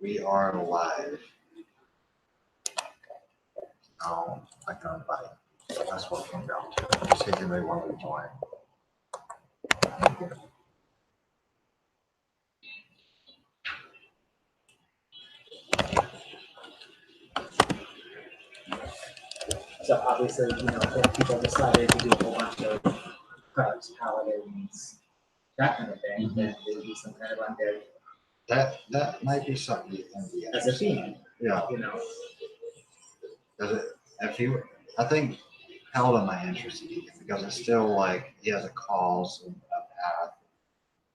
We are live. I can invite. That's what it comes down to. Just see if anybody wants to join. So obviously, if people decided to do a whole bunch of preps, paladins, that kind of thing, then there would be some kind of undead That might be something you can be as a theme. Yeah. Does it? If you, I think Paladin might interest you because it's still like he has a cause and a path.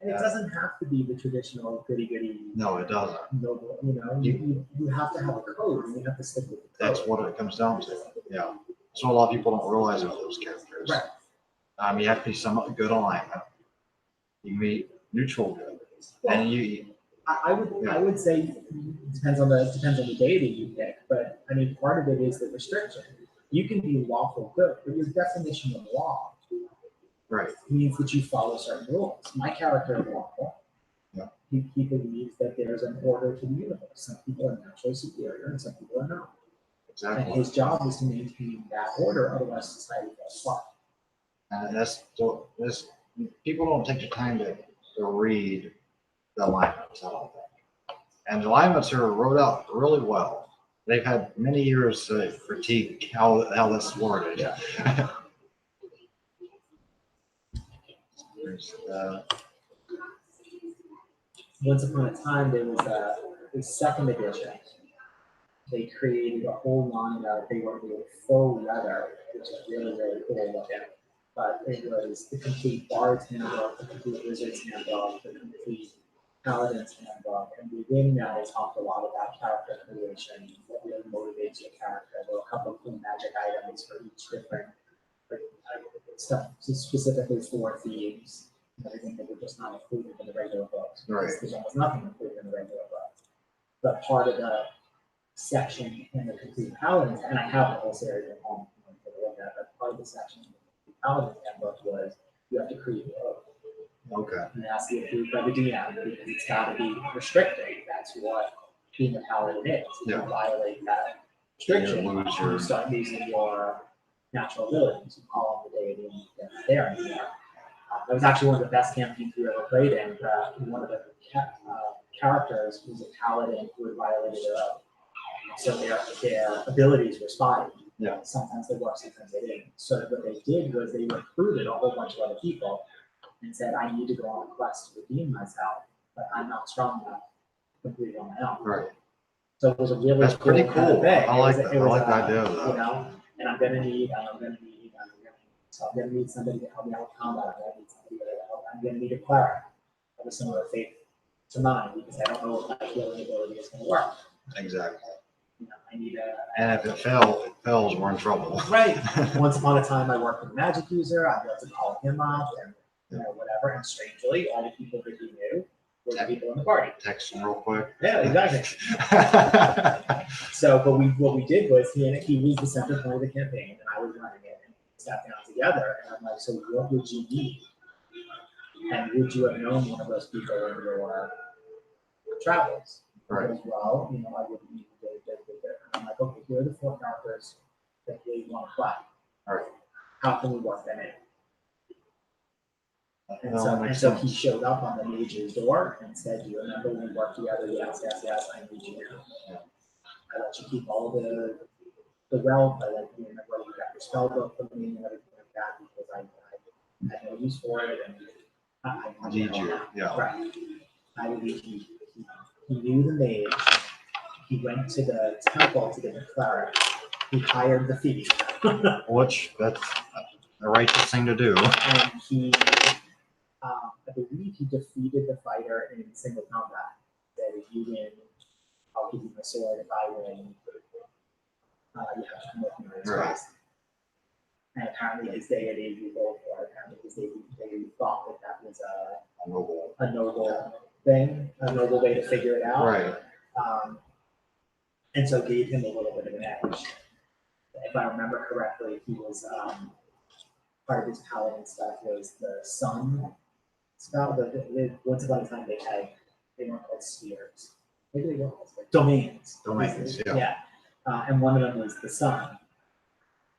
And it doesn't have to be the traditional goody goody. No, it doesn't. Noble, you have to have a code and you have to stick with the code. That's what it comes down to. Yeah. So a lot of people don't realize about those characters. Right. You have to be somewhat good alignment. You meet neutral good, well, and you. I would say it depends on the deity you pick, but I mean part of it is the restriction. You can be lawful good, but your definition of law means that you follow certain rules. My character is lawful. Yeah. He believes that there's an order to the universe. Some people are naturally superior and some people are not. Exactly. And his job is to maintain that order, otherwise society falls apart. And that's people don't take the time to read the alignments, I don't think. And the alignments are wrote out really well. They've had many years to critique how this is worded. Yeah. Once upon a time, there was a second edition. They created a whole line of, they were faux leather, which is really, really cool looking. But it was the complete Bard's handbook, the complete Wizard's handbook, the complete Paladin's handbook. And within that, it talked a lot about character creation, what really motivates your character. There were a couple of cool magic items for each different stuff, specifically for themes. Everything that were just not included in the regular books. There's almost nothing included in the regular books. But part of the section in the complete Paladins, and I have the whole series at home, but part of the section in the complete Paladins handbook was you have to create a code. Okay. And it has to be approved by the DM because it's got to be restricted. That's what being a Paladin is. If you violate that restriction, you start losing your natural abilities. You call on the deity and they're not there anymore. That was actually one of the best campaigns we ever played in. One of the characters was a paladin who had violated their oath. So their abilities were spotty. Yeah. Sometimes they worked, sometimes they didn't. So what they did was they recruited a whole bunch of other people and said, I need to go on a quest to redeem myself, but I'm not strong enough to complete it on my own. Right. So it was a really That's pretty cool. thing. I like that. I like the idea of that. And I'm gonna need so I'm gonna need somebody to help me out with combat. I'm gonna need a cleric of a similar faith to mine because I don't know if my healing ability is gonna work. Exactly. I need and if it fails, we're in trouble. Right. Once upon a time, I worked with a magic user. I'd be able to call him up and whatever. And strangely, all the people that he knew were the people in the party. Text him real quick. Yeah, exactly. So, but what we did was he was the center point of the campaign, and I was running it. And we sat down together, and I'm like, so what would you need? And would you have known one of those people in your travels? Right. Because, well, I would need I'm like, okay, here are the 4 characters that we want to play. All right. How can we work them in? And so he showed up on the mage's door and said, do you remember when we worked together? Yes, I need you now. Yeah. I let you keep all the wealth. I let you remember you got your spell book from me and everything like that because I had no use for it. And I need you. Yeah. Right. I would need you. He knew the mage. He went to the temple to get the cleric. He hired the thief. Which, that's the righteous thing to do. And he, I believe he defeated the fighter in single combat. That if you win, I'll give you my sword. If I win, you have to come with me in this quest. And apparently his deity, we rolled for it. Apparently his deity thought that was a noble thing, a noble way to figure it out. Right. And so gave him a little bit of an edge. If I remember correctly, he was part of his paladin stuff was the sun spell. Once upon a time they weren't called spheres. Maybe they don't. Domains. Domains, yeah. Yeah. And one of them was the sun.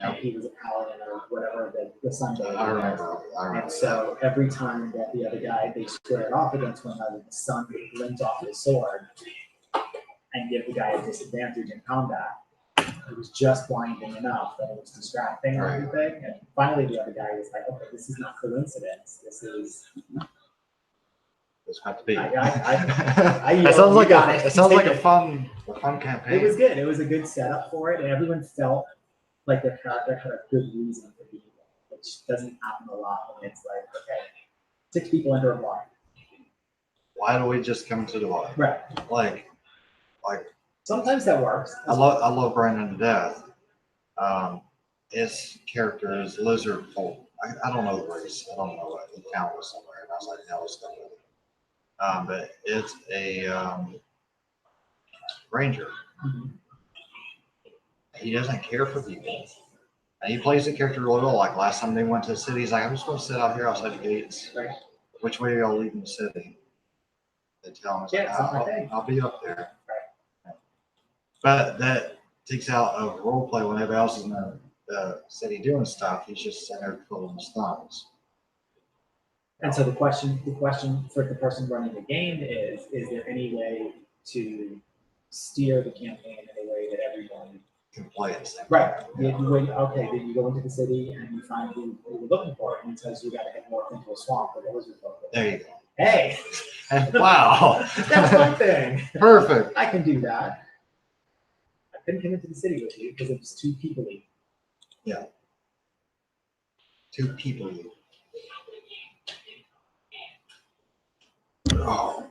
And he was a paladin or whatever the sun deity I was. remember. And so every time that the other guy, they squared off against one another, the sun would glint off his sword and give the guy a disadvantage in combat. It was just blinding enough that it was distracting and everything. And finally, the other guy was like, okay, this is not coincidence. This is. It's got to be. It sounds like a fun campaign. It was good. It was a good setup for it, and everyone felt like their character had a good reason for being there, which doesn't happen a lot when it's like, okay, 6 people under a bar. Why do we just come to the bar? Right. Like. Sometimes that works. I love Brandon to death. His character is lizard folk. I don't know the race. I don't know what he counted somewhere. And I was like, no, let's go with it. But it's a ranger. Mm-hmm. He doesn't care for people. And he plays the character really well. Like last time they went to the city, he's like, I'm just going to sit out here outside the gates. Right. Which way are y'all leaving the city? They tell him, I'll be up there. Right. But that takes out of role play when everybody else is in the city doing stuff. He's just sitting there twiddling his thumbs. And so the question for the person running the game is there any way to steer the campaign in a way that everyone can play it? Right. Then you go into the city and you find who you're looking for, and it says you got to head north into a swamp where the lizards are. There you go. Hey! Wow! That's one thing. Perfect. I can do that. I couldn't come into the city with you because it was too people-y. Yeah. Too people-y. Oh.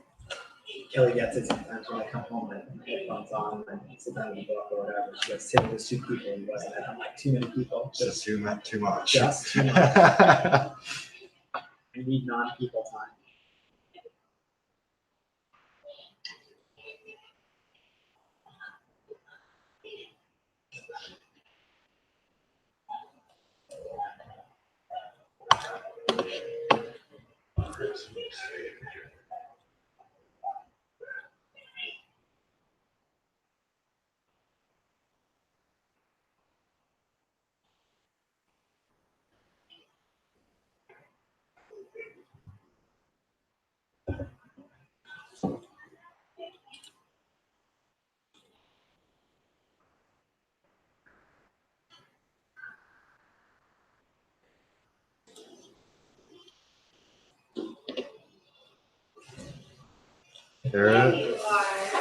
Kelly gets it sometimes when I come home and headphones on and sit down in the book or whatever. She goes, Tim, there's 2 people. He wasn't it? I'm like, too many people. Just too much. Just too much. I need non-people time.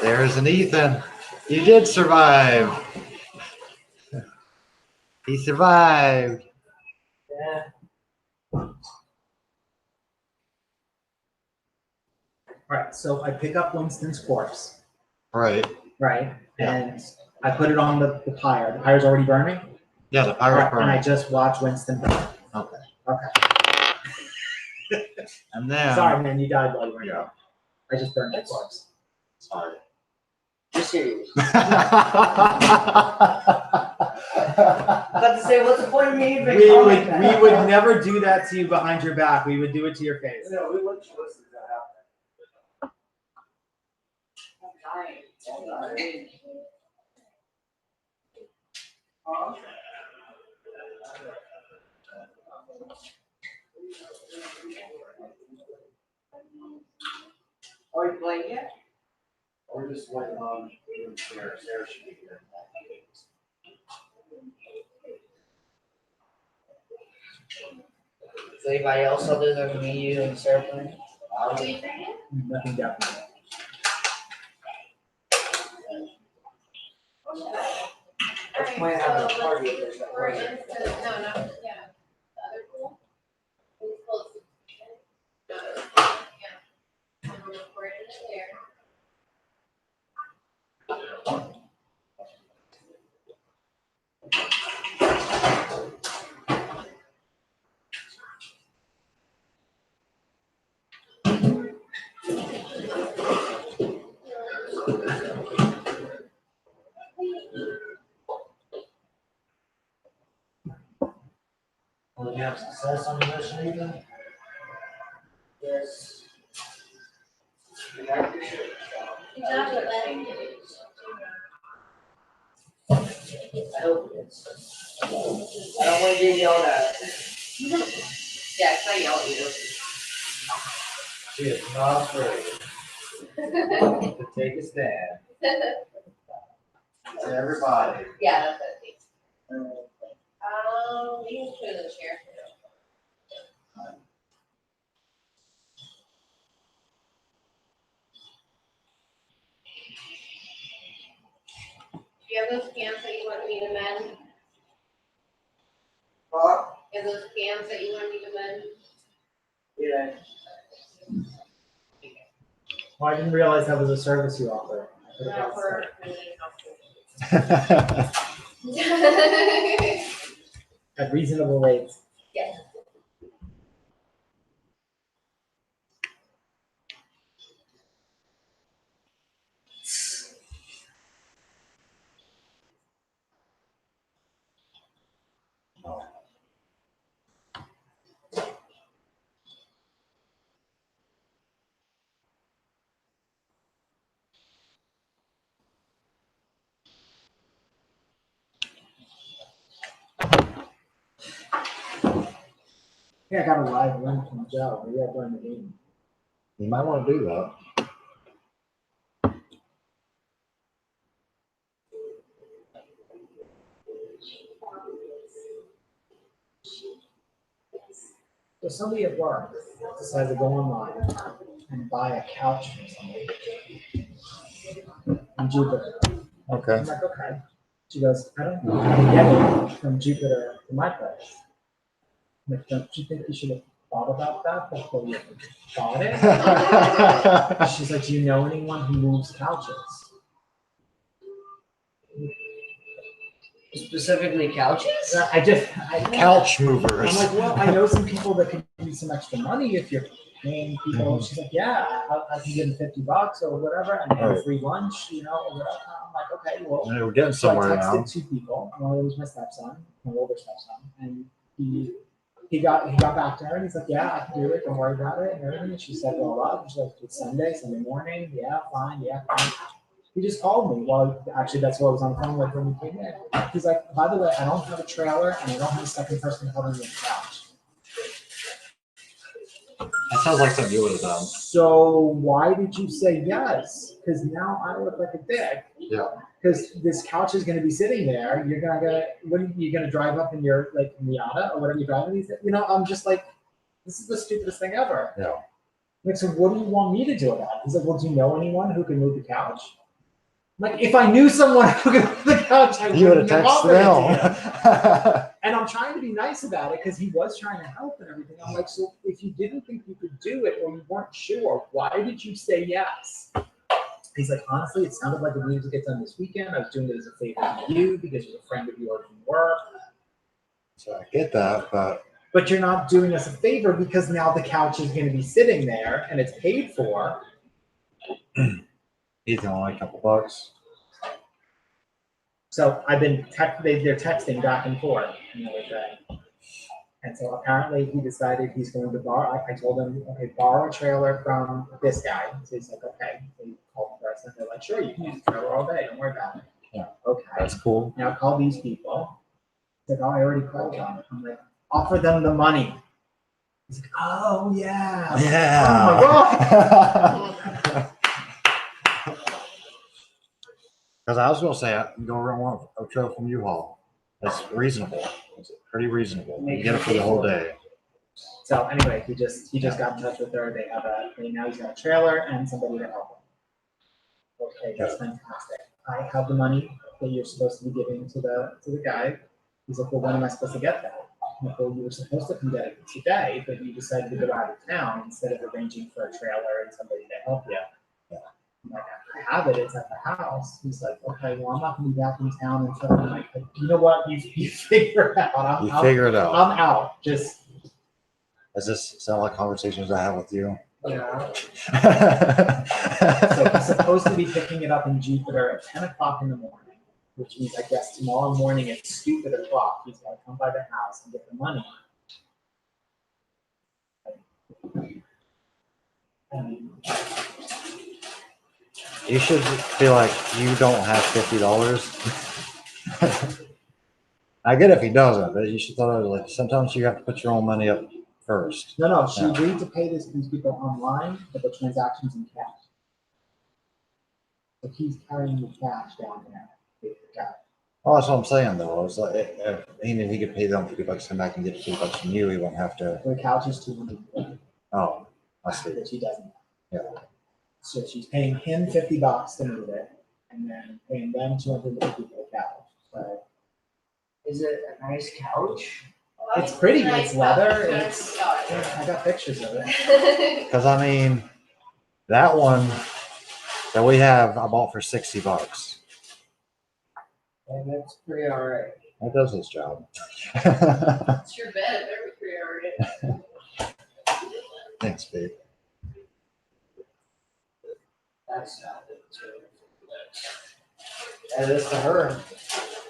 There's an Ethan. You did survive. He survived. Yeah. All right, so I pick up Winston's corpse. Right. Right. Yeah. And I put it on the pyre. The pyre's already burning? Yeah, the pyre's burning. And I just watch Winston burn. Okay. And And then. sorry, man, you died while you were here. I just burned your corpse. Sorry. Just serious. About to say, what's the point of me even We calling that? would never do that to you behind your back. We would do it to your face. No, we wouldn't listen to that happen. I'm dying. Huh? Are you playing yet? We're just waiting on Sarah. Sarah should be here. Is anybody else other than me, you, and Sarah playing? Nothing definite. Let's plan having a party if there's that party. No, yeah. The other pool. It's close. Yeah. And we're recording it there. Will you have success on your mission, Ethan? Yes. Good job with letting me. I hope it is. I don't want to get yelled at. Yeah, 'cause I yell at you. She is not afraid to take a stand. To everybody. Yeah, that's it. You can put it in the chair. Do you have those cans that you want me to mend? Huh? You have those cans that you want me to mend? Yeah. Oh, I didn't realize that was a service you offer. I could have Not got for started. Yes. At reasonable rates. Yeah, I got a live link from Joe. Maybe I'll join the game. You might want to do that. So somebody at work decided to go online and buy a couch from somebody in Jupiter. Okay. I'm like, okay. She goes, I don't know how to get it from Jupiter to my place. I'm like, don't you think you should have thought about that before you bought it? She's like, do you know anyone who moves couches? Specifically couches? I Couch I'm movers. like, well, I know some people that could give you some extra money if you're paying people. Mhm. She's like, yeah, I can give them $50 or whatever, and Right. a free lunch, or whatever. I'm like, okay, well. And we're getting So I somewhere texted now. 2 people. One of them was my stepson, my older stepson, and he got back to her, and he's like, yeah, I can do it. Don't worry about it, and everything. And she said, well, up. She's like, it's Sunday morning. Yeah, fine. Yeah, fine. He just called me. Well, actually, that's what I was on the phone with when he came in. He's like, by the way, I don't have a trailer, and I don't have a second person covering the couch. That sounds like something you would have done. So why did you say yes? Because now I look like a dick. Yeah. Because this couch is going to be sitting there. You're gonna drive up in your like Miata or whatever you're driving these. I'm just like, this is the stupidest thing ever. Yeah. Like, so what do you want me to do about it? He's like, well, do you know anyone who can move the couch? I'm like, if I knew someone who could move the couch, I You would wouldn't have have offered it to you. texted them. And I'm trying to be nice about it because he was trying to help and everything. I'm like, so if you didn't think you could do it or you weren't sure, why did you say yes? He's like, honestly, it sounded like it needed to get done this weekend. I was doing it as a favor to you because you're a friend of yours from work. So I get that, But you're not doing us a favor because now the couch is going to be sitting there and it's paid for. he's only a couple bucks. So I've been they're texting back and forth and everything. And so apparently he decided he's going to borrow. I told him, okay, borrow a trailer from this guy. So he's like, okay. So he called the person. They're like, sure, you can use the trailer all day. Don't worry about it. Yeah. Okay. That's cool. Now call these people. He's like, oh, I already called them. I'm like, offer them the money. He's like, oh yeah. Yeah. Oh my God. Because I was going to say, I can go around a trailer from U-Haul. That's reasonable. It's pretty reasonable. You get it for the whole day. So anyway, he just got in touch with her. Now he's got a trailer and somebody to help him. Okay, that's fantastic. I have the money that you're supposed to be giving to the guy. He's like, well, when am I supposed to get that? I'm like, well, you were supposed to come get it today, but you decided to go out of town instead of arranging for a trailer and somebody to help you. I'm like, I have it. It's at the house. He's like, okay, well, I'm not going to be back in town until I'm like, you know what? You figure it out. Figure it out. I'm out. Just. Does this sound like conversations I have with you? Yeah. So he's supposed to be picking it up in Jupiter at 10 o'clock in the morning, which means I guess tomorrow morning at stupid o'clock, he's got to come by the house and get the money. You should feel like you don't have $50. I get if he doesn't, but you should thought like sometimes you have to put your own money up first. No, she Yeah. agreed to pay these people online, but the transaction's in cash. So he's carrying the cash down there. With the guy. Oh, that's what I'm saying though. It's like even if he could pay them $50 to come back and get $50 from you, he won't have to. The couch is $200 Oh, I see. that she doesn't. Yeah. So she's paying him $50 to move it, and then paying them $250 for the couch. So Is it a nice couch? it's pretty. It's leather. It's. I got pictures of it. Because I mean, that one that we have, I bought for $60. And that's pretty alright. That does his job. It's your bed, every career. Thanks, babe. That's not it too. That is to her.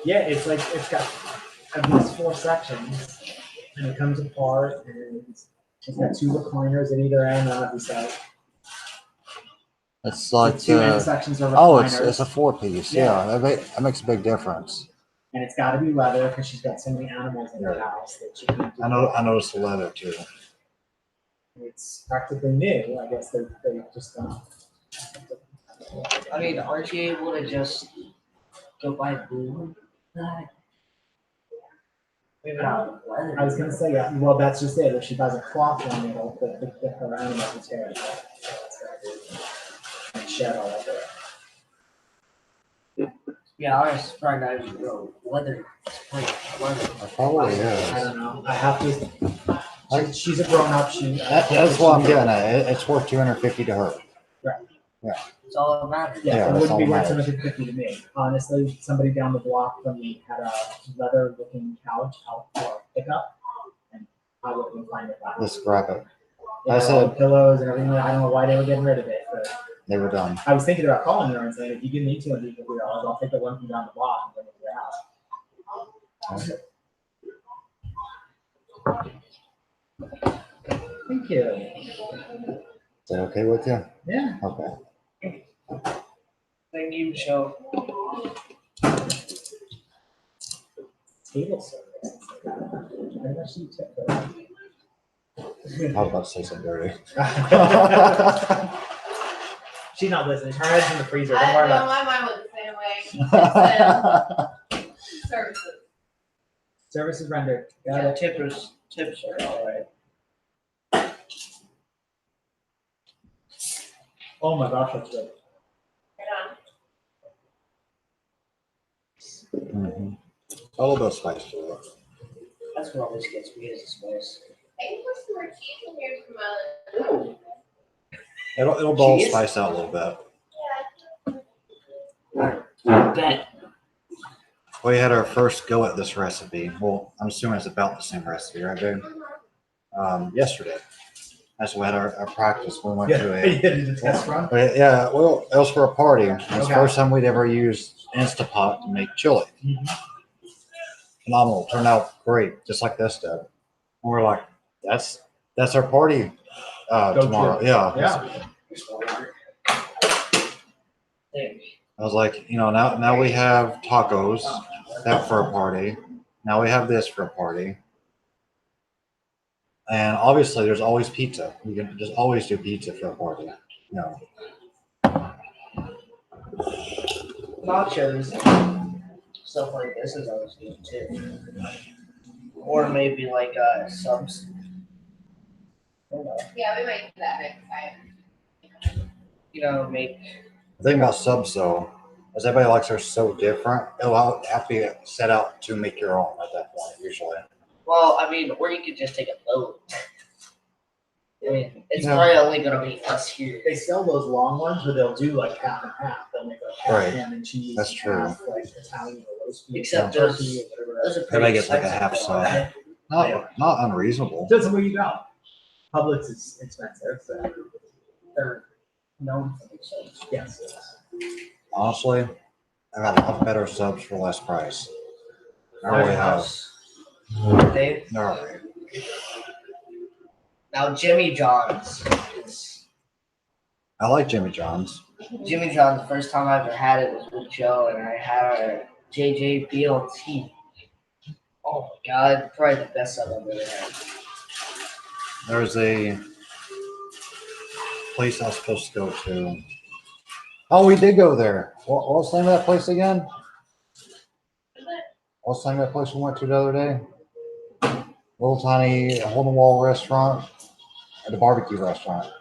Yeah, it's like it's got at least 4 sections, and it comes apart, and it's got 2 recliners at either end. I don't know if you saw it. It's The like 2 end sections are recliners. oh, it's a 4-piece. Yeah, that makes a big difference. And it's got to be leather because she's got so many animals in her house that she can't do. I noticed the leather too. It's practically new. I guess they just don't. I mean, aren't you able to just go buy blue? Maybe not leather. I was gonna say, yeah, well, that's just it. If she buys a cloth one, it'll fit her animals is terrible. So it's gotta be and shed all over it. Yeah, I was surprised I was real leather. It's like leather. Probably I is. don't know. I have to. She's a grown up. That's what I'm getting at. It's worth $250 to her. It's all that matters. Yeah, Yeah, it that's wouldn't be all worth that matters. 250 to me. Honestly, somebody down the block from me had a leather looking couch out for pickup, and I wouldn't find it. Let's grab it. You I know, said- pillows and everything. I don't know why they were getting rid of it, but They were done. I was thinking about calling her and saying, if you give me $250, I'll take the one from down the block and bring it to your house. Thank you. Is that okay with you? Yeah. Okay. Thank you, Michelle. Table service. Very much you tip for that. I was about to say something dirty. She's not listening. Her head's in the freezer. Don't I worry know, about my mind was the same way. Services. it. Services rendered. Got Yeah, it. tips are alright. Oh my gosh, that's good. Mhm. A little bit of spice to it. That's what always gets me is the spice. I can put some more cheese in here from Ooh. It'll ball Cheese? spice out a little bit. I bet. We had our first go at this recipe. Well, I'm assuming it's about the same recipe, right, babe? Yesterday. That's when we had our practice. We went to a did a test run. yeah. Well, it was for a party. It was the Okay. first time we'd ever used Instapot to make chili. Mhm. Phenomenal. Turned out great, just like this did. And we're like, that's our party Go tomorrow. to. Yeah. Yeah. I was like, now we have tacos, that for a party. Now we have this for a party. And obviously there's always pizza. You can just always do pizza for a party. Nachos. Stuff like this is always good too. Or maybe like subs. I don't know. Yeah, we might do that next time. You know, make The thing about subs though, is everybody likes theirs so different, it'll have to be set out to make your own at that point, usually. well, I mean, or you could just take a load. I mean, it's Yeah. probably only gonna be us here. They sell those long ones where they'll do like half and half. They'll make like half Right. ham and cheese. That's and true. half, like Italian or roast beef. Except or those- turkey or whatever. Those are Everybody pretty gets like a expensive, half though, side. right? Not unreasonable. Depends on where you go. Publix is expensive, so they're known for themselves. Yes. Honestly, I got a lot better subs for less price. I really have. Dave? All right. Now Jimmy John's is I like Jimmy John's. Jimmy John, the first time I ever had it was with Joe, and I had a JJ BLT. Oh my god, probably the best sub I've ever had. There's a place I was supposed to go to. Oh, we did go there. What was the name of that place again? What's the name of that place we went to the other day? Little tiny hole-in-the-wall restaurant, or the barbecue restaurant.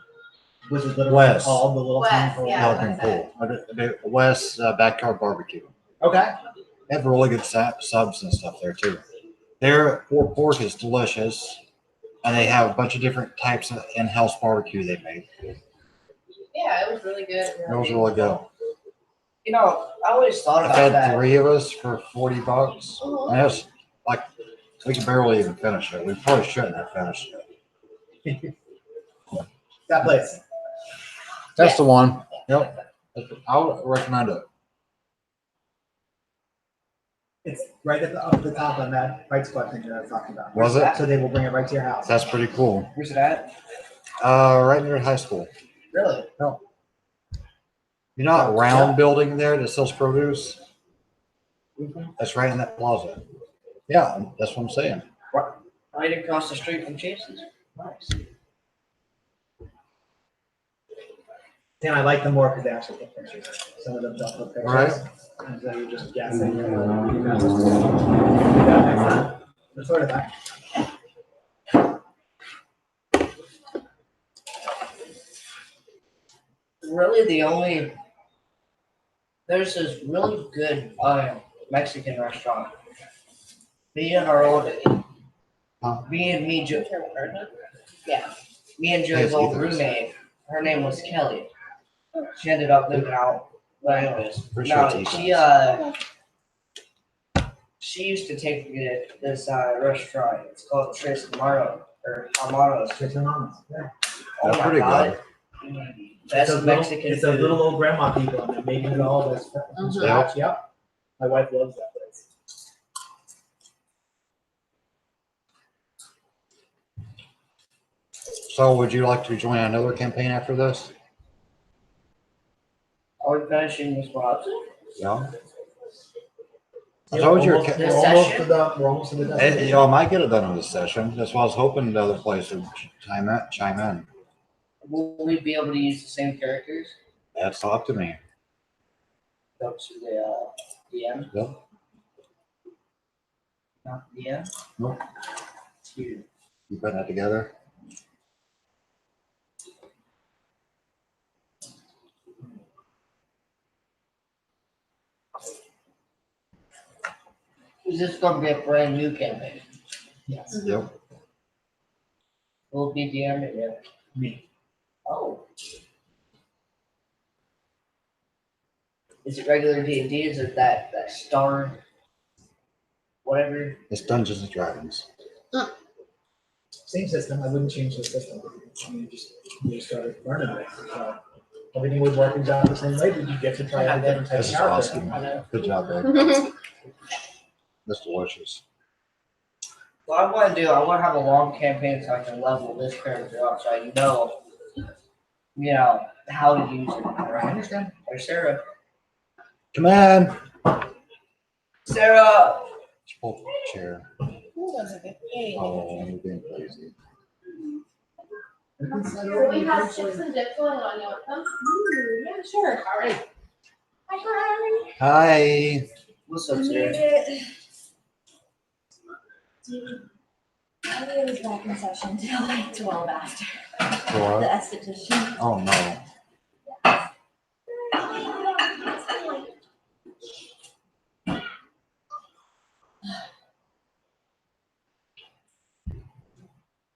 Was it literally Wes. called the little Wes, thing? yeah. Pelican Pool. The West Backyard Barbecue. Okay. They have really good subs and stuff there too. Their pork is delicious, and they have a bunch of different types of in-house barbecue they make. Yeah, it was really good. It was really good. You know, I always thought I've about had that. 3 of us for $40. Mhm. And it's like we can barely even finish it. We probably shouldn't have finished it. That place. That's the one. Yep. I would recommend it. It's right up at the top on that Fight Squad thing that I was talking about. Was it? So they will bring it right to your house. That's pretty cool. Where's it at? Right near high school. Really? You know that round Yeah. building there that sells produce? Mhm. That's right in that plaza. Yeah, that's what I'm saying. Right across the street from Jason's. Nice. And I like them more because they actually take pictures. Some of them don't take pictures. Right. And so you're just guessing. You got next time. Let's sort of that. Really, there's this really good Mexican restaurant. Me and our old, Huh? me, Joe, yeah, me and Joe's Yes, old E15. roommate. Her name was Kelly. She ended up moving out. But anyways, Pretty sure no, it's she used to take me to this restaurant. It's called Tres Hermanos or Hermanos. Chicken on yeah. Oh That's my pretty god. It's Best a little, Mexican it's a food. little old grandma people and they're making it all this from Mhm. scratch. Yep. My wife loves that place. So, would you like to join another campaign after this? Are we finishing this box? Yeah. I Yeah, told you. we're This almost session? to the, we're almost to the You know, I might get it done in this session. That's why I was hoping the other place would chime in. Will we be able to use the same characters? That's up to me. Go to the DM? Yep. Not the DM? Nope. Two. You putting that together? Is this going to be a brand new campaign? Yes. Yep. Will it be DM again? Me. Oh. Is it regular D&D? Is it that star, whatever? It's Dungeons and Dragons. Same system. I wouldn't change the system. I mean, you just started learning it. So everything would work exactly the same way, but you get to try out a different type This of is character. awesome. I know. Good job, babe. That's delicious. What I want to do, I want to have a long campaign so I can level this character up so I know, how to use it. I Right? understand. Or Sarah. Come on. Sarah! Pull the chair. Hey. Oh, you're being crazy. We have chips and dip going on. You want some? Yeah, sure. All right. Hi, Hi. What's up, Sarah? I was back in session till like 12 after the Laura. esthetician. Oh no.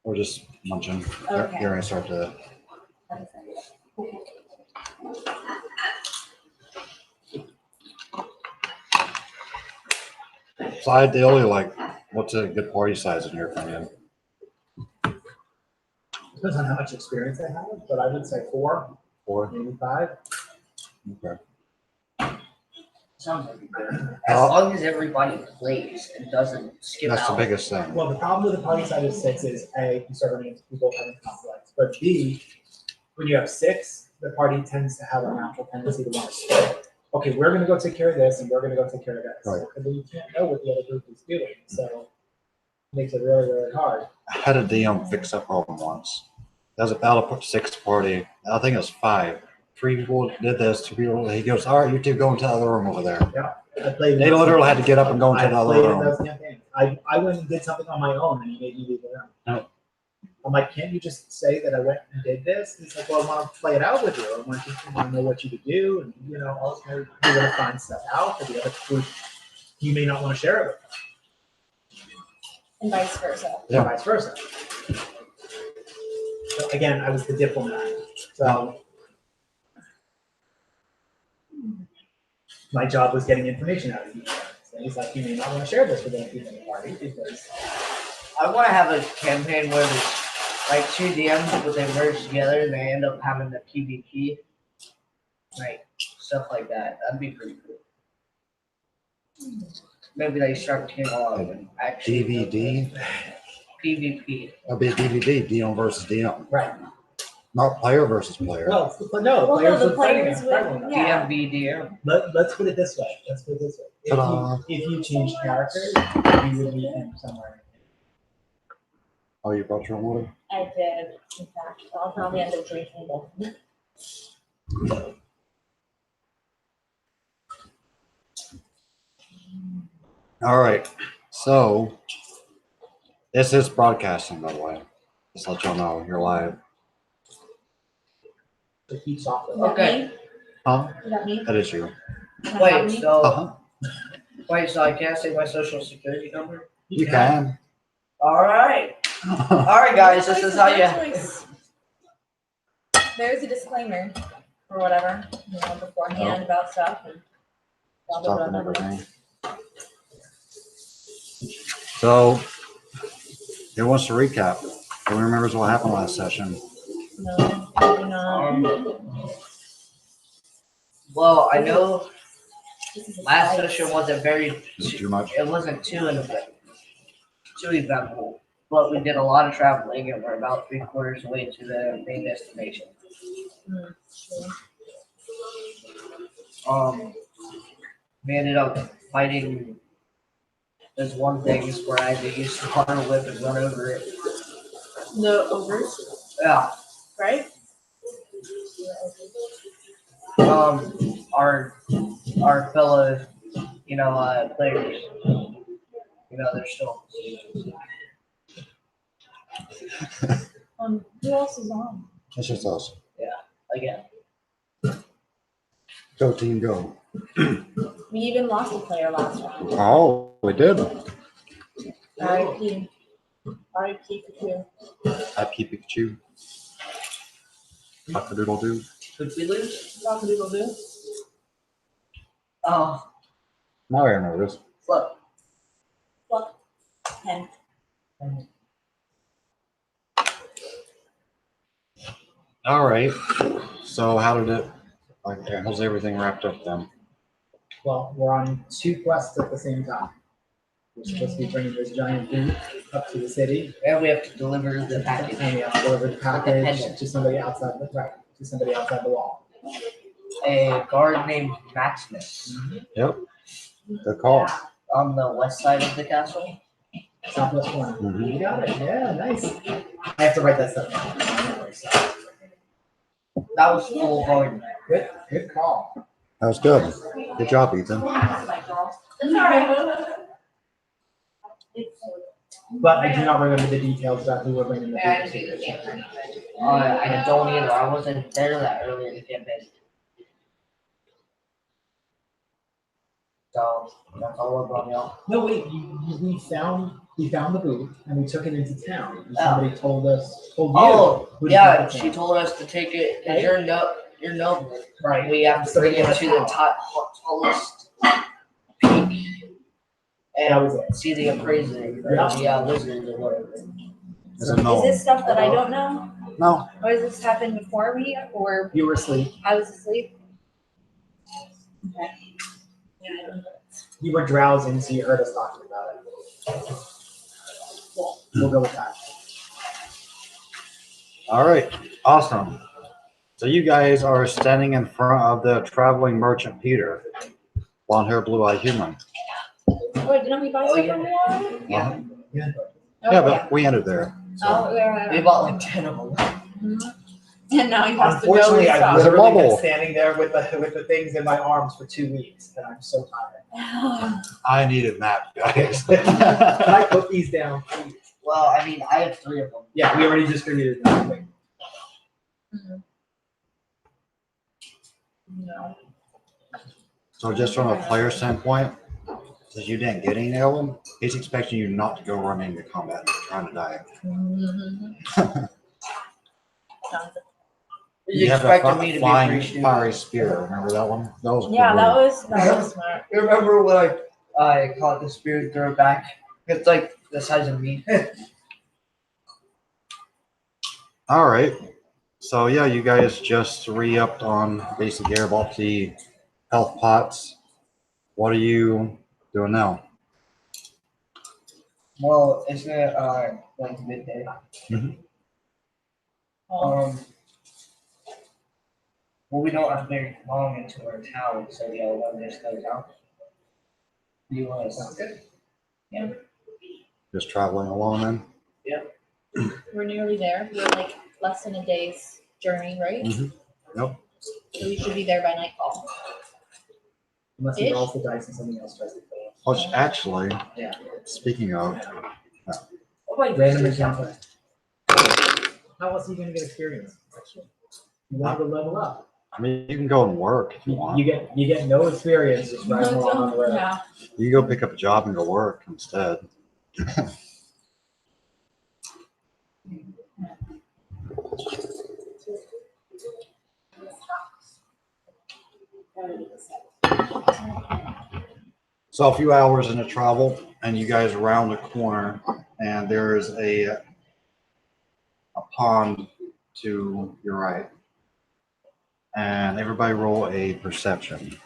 We're just munching. Okay. You're gonna start to. So ideally, like, what's a good party size in your opinion? Depends on how much experience I have, but I would say 4, 4? maybe 5. Okay. Sounds like a good. As long as everybody plays and doesn't skip That's the out. biggest thing. Well, the problem with the party size of 6 is A, you start running into people having conflicts. But B, when you have 6, the party tends to have a natural tendency to want to split. Okay, we're gonna go take care of this and we're gonna go take care of this. Right. And then you can't know what the other group is doing, so it makes it really, really hard. I had a DM fix that problem once. There was a battle put 6 party. I think it was 5. 3 people did this, 2 people. He goes, all right, you two go into the other room over there. I played. They literally had to get up and go into I the other played in room. those campaigns. I went and did something on my own and he made me leave the room. No. I'm like, can't you just say that I went and did this? He's like, well, I want to play it out with you. I want to know what you could do, and you know, all this kind of, you're going to find stuff out for the other group. You may not want to share it with them, And vice versa. Yeah. or vice versa. So again, I was the diplomat, so my job was getting information out of people. So he's like, you may not want to share this with other people in the party because. I want to have a campaign where there's like 2 DMs, but they merge together and they end up having the PvP, like stuff like that. That'd be pretty cool. Maybe they start getting along and actually DVD. PvP. That'll be a DVD, DM versus DM. Right. Not player versus player. Well, but no, Well, players no, the would fight players against would- everyone. yeah. DMVDM. Let's put it this way. Ta-da. If you change characters, you would meet him somewhere. Oh, you brought your own water? I did, in fact. I'll probably end up drinking both of them. All right. So this is broadcasting, by the way. Just let y'all know you're live. So keep softly. Is that Okay. me? Huh? Is that me? That is you. Can I Wait, have me? so Uh-huh. I can't say my social security number? You can. All right, guys, this is how you. Choice. There's a disclaimer or whatever, you know, beforehand about stuff and blah, blah, Stuff blah, and blah, blah. everything. So, who wants to recap? Who remembers what happened last session? No, I do not. Well, I know This is a last fight. session wasn't Too much. it wasn't too eventful, but we did a lot of traveling and we're about 3/4 way to the main destination. Sure. We ended up fighting this one thing where I had to use the water whip and run over it. No overs, Yeah. right? Our fellow, players, they're still. Who else is on? It's just us. Again. Go team, go. We even lost a player last round. Oh, we did. R.I.P. R.I.P. Pikachu. Happy Pikachu. Cock-a-doodle doo. Did we lose? Rock-a-doodle-doo. Oh, Now I remember this. look. Fuck. 10. All right. So how did it? Okay, how's everything wrapped up then? Well, we're on 2 quests at the same time. We're supposed to be bringing this giant boot up to the city, And we have to deliver the package. and we have to deliver the package to somebody outside the wall. A guard named Maximus Yep. Good call. on the west side of the castle. Southwest corner. Mhm. You got it. Yeah, nice. I have to write that stuff down. That was full guard. Good call. That was good. Good job, Ethan. But I do not remember the details about who we're bringing the boot to. I don't either. I wasn't there that early in the campaign. So that's all over on y'all. No, wait. We found the boot and we took it into town. And Oh. somebody told you. Oh, who to yeah, take it to she town. told us to take it. And you're noble. Right. We have to bring it to the tallest peak That and was it. see the appraiser, or the wizard or whatever. Is it Is no? this stuff that I don't know? No. Or does this happen before me, or You were asleep. I was asleep? Okay. Yeah, I don't know. You were drowsing, so you heard us talking about it. We'll go with that. All right. Awesome. So you guys are standing in front of the traveling merchant Peter, blonde hair, blue eyed human. Wait, didn't we buy stuff from there? Yeah. Yeah, Okay. but we ended there. So. Oh, yeah. We bought like 10 of them. And now he has to go Unfortunately, I've restock. There's a literally been bubble. standing there with the things in my arms for 2 weeks, and I'm so tired. I need a map, guys. Can I put these down, please? Well, I mean, I have 3 of them. Yeah, we already distributed them. No. So just from a player standpoint, since you didn't get any of them, he's expecting you not to go running into combat, trying to die. You have expected a me to be flying pretty stupid. fiery spear. Remember that one? That was Yeah, good that one. was smart. You remember when I caught the spear and threw it back? It's like the size of me. All right. So yeah, you guys just re-upped on basic gear, bought the health pots. What are you doing now? Well, isn't it like midday? Oh, Well, we don't have very long into our town, so yeah, we'll just go down. Do you want to sound good? Just traveling along then? we're nearly there. We're like less than a day's journey, right? Mhm. Yep. So we should be there by nightfall. Unless he rolls the dice and something else tries to kill us. Which actually, Yeah. speaking of, Random encounter. How else are you gonna get experience? You want to level up. I mean, you can go and work if you want. You get no experience just riding along on the road. Yeah. You go pick up a job and go work instead. So a few hours into travel, and you guys round a corner, and there's a pond to your right. And everybody roll a perception.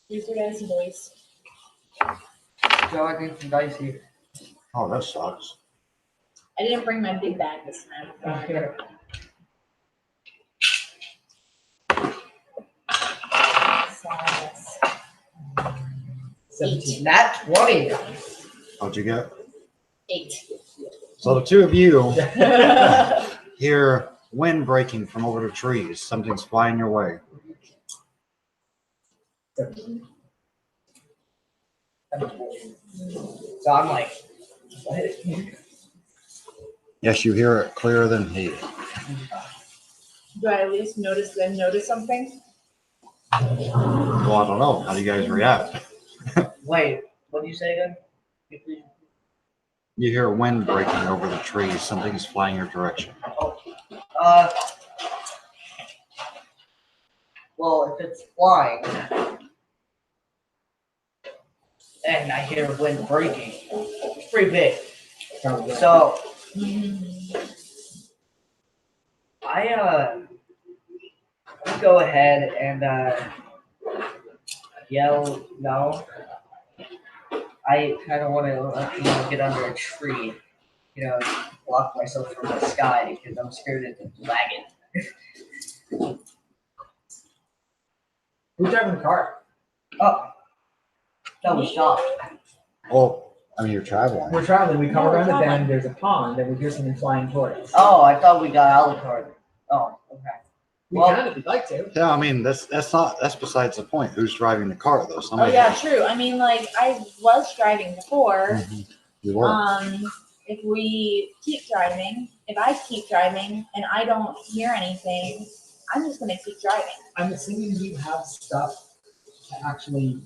Use your dice, boys. So I think some dice here. Oh, that sucks. I didn't bring my big bag this time. Sadness. 17. Nat 20. How'd you get? 8. So the two of you hear wind breaking from over the trees. Something's flying your way. 17. So I'm like, what? Yes, you hear it clearer than he. Do I at least notice something? Well, I don't know. How do you guys react? Wait, what do you say again? You hear wind breaking over the trees. Something is flying your direction. Well, if it's flying and I hear wind breaking, it's pretty big. So I go ahead and yell no. I kind of want to get under a tree, block myself from the sky because I'm scared of the dragon. Who's driving the car? Oh, that was shocked. Oh, I mean, you're traveling. We're traveling. We come No, we're around the traveling. bend. There's a pond, and we hear something flying towards us. Oh, I thought we got out of the car. Oh, okay. We well- can if we'd like to. Yeah, I mean, that's besides the point. Who's driving the car though? Oh Somebody. yeah, true. I mean, like I was driving before. You were. If we keep driving, if I keep driving and I don't hear anything, I'm just gonna keep driving. I'm assuming you have stuff to actually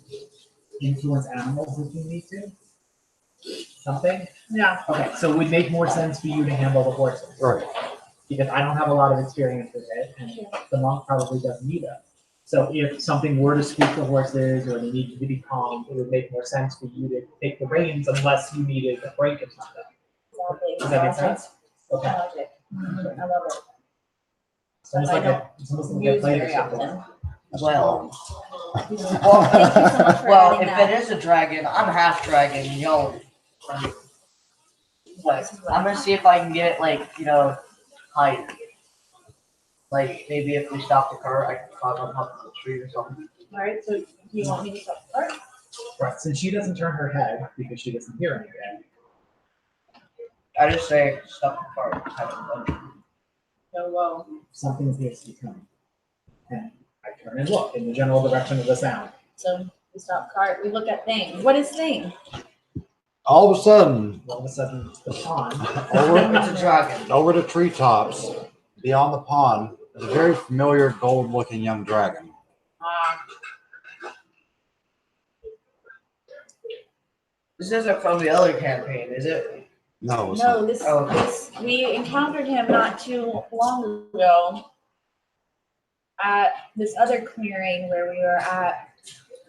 influence animals if you need to. Something? Yeah. Okay, so it would make more sense for you to handle the horses. Right. Because I don't have a lot of experience with it, and the monk probably doesn't either. So if something were to squeak the horses or they needed to be calm, it would make more sense for you to take the reins unless you needed a break or something. Exactly. Does that make sense? Okay. I like it. I love it. It's almost I like don't a use play very or something. often. Well, Thank you so much for well, adding if that. it is a dragon, I'm half dragon. Y'all, But This is what I'm gonna see if I can get it like, higher. Like maybe if we stop the car, I can climb on top of the tree or something. Alright, so you want me to stop the car? Right, since she doesn't turn her head because she doesn't hear anything. I just say stop the car. Have a bunch. No, well, Something needs to be coming. And I turn and look in the general direction of the sound. so we stop the car, we look at thing. What is thing? All of a sudden, All of a sudden, it's the pond. It's a dragon. over the treetops, beyond the pond, is a very familiar gold-looking young dragon. This isn't from the other campaign, is it? No, it's No, not. this, Oh. this, we encountered him not too long ago at this other clearing where we were at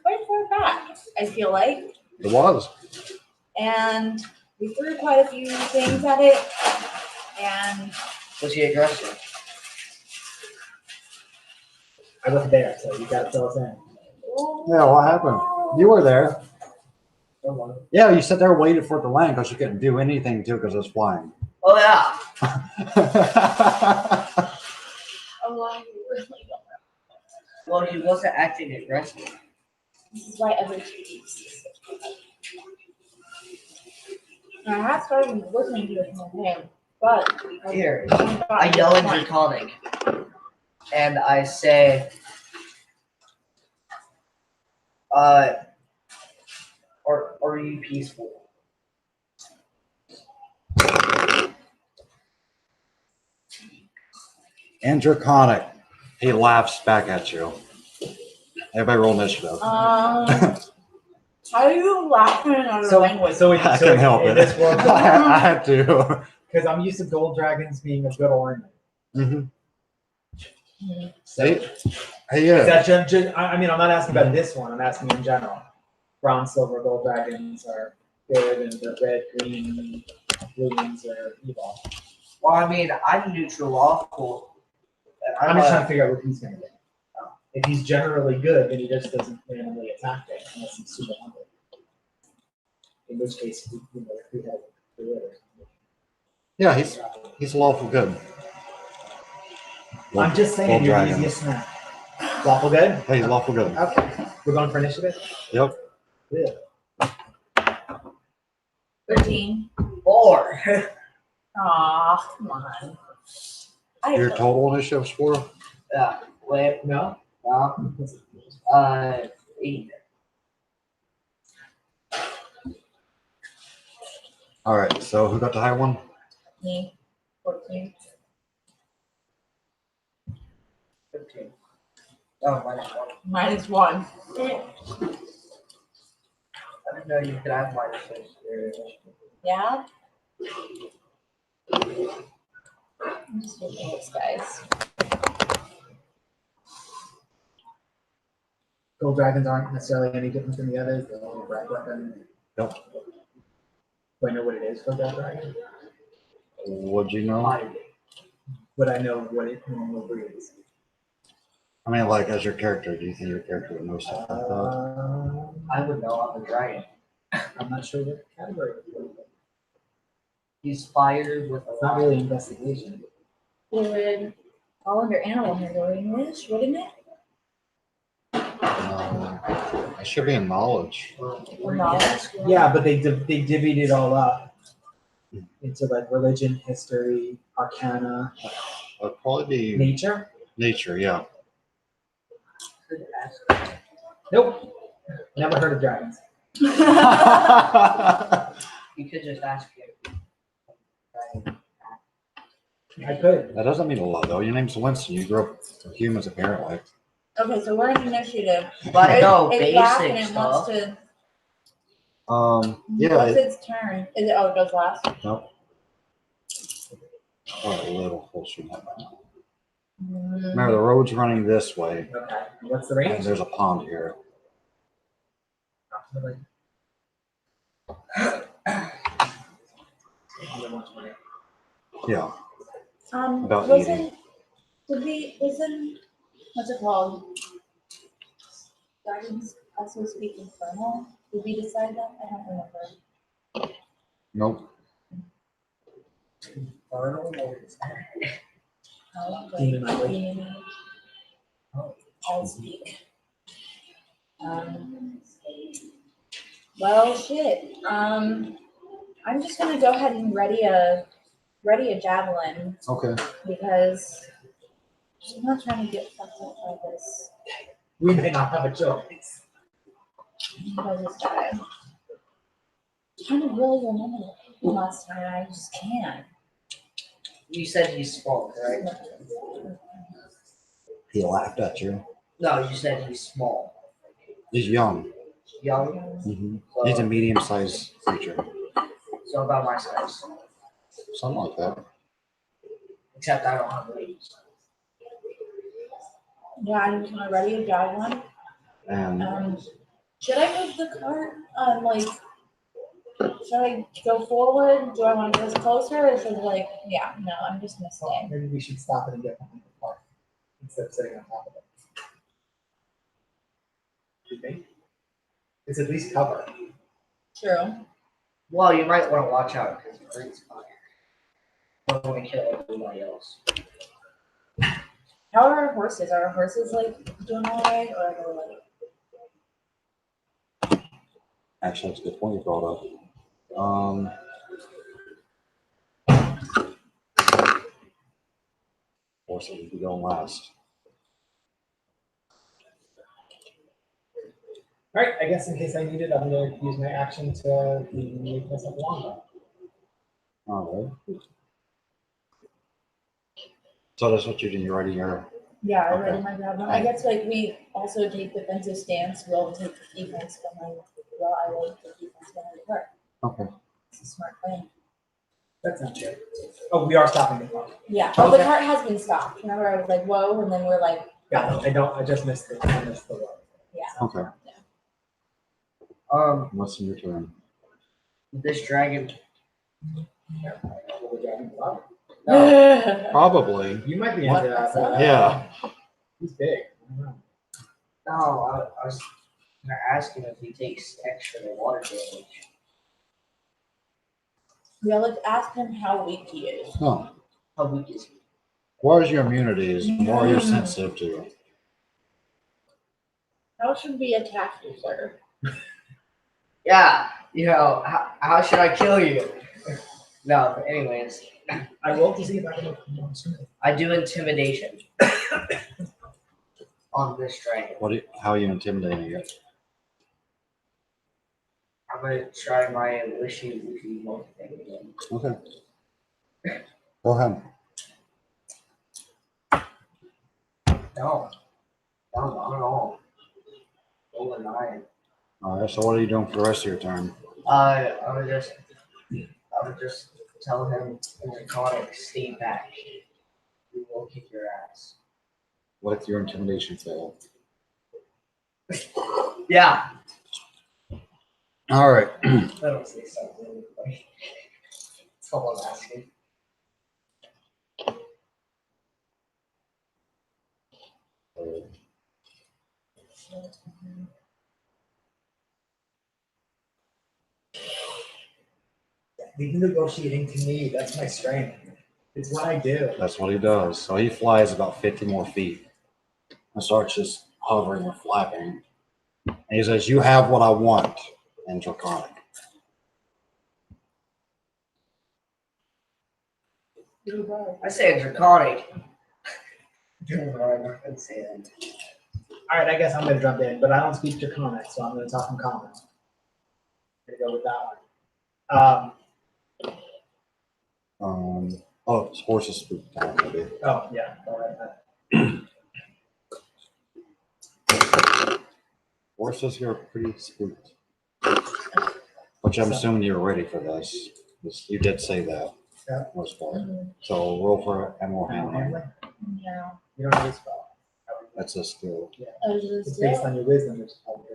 quite far back, I feel like. It was. And we threw quite a few things at it. And Was he aggressive? I was there, so you gotta fill us in. Yeah, what happened? You were there. Yeah, you sat there waiting for it to land because you couldn't do anything to it because it was flying. Oh yeah. oh, well, we really don't know. Well, he wasn't acting aggressive. This is why every 2 weeks. I have started listening to this campaign, but Here, I yell in Draconic, and I say, are you peaceful? And Draconic, he laughs back at you. Everybody roll initiative. how are you laughing in another language? I couldn't help in it. this world, I had to. because I'm used to gold dragons being a good ornament. Mm-hmm. So, Hey, is yeah. that I mean, I'm not asking about this one. I'm asking in general. Bronze, silver, gold dragons are good, and the red, green, blue ones are evil. Well, I mean, I'm neutral lawful. I'm just trying to figure out what he's gonna do. If he's generally good, then he just doesn't randomly attack it unless he's super hungry. In which case, if we had the or something. Yeah, he's lawful good. I'm just saying, Gold you're the dragons. easiest snack. Lawful good? Hey, he's lawful good. Okay. We're going for initiative? Yep. Yeah. 13. 4. Aw, come on. Your total initiative score? Yeah. Wait. No? 8. All right. So who got the high one? Me, 14. 15. Oh, minus 1. -1. I didn't know you could have minuses. Yeah? I'm just looking at this, guys. Gold dragons aren't necessarily any different than the others. They're all red weapon. Yep. Do I know what it is for gold dragon? What'd you know? Would I know what it normal breeds? I mean, like, as your character, do you think your character would know stuff like that? I would know I'm a dragon. I'm not sure what category it would be. He's fired with a It's not really investigation. It would fall under animal handling-ish, wouldn't it? It should be in knowledge. Or knowledge? Yeah, but they divvied it all up into like religion, history, arcana, It'd probably be nature. nature, yeah. Nope. Never heard of dragons. You could just ask him. I could. That doesn't mean a lot, though. Your name's Winston. You grew up with humans, apparently. Okay, so we're in initiative. But no, It's back and basic it wants stuff. to. Yeah. What's its turn? Is it? Oh, it goes last. Nope. Oh, a little closer now. Remember, the road's running this way, Okay. What's the and range? there's a pond here. Approximately. Yeah. About Wasn't what's it called? Dragons also speak infernal. Did we decide that? I don't remember. Nope. Vernal or is that? Demon language. Demon. Oh. I'll speak. Well, shit. I'm just gonna go ahead and ready a javelin Okay. because I'm not trying to get fucked up by this. We may not have a choice. By this guy. I'm trying to really remember the last time. I just can't. You said he's small, correct? He laughed at you. No, you said he's small. He's young. Young? Mm-hmm. He's a medium-sized creature. So about my size. Something like that. Except I don't have legs. Yeah, I'm just gonna ready a javelin. And Should I move the cart? Should I go forward? Do I want to get closer, or should no, I'm just gonna stay. Maybe we should stop it and get behind the park instead of sitting on top of it. You think? It's at least cover. True. Well, you might want to watch out because it breathes fire. I don't want to kill everybody else. How are our horses? Are our horses doing all right, or are they actually, that's a good point you brought up. Horse will be going last. All right, I guess in case I need it, I'm going to use my action to make myself a longbow. All right. So that's what you did. You're already here. Yeah, I Okay. ready my javelin. I guess we also take defensive stance. We'll take the defense behind. Well, I will take the defense behind the cart. Okay. It's a smart plan. That sounds good. Oh, we are stopping the clock. Yeah. Oh, the Okay. cart has been stopped. Remember, I was like, "Whoa," and then we're like, Yeah, I just missed it. I missed the word. "Yeah." Okay. What's in your turn? This dragon. Will the dragon go up? No, Probably. You might be What? into that. Yeah. He's big. I don't know. no. I was gonna ask him if he takes extra water damage. Yeah, let's ask him how weak he is. Oh. How weak is he? What is your immunities? What are you sensitive to? How should we attack you, sir? Yeah, how should I kill you? No, but anyways, I rolled to see if I can open one strength. I do intimidation on this dragon. How are you intimidating it? I'm gonna try my wishy monkey thing again. Okay. Go ahead. No, not at all. Roll a 9. All right. So what are you doing for the rest of your turn? I would just tell him in Draconic, stay back. We will kick your ass. What if your intimidation failed? Yeah. All right. I don't say something. That's all I'm asking. Leave the negotiating to me. That's my strength. It's what I do. That's what he does. So he flies about 50 more feet and starts just hovering and flapping. And he says, "You have what I want," in Draconic. I say Draconic. I'd say that. All right, I guess I'm going to jump in, but I don't speak Draconic, so I'm going to talk in Common. I'm going to go with that one. Oh, horses spook time, maybe. Oh, yeah. All right. Horses here are pretty spooked. Which I'm assuming you're ready for this. You did say that. Yeah. Most part. So roll for animal handling. Handling? Yeah. You don't need a spell. That's a skill. It's based on your wisdom, which is probably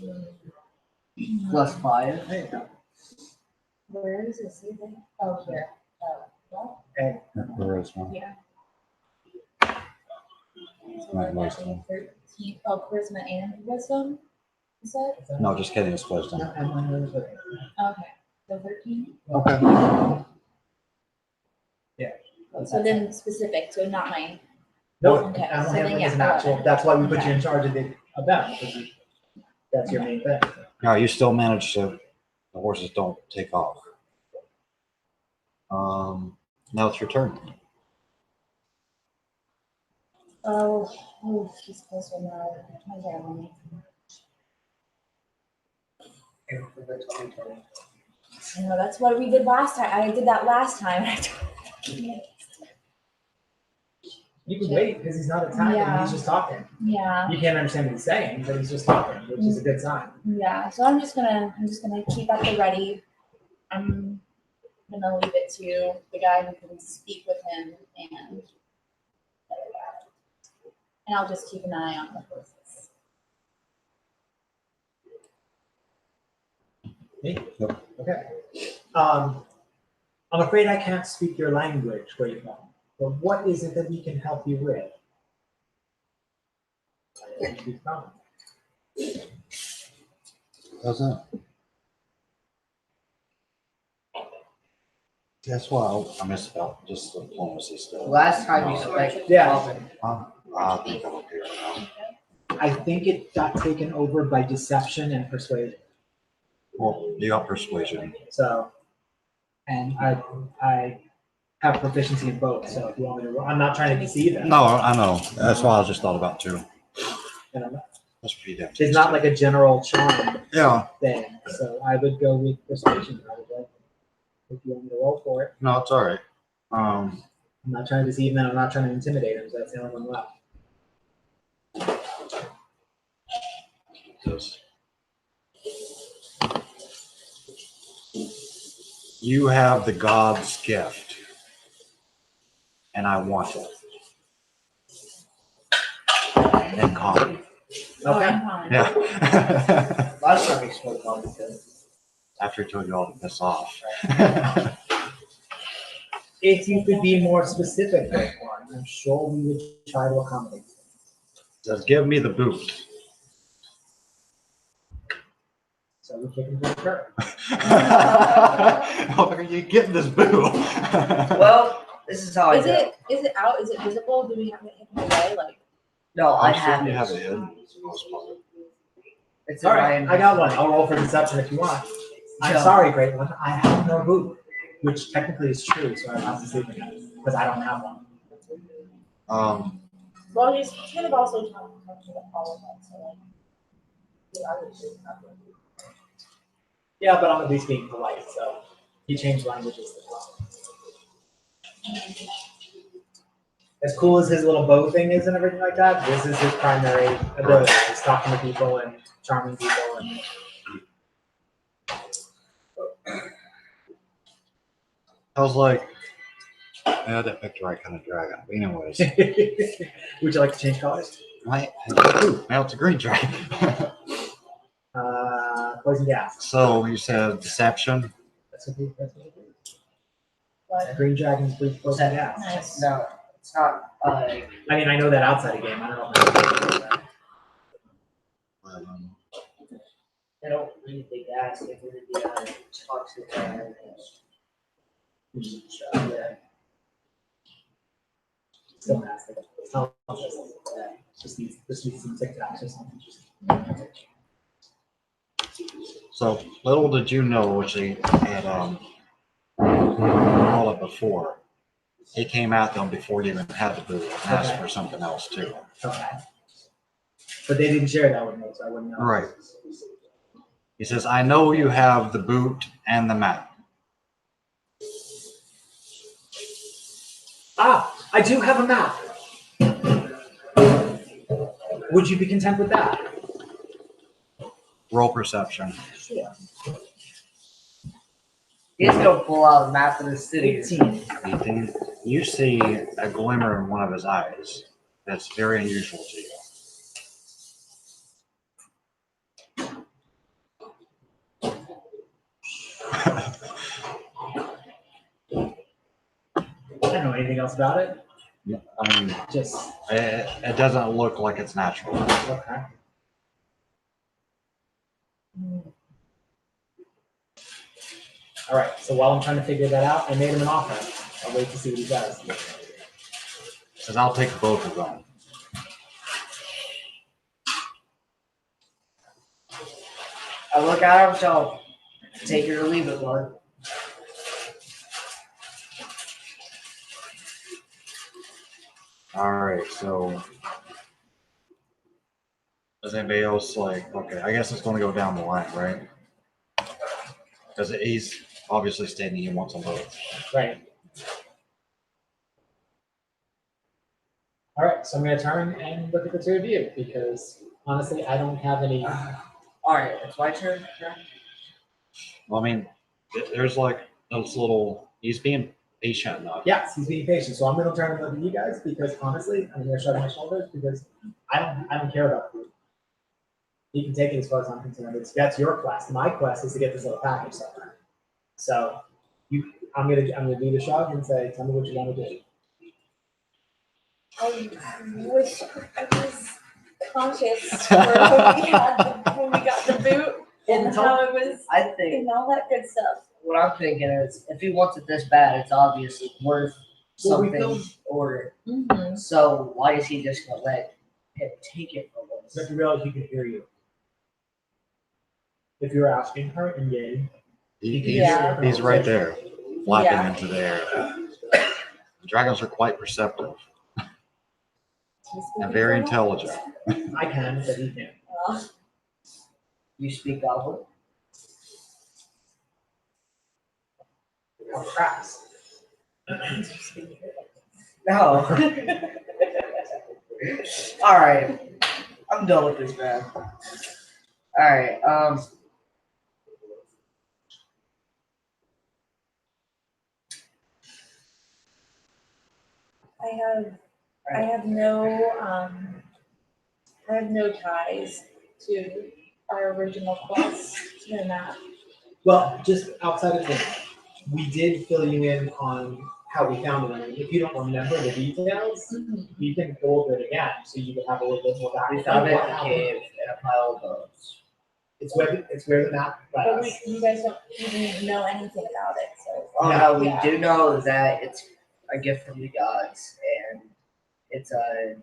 good. +5. There you go. Where does it say that? Oh, here. Well, Okay. Charisma. yeah. Right, wisdom. 13. Oh, charisma and wisdom. You said? No, just kidding. It's wisdom. No, handling is good. Okay. the 13. Okay. So then specific, so not mine. No, Okay, animal so then, handling yeah, is an actual, 11. that's why we put you Okay. in charge of them, because that's your main thing. Now you still manage to, the horses don't take off. Now it's your turn. Oh, she's close one now. My family. And for the 2020. I know, that's what we did last time. I did that last time. You can wait, because he's not attacking, Yeah. he's just talking. Yeah, You can't understand what he's saying, but he's just talking, which is a good sign. yeah. So I'm just gonna keep at the ready. I'm gonna leave it to the guy who can speak with him and I'll just keep an eye on the horses. Me? Yep. Okay. I'm afraid I can't speak your language, Great One, but what is it that we can help you with? Doesn't. That's why I missed about just the diplomacy stuff. Last time you spoke. Yeah. I think I'm okay right now. I think it got taken over by deception and persuasion. Well, you got persuasion. So, and I have proficiency in both. So if you want me to, I'm not trying to deceive them. No, I know. That's why I just thought about too. And That's pretty damn. it's not like a general charm Yeah. thing. So I would go with persuasion probably. If you want me to roll for it. No, it's all right. I'm not trying to deceive them. I'm not trying to intimidate them. So that's the only one left. Just you have the God's gift, and I want it. And common. Oh, Okay. I'm fine. Yeah. Last time we spoke on it. After I told you all to piss off. If you could be more specific, Great One, I'm sure we would try to accommodate. Says, give me the boot. So we're taking the curve. How are you getting this boot? Well, this is how I Is do it out? Is it visible? Do we have it hidden away? Like, No, I I'm sure have you it. have it hidden. It's All in right, my I got one. I'll roll for deception if you want. I'm No. sorry, Great One. I have no boot, which technically is true, so I'm not deceiving you because I don't have one. well, he's kind of also talking to the Apollo, so like, the others should have it. Yeah, but I'm at least being polite, so he changed languages as well. As cool as his little bow thing is and everything like that, this is his primary ability. He's talking to people and charming people and I was like, yeah, I didn't pick the right kind of dragon. But anyways, would you like to change colors? ooh, now it's a green dragon. Poison gas. So you said deception. That's what he did. But Green dragons breathe poison gas. nice. No, it's not. I mean, I know that outside the game. I don't know. They don't breathe the gas. They breathe the toxic chemicals. Yeah. Still nasty. It's not just needs some Tic Tacs or something. So little did you know, which they had called it before. He came at them before you even had the boot and asked for something else too. Okay. But they didn't share that with me, so I wouldn't know. Right. He says, I know you have the boot and the map. Ah, I do have a map. Would you be content with that? Roll perception. Sure. He's gonna pull out a map of the city. 18. 18. You see a glimmer in one of his eyes that's very unusual to you. I don't know anything else about it. I mean, Just it doesn't look like it's natural. okay. All right, so while I'm trying to figure that out, I made him an offer. I'll wait to see what he does. Says I'll take both of them. I look at him, so take it or leave it, bud. All right, so does anybody else like? Okay, I guess it's going to go down the line, right? Because he's obviously stating he wants them both. Right. All right, so I'm going to turn and look at the two of you because honestly, I don't have any. All right, it's my turn. Well, I mean, there's like this little. He's being patient enough. Yes, he's being patient. So I'm going to turn and look at you guys because honestly, I'm going to shrug my shoulders because I don't care about food. You can take it as far as I'm concerned. That's your quest. My quest is to get this little package somewhere. So I'm gonna do the shrug and say, tell me what you want to do. I wish I was conscious for when we got the boot and how it was I think and all that good stuff. what I'm thinking is, if he wants it this bad, it's obviously worth Well, we something don't- or. Mm-hmm. So why is he just gonna let him take it from us? You have to realize he can hear you. If you're asking her, engage. Yeah. He's right there, flapping Yeah. into the air. Dragons are quite perceptive and very intelligent. I can, but he can't. You speak Goblin? Cracks. No. All right, I'm done with this, man. All right, I have no ties to our original quest to the map. Well, just outside of that, we did fill you in on how we found it. I mean, if you don't remember the details, you can go over it again, so you can have a little bit more we background. found it in What a happened. cave in a pile of bones. It's where the map led But us. you guys don't even know anything about it, so. Oh Yeah. no, we Yeah. do know that it's a gift from the gods, and it's a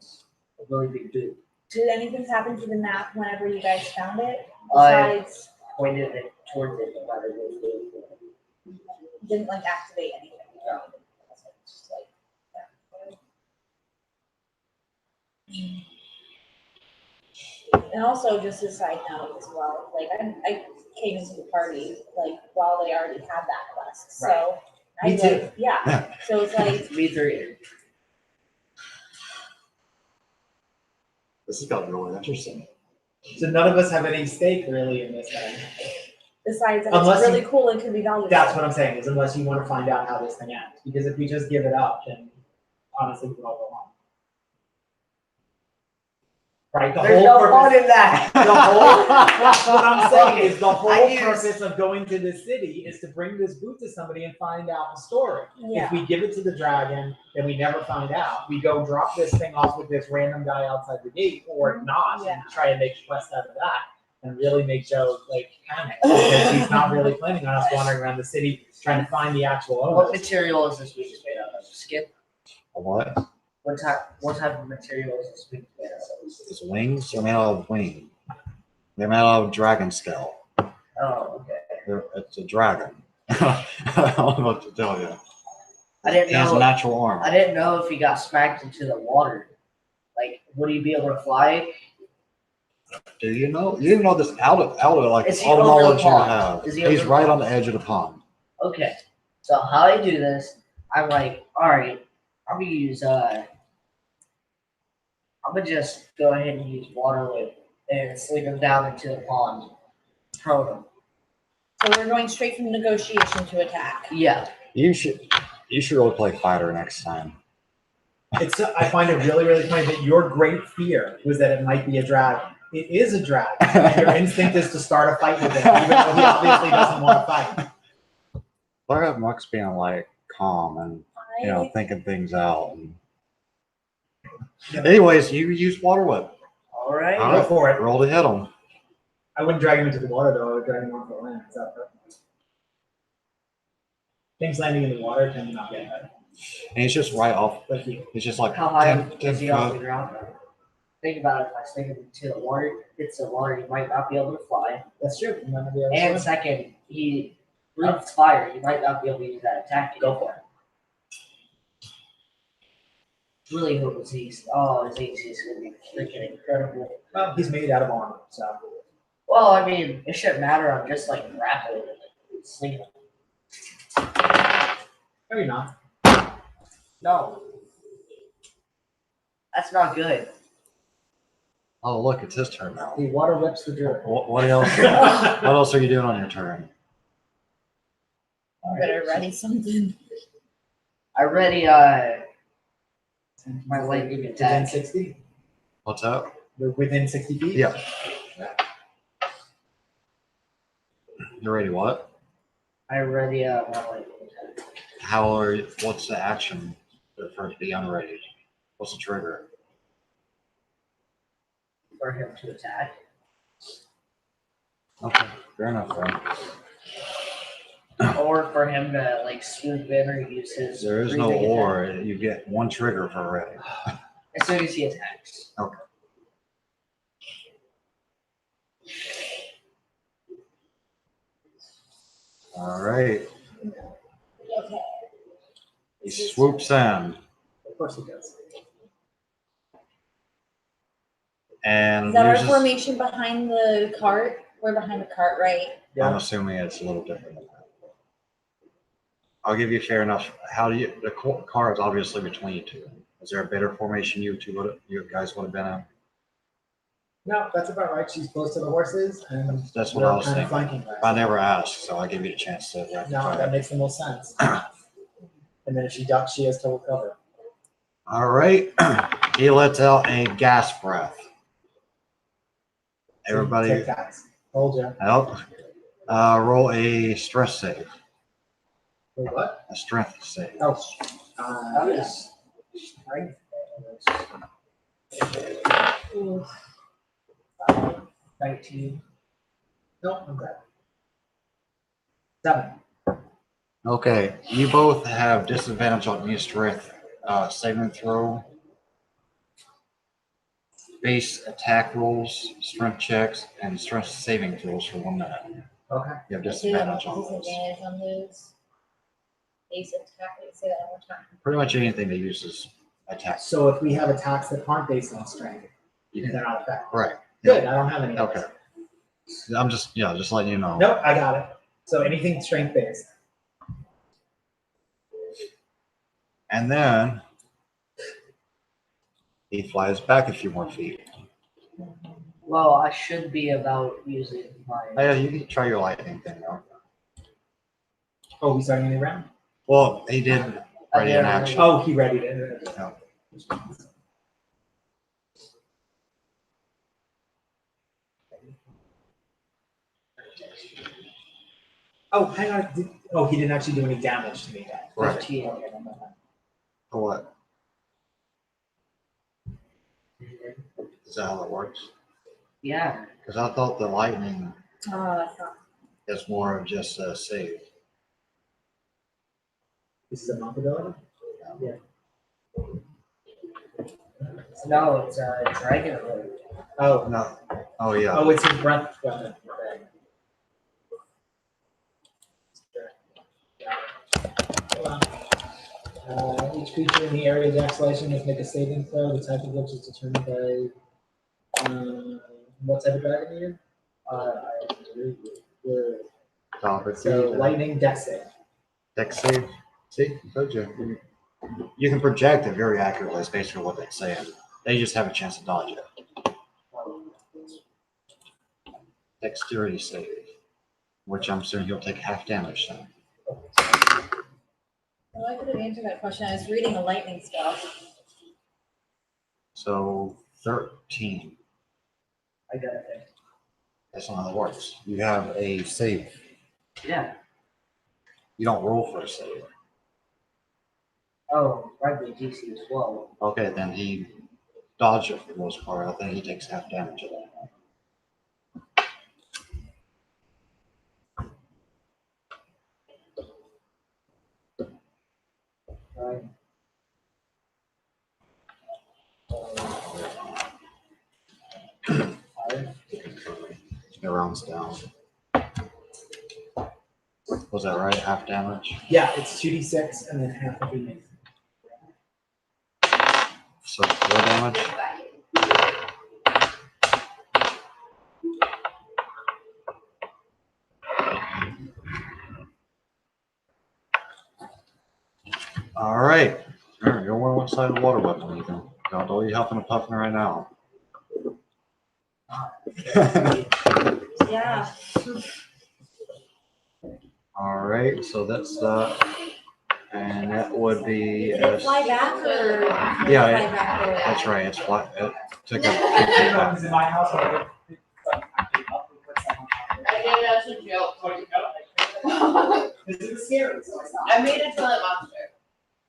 really big boot. Did anything happen to the map whenever you guys found it? I Besides, pointed it towards it, no matter what it was. didn't like activate anything? Just like, yeah. And also, just a side note as well, like I came into the party like while they already had that quest, so. I Me too. like, yeah, so it's like, Me three. This has got really interesting. So none of us have any stake really in this thing. besides that Unless it's you- really cool and can be valuable. That's what I'm saying, is unless you want to find out how this thing ends. Because if we just give it up, then honestly, we can all go home. Right? The There's whole no fun purpose. in that. The whole, that's what I'm saying is the whole I use- purpose of going to this city is to bring this boot to somebody and find out the story. Yeah. If we give it to the dragon, then we never find out. We go drop this thing off with this random guy outside the gate, or not, Yeah. and try and make a quest out of that, and really make Joe like panic because he's not really planning on us wandering around the city trying to find the actual What owners. material is this boot made out of? Skin? A what? What type of material is this boot made out of? His wings? They're made out of wing. They're made out of dragon scale. Oh, okay. It's a dragon. I don't know what to tell you. I didn't It has know. natural armor. I didn't know if he got smacked into the water. Like, would he be able to fly? Do you know? You didn't know this out of like Is he all over the knowledge you pond? have. Is he He's over the right pond? on the edge of the pond. Okay. So how I do this, I'm like, all right, I'm gonna use I'm gonna just go ahead and use water whip and sling him down into the pond, prone him. So we're going straight from negotiation to attack. Yeah. You should really play fighter next time. It's I find it really, really funny that your great fear was that it might be a dragon. It is a dragon, and your instinct is to start a fight with it, even though he obviously doesn't want to fight. Look at Mux being like calm and thinking things out. Anyways, you use water whip. All right. All Go right. for it. Roll to hit him. I wouldn't drag him into the water though. I would drag him off the land. Is that perfect? Things landing in the water tend to not get hurt. And he's just right off. But he, He's just like How high 10, 10 is he off the foot. ground though? Think about it, if I swing him into the water, hits the water, he might not be able to fly. that's true. You might not be able to And swim. second, he breathes fire, he might not be able to use that attack. Go for it. Really hope his ace. Oh, his ace is gonna be freaking incredible. Well, he's made out of armor, so. Well, I mean, it shouldn't matter. I'm just like grappling and like, slinging him. Maybe not. No, that's not good. Oh, look, it's his turn now. He water whips the druid. What else? What else are you doing on your turn? I better ready something. I ready my lightning Within attack. 60? What's up? We're within 60 feet? Yeah. You're ready. What? I ready my lightning attack. What's the action for it to be unready? What's the trigger? For him to attack. Okay, fair enough. Then. Or for him to like swoop in or use his. There is no breathing attack. or. You get one trigger for ready. As soon as he attacks. Okay. All right. Okay. He swoops in Of course he does. and Is that our uses. formation behind the cart? We're behind the cart, right? Yeah. I'm assuming it's a little different than that. I'll give you fair enough. How do you? The car is obviously between you two. Is there a better formation you guys would have been in? No, that's about right. She's close to the horses, and That's what we're I was kind of thinking. flanking her. I never asked, so I give you the chance to. No, that makes the most sense. And then if she ducks, she has total cover. All right. He lets out a gas breath. Everybody, Tic Tacs. Told you. help. Roll a stress save. Wait, what? A strength save. Oh. How Yeah. is strength? Ooh. 19. Nope, I'm good. 7. Okay. You both have disadvantage on your strength saving throw, base attack rolls, strength checks, and strength saving throws for 1 minute. Okay. You have Say that disadvantage on those. disadvantage on those. Ace attack. Say that one more time. Pretty much anything that uses attack. So if we have attacks that aren't based on strength, You they're can, not effective. right. Good, I don't have any. of Okay. those. I'm just letting you know. Nope, I got it. So anything strength based. And then he flies back a few more feet. Well, I should be about using Oh, my. yeah, you can try your lightning thing though. Oh, we starting a new round? Well, he did ready did an already. action. Oh, he readied it. No. Oh, hang on. Oh, he didn't actually do any damage to me. Right. 15. Okay, never mind. For what? Is that how it works? Yeah. Because I thought the lightning Oh, that's not. is more of just a save. This is a monk ability? No, it's a dragon ability. Oh, No. Oh yeah. oh, it's his breath weapon. Hold on. Each creature in the area of isolation must make a saving throw. The type of which is determined by what type of dragon are you? The so lightning dex save. Dex save. See, I told you. You can project it very accurately. Is basically what they're saying. They just have a chance to dodge it. Dexterity save, which I'm assuming he'll take half damage then. Well, I could have answered that question. I was reading a lightning spell. So 13. I got it. That's not how it works. You have a save. Yeah. You don't roll for a save. Oh, rugby DC is 12. Okay, then he dodged it for the most part. I think he takes half damage of that. Right. It rounds down. Was that right? Half damage? Yeah, it's 2d6 and then half of it. So 4 damage? All right. You're on one side of the water weapon. You can got all you huffing and puffing right now. Yeah. All right. So that's that. And that would be. Did it fly back or? Yeah, fly back or- That's right. It's flat. It took a. I don't know, because in my house, I I gave it as a joke. This is scary, so I stopped. I made a toilet monster.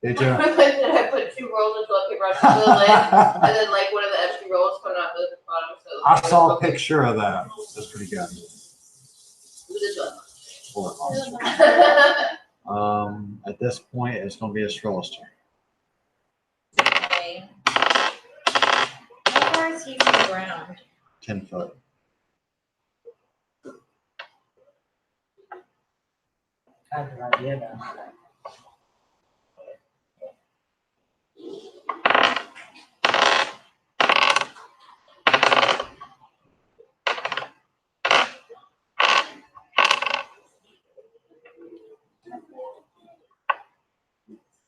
Did you? I put 2 rolls of toilet paper on the lid, and then like one of the empty rolls coming out the bottom. So I saw a picture of that. That's pretty good. With a Bullet monster. toilet. At this point, it's going to be Estrella's turn. Okay. How far is he from the ground? 10 foot. I have no idea about that.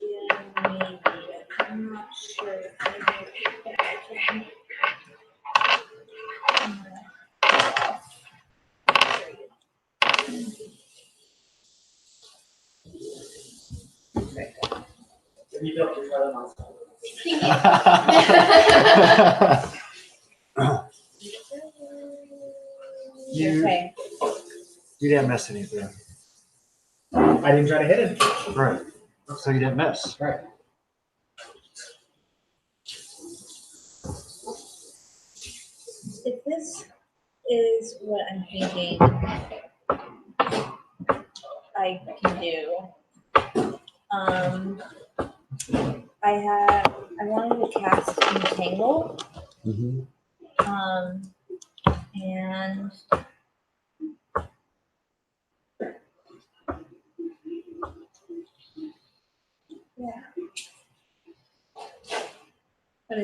Yeah, maybe. I'm not sure. Maybe. You built your toilet monster. You, Okay. you didn't miss anything. I didn't try to hit him. Right. So you didn't miss. Right. If this is what I'm thinking I can do, I wanted to cast Entangle, and yeah, but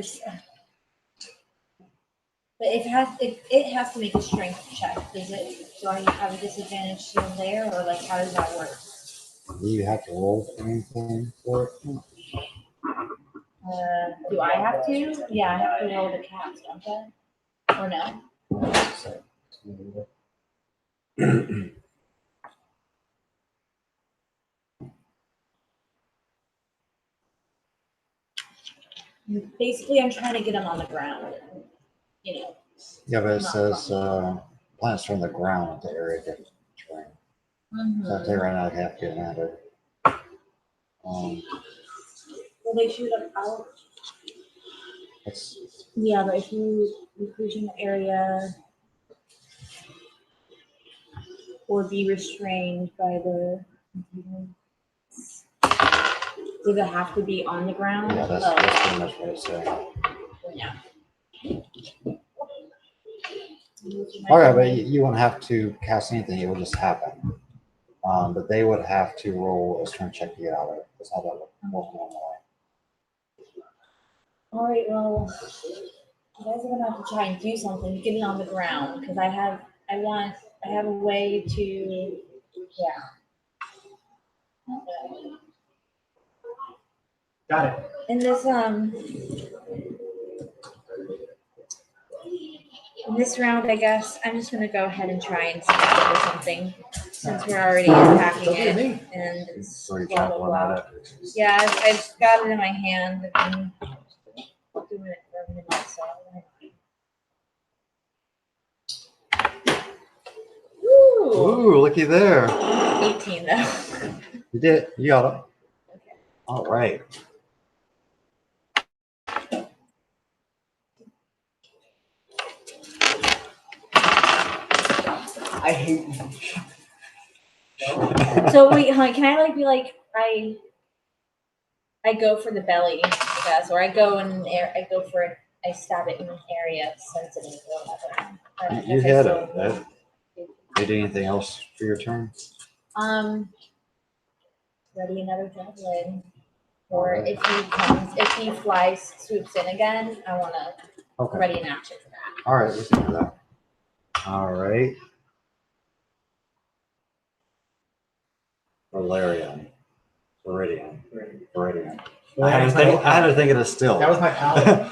it has to make a strength check. Does it? Do I have a disadvantage shield there, or like how does that work? Do you have to roll anything for it? Do I have to? Yeah, I have to roll the cast, don't I? Or no? Basically, I'm trying to get him on the ground. You know. Yeah, but it says plants from the ground at the area different terrain. So I tell you right now, I have to get added. Well, they shoot up out. It's, Yeah, but if you inclusion area or be restrained by the. Does it have to be on the ground? yeah, that's pretty much what it's saying. Yeah. All right, but you won't have to cast anything; it will just happen. But they would have to roll a strength check to get out of it. That's how that works normally. All right, well, you guys are gonna have to try and do something to get it on the ground because I have a way to, yeah. Got it. In this round, I guess I'm just gonna go ahead and try and smash it or something since we're already attacking it and it's So you're blah, blah, tackling blah. at it. Yeah, I've got it in my hand. I've been doing it for a minute, so. Ooh, looky there. 18 though. You did. You got it. All right. I hate you. So wait, honey, can I like be like I go for the belly, I guess, or I go in an air. I go for it. I stab it in an area sensitive or whatever. I You guess I hit still- it. Did you do anything else for your turn? Ready another javelin. Or if he flies, swoops in again, I want to Okay. ready an action for that. All right, we can do that. All right. Valerian. Viridian. Viridian. I had to think of it still. That was my paladin,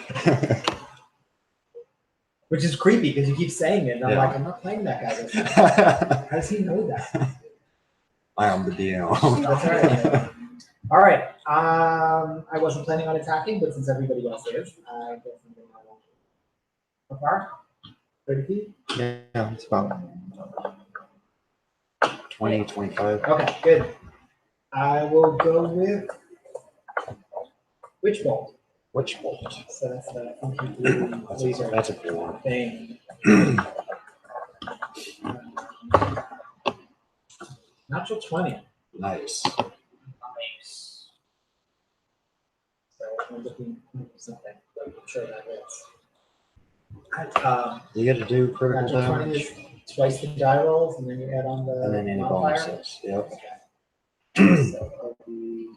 which is creepy because you keep saying it. And I'm Yeah. like, I'm not playing that guy this time. How does he know that? I am the DM. That's right. All right. I wasn't planning on attacking, but since everybody else is, I guess I'm going to. How far? 30 feet? Yeah, it's about 20, 25. Okay, good. I will go with Witch Bolt. Witch bolt. So that's the funky blue laser That's a good one. thing. Natural 20. Nice. Nice. So I'm looking for something. I'm sure that is. You get to do critical Natural 20 damage is twice the die rolls, and then you add on the and then any modifier. bonuses. Yep. So it'll be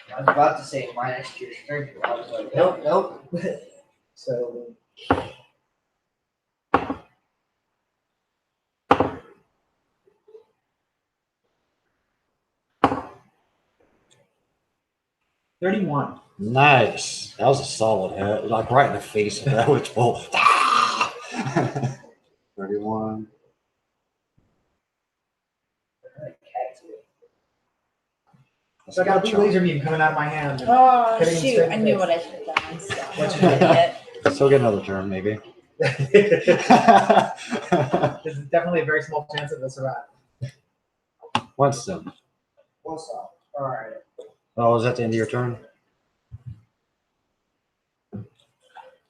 I was about to say minus to your strength, but I was like, nope. so. $31. Nice. That was a solid hit. Like right in the face of that witch bolt. 31. So I got a blue laser beam coming out of my hand. Oh Hitting him shoot! straight I in knew the what I should have done. So. What's I'm your an idiot. Still get another turn, maybe. There's definitely a very small chance of this survive. Winston. What's up? All right. Oh, is that the end of your turn?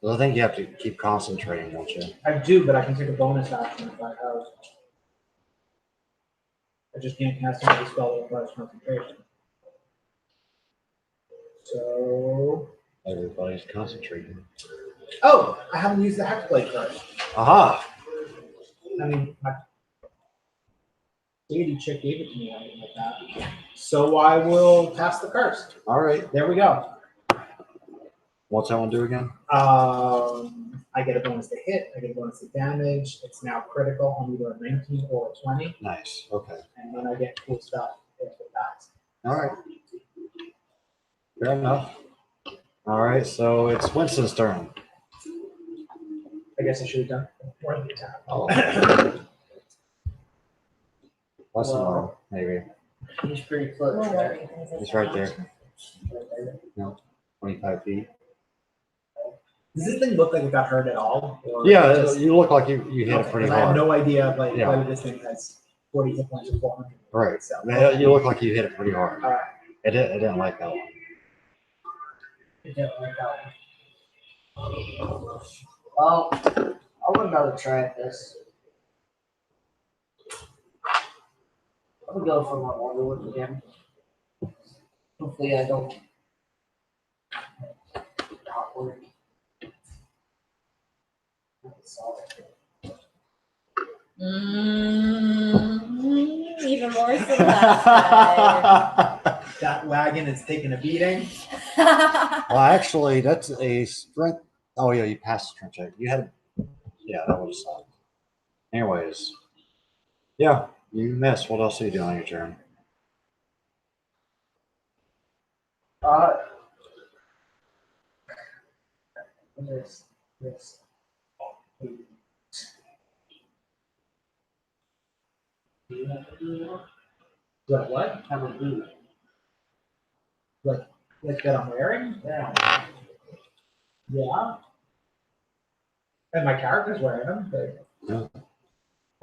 Well, I think you have to keep concentrating, don't you? I do, but I can take a bonus action if I have. I just can't cast another spell that requires concentration. So. Everybody's concentrating. Oh, I haven't used the Hexblade first. Aha! I mean, my deity chick gave it to me, I didn't like that. So I will cast the curse. All right. There we go. What's that one do again? I get a bonus to hit, I get a bonus to damage. It's now critical on either a 19 or a 20. Nice. Okay. And then I get cool stuff if it dies. All right. Fair enough. All right. So it's Winston's turn. I guess I should have done more of the attack. Oh. Less than one, maybe. He's pretty close, Well, right? It's right there. 25 feet. Does this thing look like it got hurt at all? Or Yeah, just- you look like you hit Okay, it pretty 'cause I have hard. no idea like Yeah. whether this thing has 40 hit points or 400. Right. So, Yeah, you look like you hit it pretty hard. all right. It didn't like that one. It didn't work out. Well, I want another try at this. I'm gonna go for my water with again. Hopefully I don't. Awkward. Even more so last That wagon is taking a beating. time. Well, actually, that's a strength. Oh, yeah, you passed the strength check. You had, yeah, that was solid. Anyways, yeah, you missed. What else are you doing on your turn? This. Do you have to do that? Do I what? Have a boot. Like that I'm wearing? Yeah. Yeah. And my character's wearing them, but Yeah.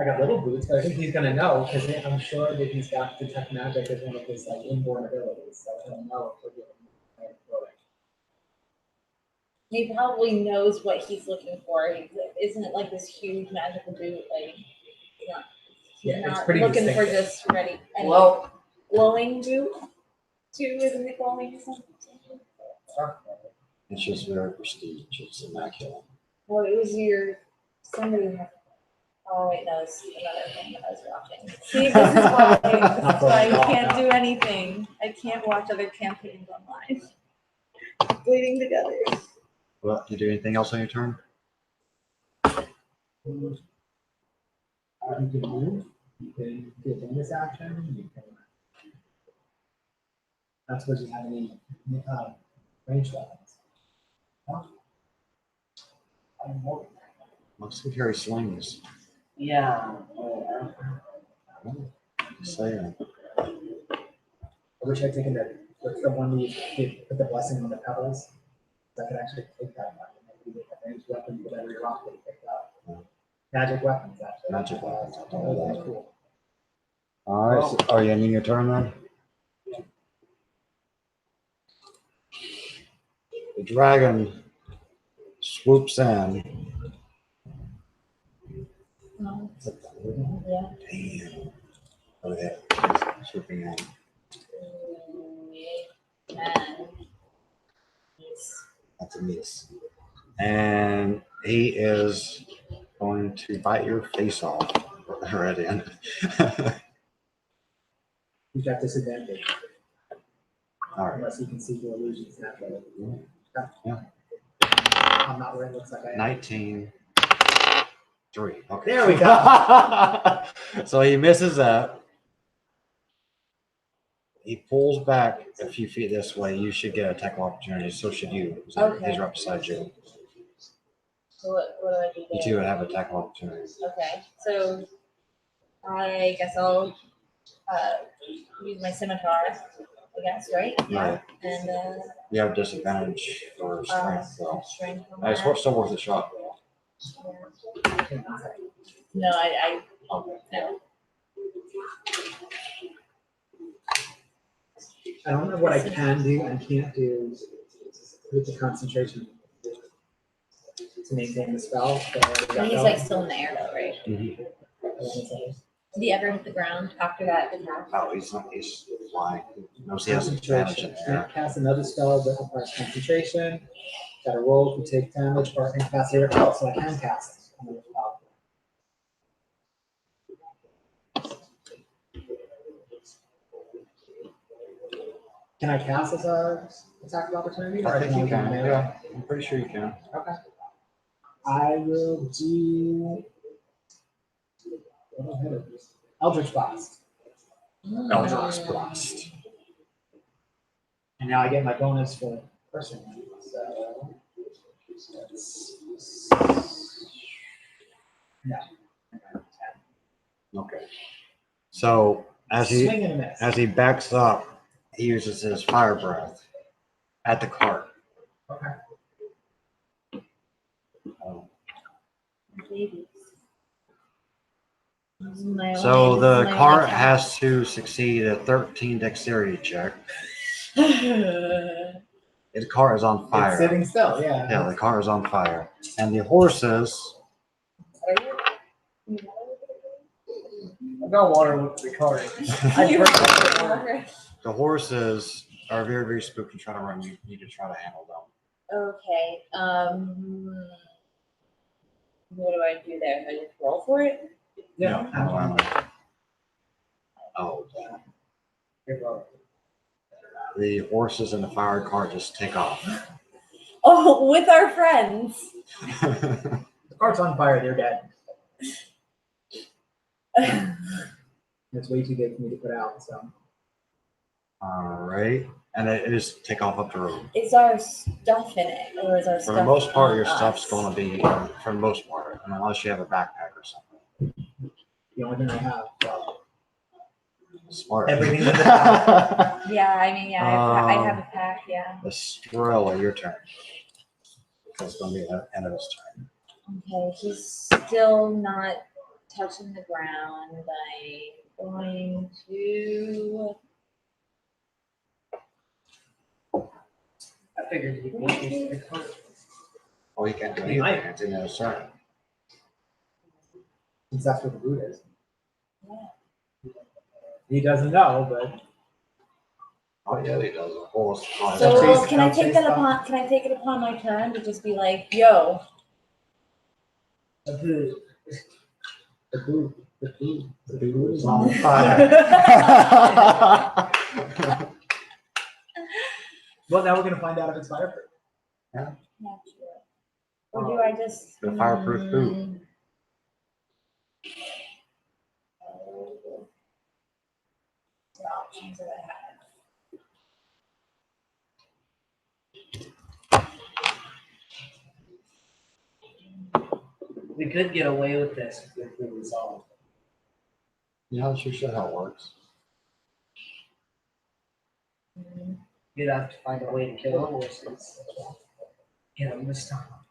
I got little boots, but I think he's gonna know because I'm sure that he's got detect magic as one of his like inborn abilities. So he'll know if we're doing clothing. He probably knows what he's looking for. Isn't it like this huge magical boot? Like, Yeah, it's not pretty looking for distinctive. just ready. Well, glowing boot too, isn't it glowing or something? It's just very prestige. It's immaculate. Well, it was your somebody. Oh wait, no, it's another thing that I was watching. See, this is why I can't do anything. I can't watch other campaigns online. Bleeding together. Well, you do anything else on your turn? You can move, you can do a bonus action, you can. Not supposed to have any range weapons. No. I'm more. Most of carry slings. Yeah. Just saying. I wish I'd taken what's the one you put the blessing on the pebbles? I could actually take that one. Maybe make a ranged weapon with every rock that you picked up. Magic weapons, actually. Magic weapons. That was cool. All right. So, are you ending your turn then? The dragon swoops in. Yeah. Damn. Look at that. Swooping in. And That's a miss. And he is going to bite your face off right in. You've got disadvantage All right. unless you can see the illusions naturally. Yeah. I'm not where it looks like I am. 19. 3. Okay. There we go. So he misses that. He pulls back a few feet this way. You should get a tackle opportunity. So should you. So Okay. He's right beside you. so what do I do You there? two would have a tackle opportunity. Okay, so I guess I'll use my scimitar, I guess, right? Right. And You have disadvantage for strength, though. strength on It's that. still worth a shot. No, I Okay. no. I don't know what I can do and can't do with the concentration to maintain the spell. And he's like still in the air though, right? Mhm. Did he ever hit the ground after that attack? No, he's not. He's flying. He knows he has advantage in Concentration. the air. Can't cast another spell that requires concentration. Got to roll if you take damage or incapacitate yourself, so I can cast another spell. Can I cast as a attack of opportunity? Or I think can you only do can. melee? Yeah, I'm pretty sure you can. Okay. I will do. What do I hit it? Eldritch Blast. Eldritch Blast. And now I get my bonus for person. So that's no. Okay. So as Swing and a miss. he backs up, he uses his fire breath at the cart. Okay. Babies. So the cart has to succeed a 13 dexterity check. The car is on It's fire. sitting still, yeah. Yeah, the car is on fire. And the horses, I've got water with the car. the horses are very, very spooked and trying to run. You need to try to handle them. Okay. What do I do there? I just roll for it? Yeah. Oh, the horses and the fire cart just take off. Oh, with our friends. The cart's on fire, they're dead. It's way too big for me to put out, so. All right. And it just take off up the road. Is our stuff in it, or is our stuff? For the most part, on your us? stuff's going to be, for the most part, unless you have a backpack or something. The only thing I have. Smart. Everything in the back. Yeah, I mean, yeah, I have a pack, yeah. Estrella, your turn. That's going to be the end of his turn. Okay, he's still not touching the ground. I'm going to. I figured he'd be the car. Oh, he can't do He anything. might. It's in his turn. Since that's what the root is. Yeah. He doesn't know, but Oh, yeah, he does a whole surprise. So chase- can I I'll take chase that them. upon, can I take it upon my turn to just be like, yo, The boot. The boot. The boot. The boot is on on fire. fire. Well, now we're gonna find out if it's fireproof. not sure. Or do I just? The fireproof boot. What options that I have? We could get away with this if we resolve. Yeah, that's usually how it works. You'd have to find a way to kill the horses. Get them to stop.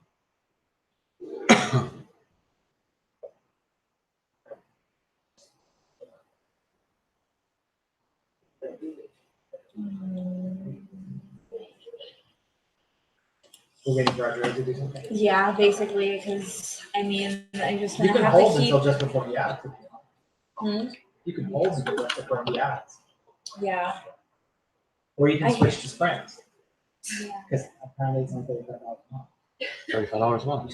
We're waiting for our droid to do something. Yeah, basically, because I mean, I'm just You gonna can have to hold keep. until just before the act. Hmm? You can hold until just before the act. Yeah. Or you can I- switch to sprints. Yeah. Because apparently it's only $35 a month. $35 a month.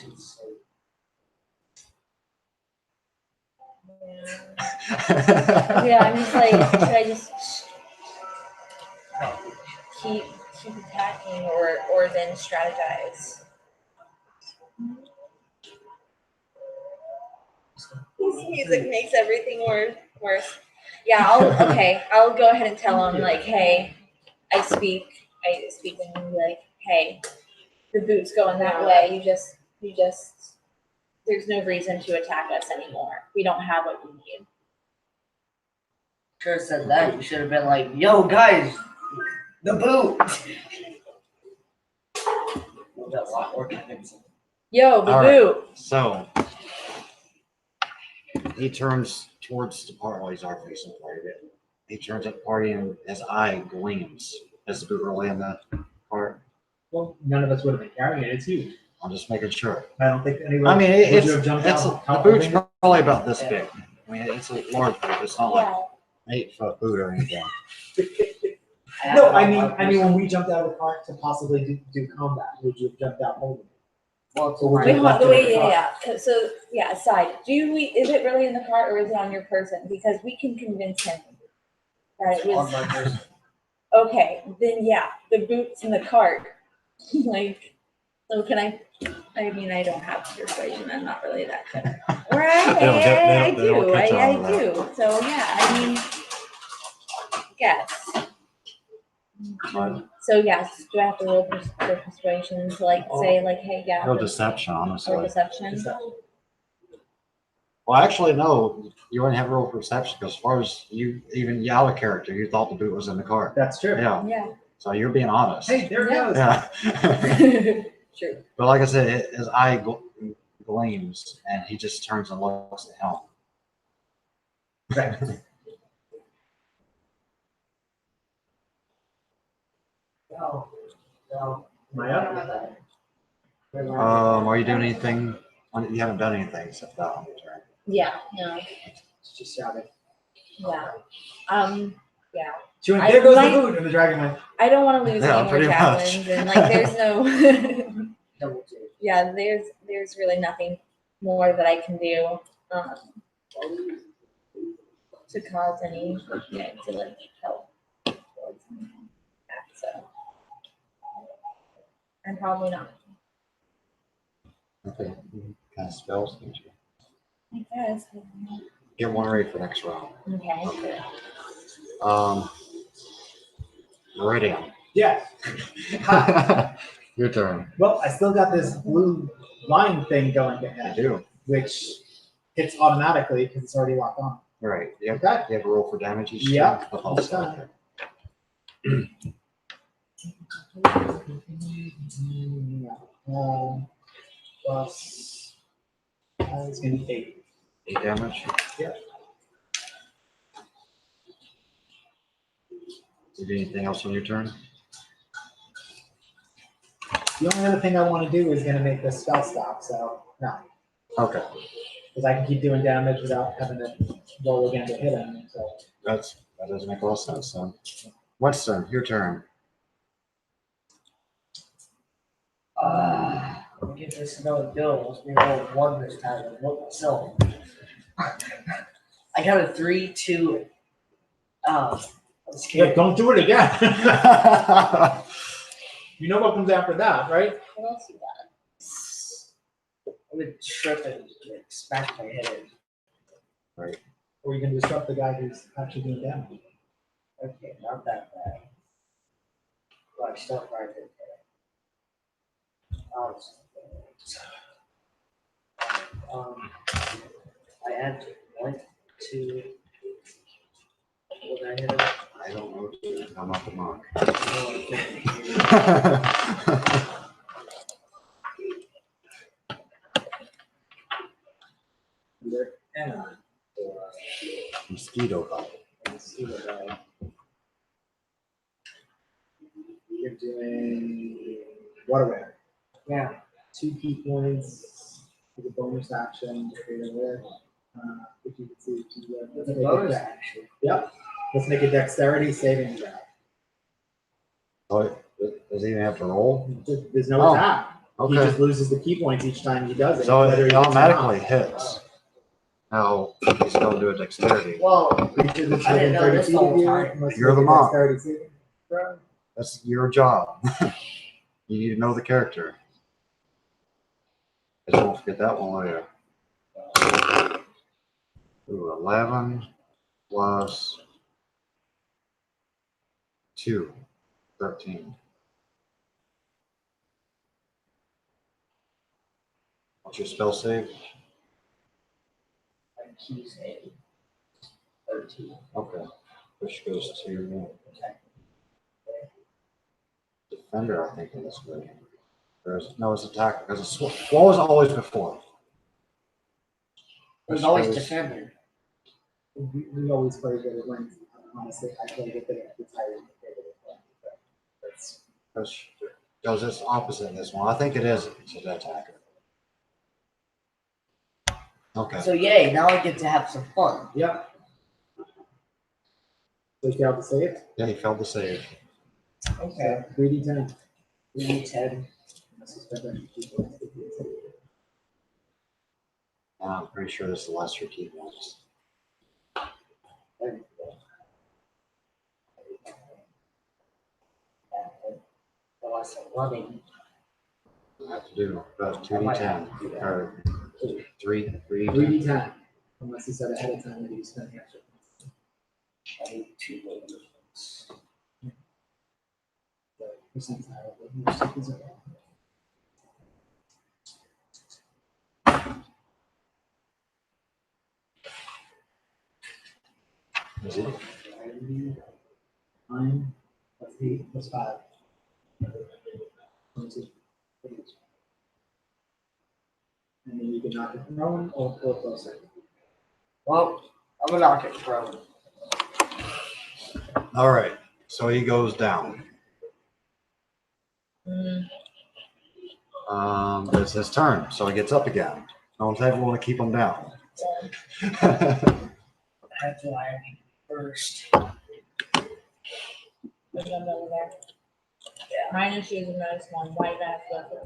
Yeah, I'm just like, should I just keep attacking or then strategize? This music makes everything worse. Yeah, I'll go ahead and tell him like, hey, I speak and be like, hey, the boot's going that way. You just there's no reason to attack us anymore. We don't have what we need. Should have said that. You should have been like, yo, guys, the boot. That's a lot more convincing. Yo, the All right. boot. So he turns towards the part while he's our facing party. He turns at the party and his eye gleams. Is the boot really in the part? Well, none of us would have been carrying it. It's you. I'm just making sure. I don't think anyone. I mean, would it's you have jumped the out boot's holding it? probably about this big. I mean, it's a large boot. It's not like Yeah. 8-foot boot or anything. No, I mean, when we jumped out of the car to possibly do combat, would you have jumped out holding it? Well, it's Or would Wait, you hold have on, left it in wait, the car? yeah. So yeah, aside, is it really in the cart or is it on your person? Because we can convince him that it on was my person. okay. Then yeah, the boot's in the cart. Like, so can I? I mean, I don't have persuasion. I'm not really that good. Right? They don't get- I they don't do. catch on I to that. do. So yeah, I mean, yes. But So yes, do I have to roll for persuasion to like say like, hey, yeah, no deception, or honestly. deception? Well, actually, no. You wouldn't have a roll perception because as far as you, even you out of character, you thought the boot was in the car. That's true. Yeah. Yeah. So you're being honest. Hey, there it Yeah. goes. Yeah. True. But like I said, his eye gleams and he just turns and looks at him. Right. No. No. Am I up? Are you doing anything? You haven't done anything except that on your turn. Yeah. No. It's just shouting. Yeah. Yeah. She went, I there goes might- the boot, and the dragon went, I don't want to lose Yeah, any more pretty javelins, much. and like, there's no. Double two. Yeah, there's really nothing more that I can do to cause any to like help. So I'm probably not. Okay. Kind of spells. I guess. Get one ready for next round. Okay. Okay. Meridian. yeah. Your turn. Well, I still got this blue line thing going I ahead, do. which hits automatically because it's already locked on. Right. You have, Okay. you have a roll for damage each Yeah. turn? That's also Okay. Plus, it's gonna be 8. 8 damage? Yeah. Do you do anything else on your turn? The only other thing I want to do is gonna make this spell stop. So no, Okay. because I can keep doing damage without having to roll again to hit him. So That doesn't make a lot of sense then. Winston, your turn. I'll give this another go. Let's be roll one this time and look myself. I got a 3, 2. I'm Yeah, scared. don't do it again. You know what comes after that, right? What else you got? I'm gonna trip and like, smash my head in. Or you can disrupt the guy who's actually doing damage. Okay, not that bad. But I still tried it. I add 1, 2. What did I hit him? I don't know. Dude. I'm not the monk. Either and or Mosquito bite. see what you're doing. Waterway. Yeah. 2 key points with a bonus action. If you can see, let's The make bonus it action. Yep. Let's make a dexterity saving throw. Oh, does he even have to roll? There's no Oh, attack. He Okay. just loses the key points each time he does it. So whether it he hits or automatically not. hits. Now he's going to do a dexterity. Well, Because it's I within didn't know 30 this feet the of whole you, time. must You're make the a monk. dexterity saving throw. That's your job. You need to know the character. Just won't forget that one later. Ooh, 11 plus 2, 13. What's your spell save? my key save. 13. Okay. Which goes to defender, I think, in this way. No, it's attacker, because it's what was always before. There's Which always goes- defender. We always play that it wins. Honestly, I play with it at the time. That's Because it's opposite in this one. I think it is. It's an attacker. Okay. So yay, now I get to have some fun. yep. So you failed to save. Yeah, he failed to save. Okay. 3d10. 3d10. Unless you spend any key points. And I'm pretty sure this is the lesser key points. There we go. The less I'm running. I have to do about 2d10 or 3. 3d10. Unless you said ahead of time that you spent the extra points. I need 2 movements. The percentile of your seconds are all. Is it? 9 plus 8 plus 5. 22. And then you can knock it prone or closer. Well, I'm gonna knock it prone. All right. So he goes down. It's his turn, so he gets up again. Don't ever want to keep him down. That's why I need first. There's none over there. Mine is using minus 1. Why did I have left it?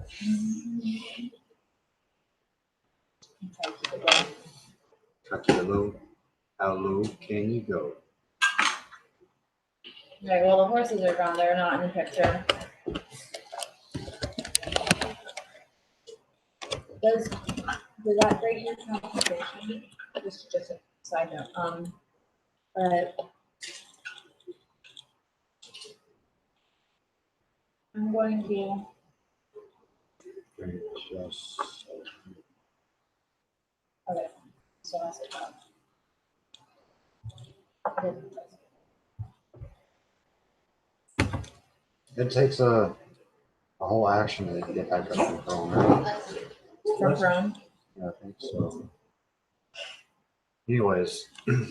Okay, keep it going. Chucky, how low can you go? Okay, well, the horses are gone. They're not in the picture. Does that break your concentration? Just a side note. But I'm going to. Just Okay, so that's it. it takes a whole action to get back up and going. Right? From prone. Yeah, I think so. Anyways, you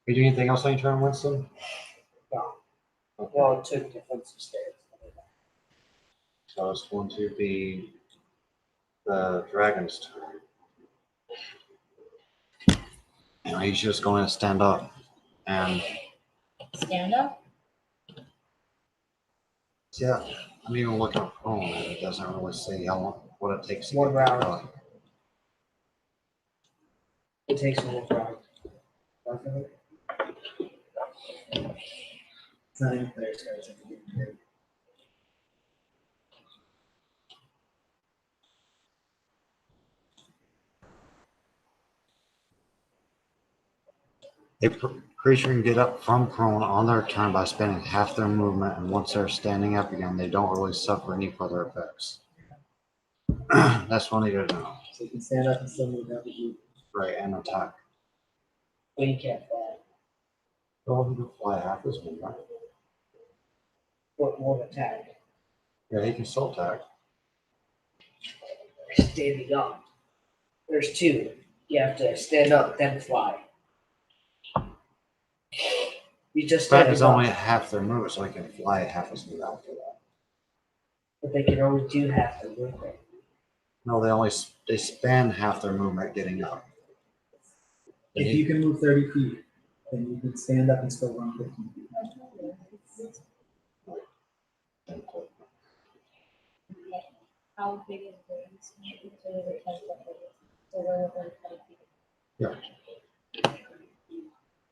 do anything else on your turn, Winston? No. Okay. Well, it took defensive stance. So it's going to be the dragon's turn. He's just going to stand up and Stand up. Yeah, I'm even looking at Chrome and it doesn't really say how long, what it takes to One get round. done. It takes 1 round. Definitely. It's not even player starts at the beginning. A creature can get up from prone on their turn by spending half their movement, and once they're standing up again, they don't really suffer any further effects. That's funny to know. So you can stand up and still move out with you. Right, and attack. But you can't fly. Oh, he can fly half his movement. What won't attack? Yeah, he can still attack. Standing up. There's 2. You have to stand up, then fly. You just Attack stand is up, only half their move, so he can fly half his move after that. but they can only do half the movement. No, they spend half their movement getting up. If you can move 30 feet, then you can stand up and still run 15 feet. How big is the range? So we're within 20 feet.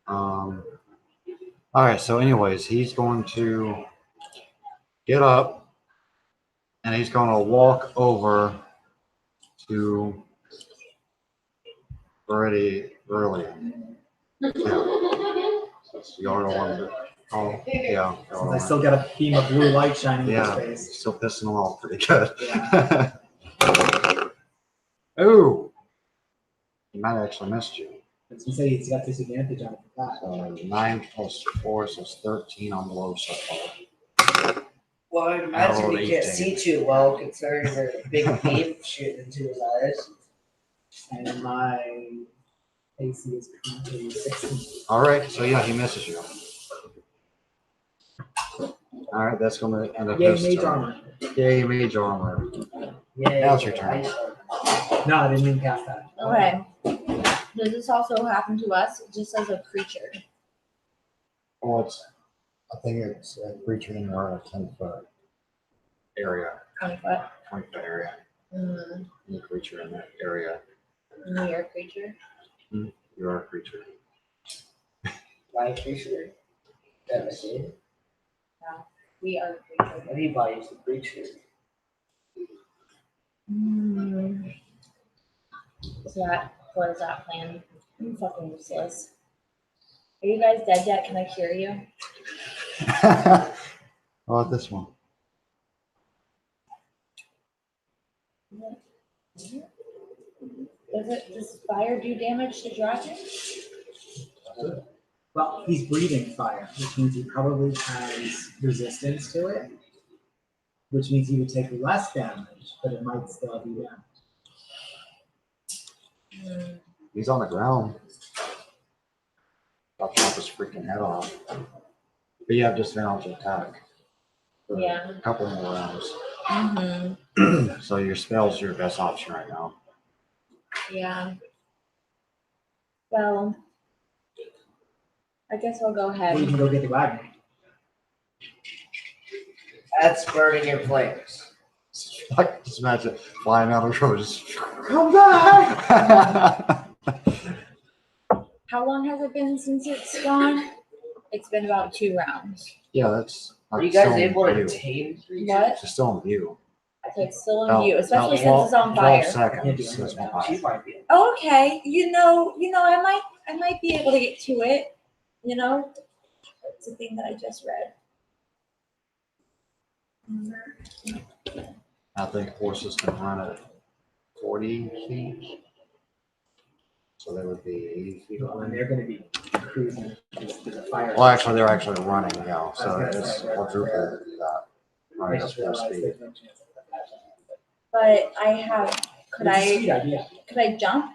All right. So, anyways, he's going to get up, and he's going to walk over to Brilliant. Yeah. You already wanted to. Oh, yeah. Since I still got a beam of blue light shining in Yeah, his face. still pissing him off pretty good. Yeah. Ooh, he might have actually missed you. As you say, he's got disadvantage on it for that. So 9 plus 4, so it's 13 on the low so far. Well, I imagine rolled he can't 18. see too well considering the big beam shooting into his eyes. And my AC is currently 16. All right, so yeah, he misses you. All right, that's going to end up Yay, his mage turn. armor. Yay, mage armor. Yeah, Now it's your turn. No, I didn't even cast that. Okay. Does this also happen to us? It just as a creature. Well, I think it's a creature in our 10-foot area, 20 foot. 20-foot area. Mm, Any creature in that area, near creature. you're a creature. My creature. That was it. We are creature. Anybody's a creature. Mm. What is that plan? I'm fucking useless. Are you guys dead yet? Can I cure you? How about this one? Does fire do damage to dragon? Well, he's breathing fire, which means he probably has resistance to it, which means he would take less damage, but it might still be damage. Mm. He's on the ground. I'll chop his freaking head off. But you have disadvantage attack. For Yeah. a couple more rounds. Mm-hmm. So your spell's your best option right now. Yeah. Well, I guess I'll go Or you ahead. can go get the wagon. That's burning in flames. Like, just imagine flying out of the road, just come back. How long has it been since it's gone? It's been about 2 rounds. Yeah, that's. Are you still guys in able to view. tame creatures? What? It's still in view. So it's still in About- view, especially about since it's on 12 fire. seconds. That's my She fire. might be. Oh, okay. I might be able to get to it. It's a thing that I just read. I think horses can run at 40 feet. So they would be 80 feet And away. they're going to be cruising to the fire. Well, actually, they're actually running, yeah. So I was gonna it's say, they're- quadruple that. I Right up just to realized speed. there's no chance of that. But I have. Could It's a I? sweet idea. Could I jump?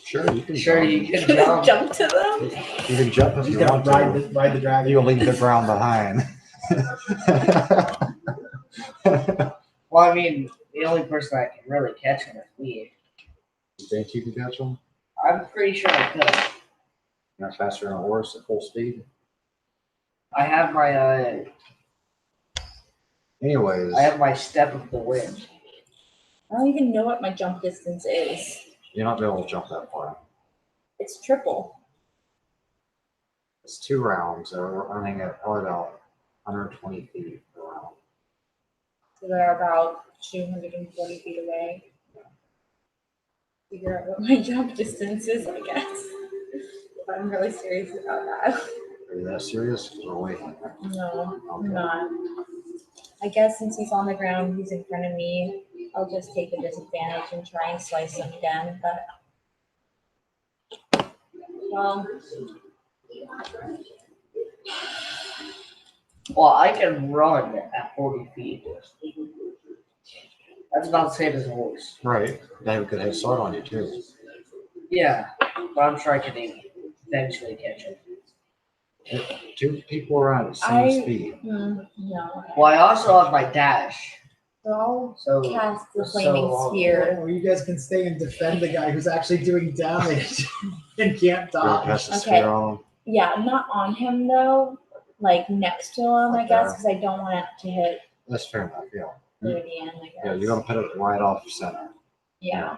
Sure, you can Sure, jump. you can Could I jump. jump to them? You can jump if He's you gonna want to. ride the dragon. You'll leave the ground behind. Well, I mean, the only person I can really catch him is me. You think you can catch them? I'm pretty sure I could. You're faster than a horse at full speed. I have my Anyways, I have my step of the wind. I don't even know what my jump distance is. you're not be able to jump that far. It's triple. It's 2 rounds, so we're running at probably about 120 feet per round. So they're about 240 feet away. Figure out what my jump distance is, I guess. But I'm really serious about that. Are you that serious? 'Cause we're waiting. No, I'm Okay. not. I guess since he's on the ground, he's in front of me. I'll just take the disadvantage and try and slice him again. But well, Well, I can run at 40 feet. That's about the same as a horse. Right. They have a good head start on you too. Yeah, but I'm sure I can eventually catch him. 2 people are at the same I- speed. no. Well, I also have my dash. So I'll So cast the so flaming long. sphere. Or you guys can stay and defend the guy who's actually doing damage and can't Go dodge. past the Okay. sphere on them. Yeah, not on him though. Like next to him, I Like guess, there. because I don't want it to hit That's fair enough. Yeah. near the end. I guess. Yeah, you're gonna put it right off center. Yeah.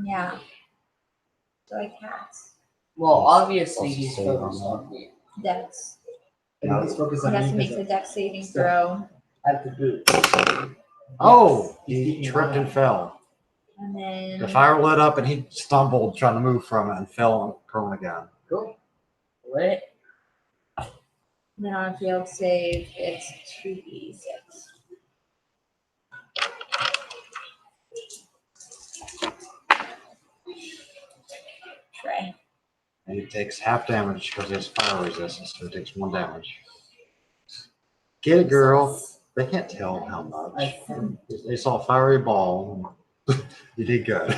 Yeah. So I cast. Well, obviously Also he's save on focused that. on me. Dex. I think he's focused He on has to you make a because dex saving throw. At the boot. Oh, he's he beating you tripped up. and fell. And then The fire lit up and he stumbled trying to move from it and fell prone again. Cool. What? then on a field save, it's 2d6. Try. And he takes half damage because he has fire resistance, so he takes 1 damage. Get it, girl. They can't tell how much. They saw a fiery ball. You did good.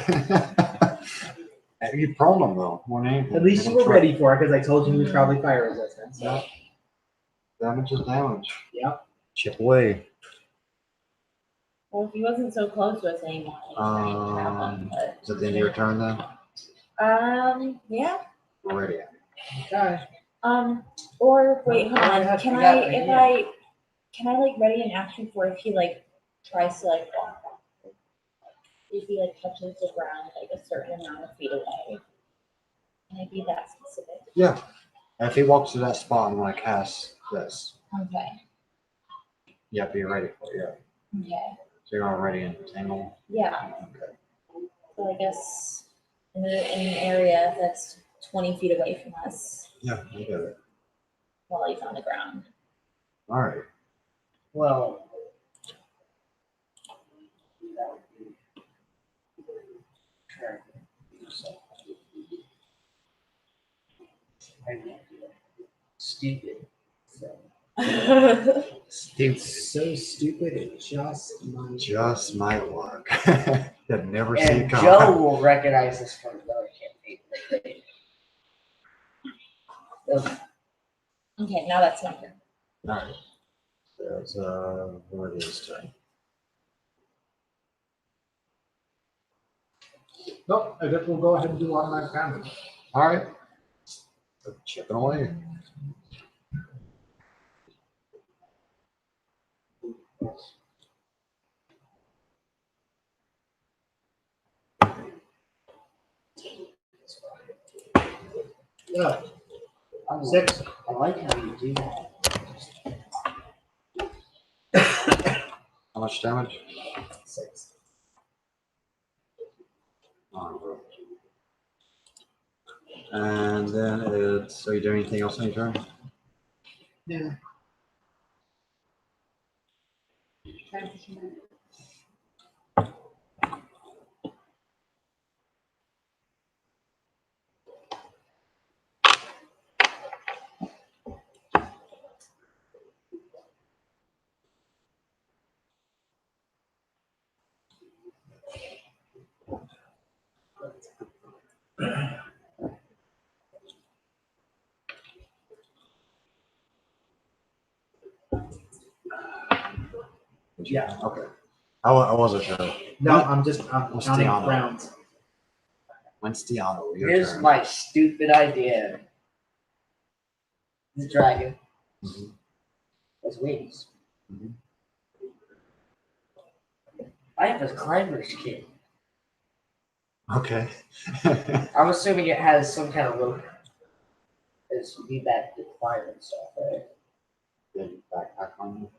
You prone them though, more than anything. At least They you don't were trip. ready for it because I told you he was probably fire resistant. So. Yeah. Damage is damage. Yep. Chip away. Well, if he wasn't so close to us anymore, I was trying to trap him, but. Is it the end of your turn then? Yeah. We're ready. Okay. Or wait, hold I on. had Can forgotten I, the if idea. can I like ready an action for if he like tries to like walk back? If he like touches the ground like a certain amount of feet away? Can I be that specific? Yeah. And if he walks to that spot and when I cast this, Okay. you have to be ready for it. Yeah. Okay. So you're already in tangle. Yeah. Okay. So I guess in an area that's 20 feet away from us Yeah, I get it. while he's on the ground. All right. Well. Stupid. So. Stupid. So stupid it Just my luck. You'd never see And it come. Joe will recognize this from another campaign. Okay, now that's my turn. All right. So it's what it is turn. Nope, I guess we'll go ahead and do automatic damage. All right. So chipping away. Yeah. I 6. like how you do that. How much damage? 6. And then it's. Are you doing anything else on your turn? Yeah. Yeah. Okay. I wasn't sure. No, I'm What's counting Tiana? rounds. When's Tiana? Your Here's turn. my stupid idea. The dragon. Mhm. his wings. Mhm. I have a climber's kit. Okay. I'm assuming it has some kind of rope. It's be that to climb and stuff, right? Good backpack on you.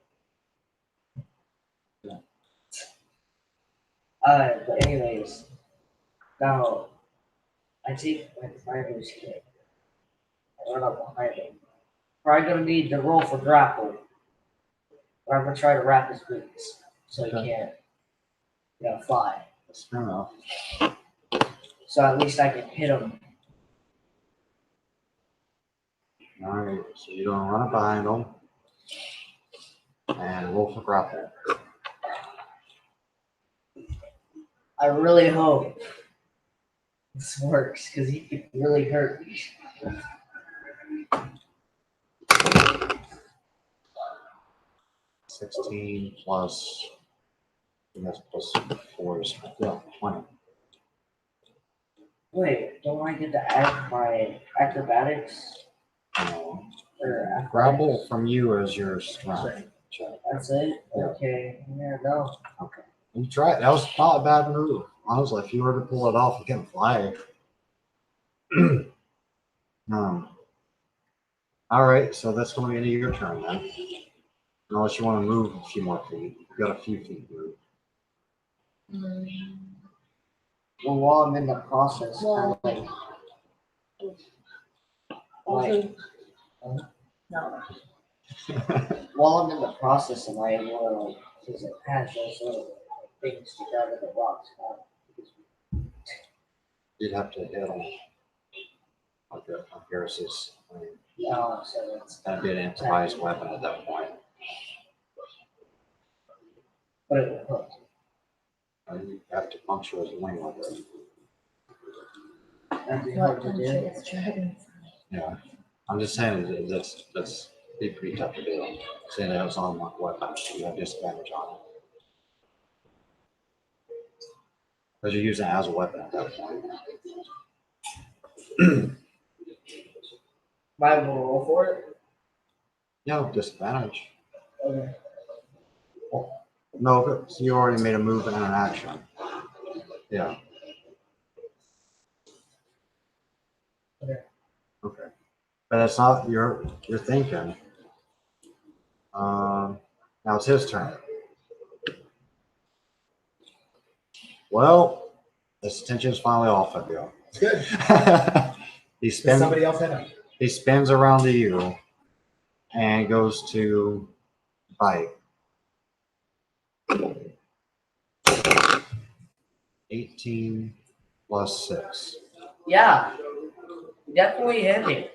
But anyways, now I take my climber's kit. I run up behind him. Probably gonna need the roll for grapple. But I'm gonna try to wrap his wings so he Okay. can't, fly. That's fair enough. So at least I can hit him. All right. So you're gonna run up behind them and roll for grapple. I really hope this works because he could really hurt me. 16 plus. I guess plus 4 is 20. Wait, don't I get to add my acrobatics Um, or athletics? grapple from you is your strength check. That's it? Yeah. Okay, yeah, no. Okay. You try it. That was not a bad move. Honestly, if you were to pull it off, you can fly. All right, so that's going to be the end of your turn then. Unless you want to move a few more feet. You've got a few feet to move. Well, while I'm in the process, Well, kind of Also, Like- no. while I'm in the process, am I able to, like, because it has those little things to grab at the rocks. You'd have to hit them. Like a Garrus's. So it's, That'd be an improvised weapon at that point. but it will hook. You have to puncture his wing with it. That'd be What hard to country do. is dragon? Yeah. I'm just saying that's be pretty tough to do. Saying that it's on one weapon, you have disadvantage on it. Because you're using it as a weapon at that point. Am I able to roll for it? Yeah, disadvantage. Okay. No, so you already made a move and an action. Yeah. Okay. Okay. But that's not your thinking. Now it's his turn. Well, his attention is finally off of you. It's good. he Does spins. somebody else hit him? He spins around to you and goes to bite. 18 plus 6. Yeah, definitely hit me.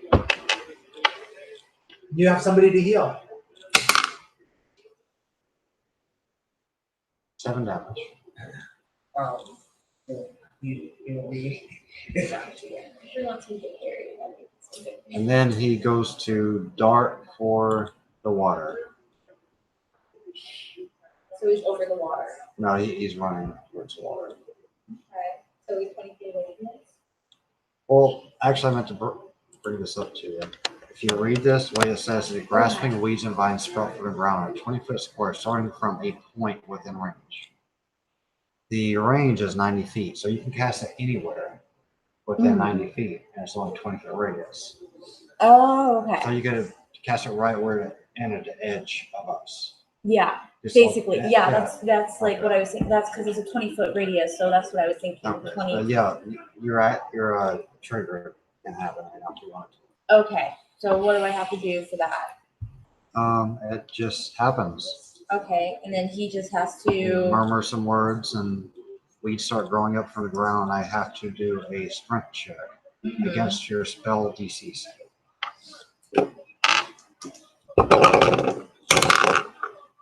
You have somebody to heal. 7 damage. You me. She wants me to carry it. And then he goes to dart for the water. So he's over the water. No, he's running towards the water. Okay. So he's 20 feet away from it. Well, actually, I meant to bring this up to you. If you read this, the way it says is grasping weeds and vines sprout from the ground in a 20-foot square starting from a point within range. The range is 90 feet, so you can cast it anywhere within 90 feet, and it's only 20-foot radius. Oh, So okay. you got to cast it right where it ended the edge of us. Yeah, Just basically. like- Yeah, that's like Okay. what I was saying. That's because it's a 20-foot radius, so that's what I was thinking. Okay. 20. Yeah, your trigger can happen right now if you want. Okay. So what do I have to do for that? It just happens. Okay, and then he just has You to. murmur some words and weeds start growing up from the ground. I have to do a strength check against your spell DC.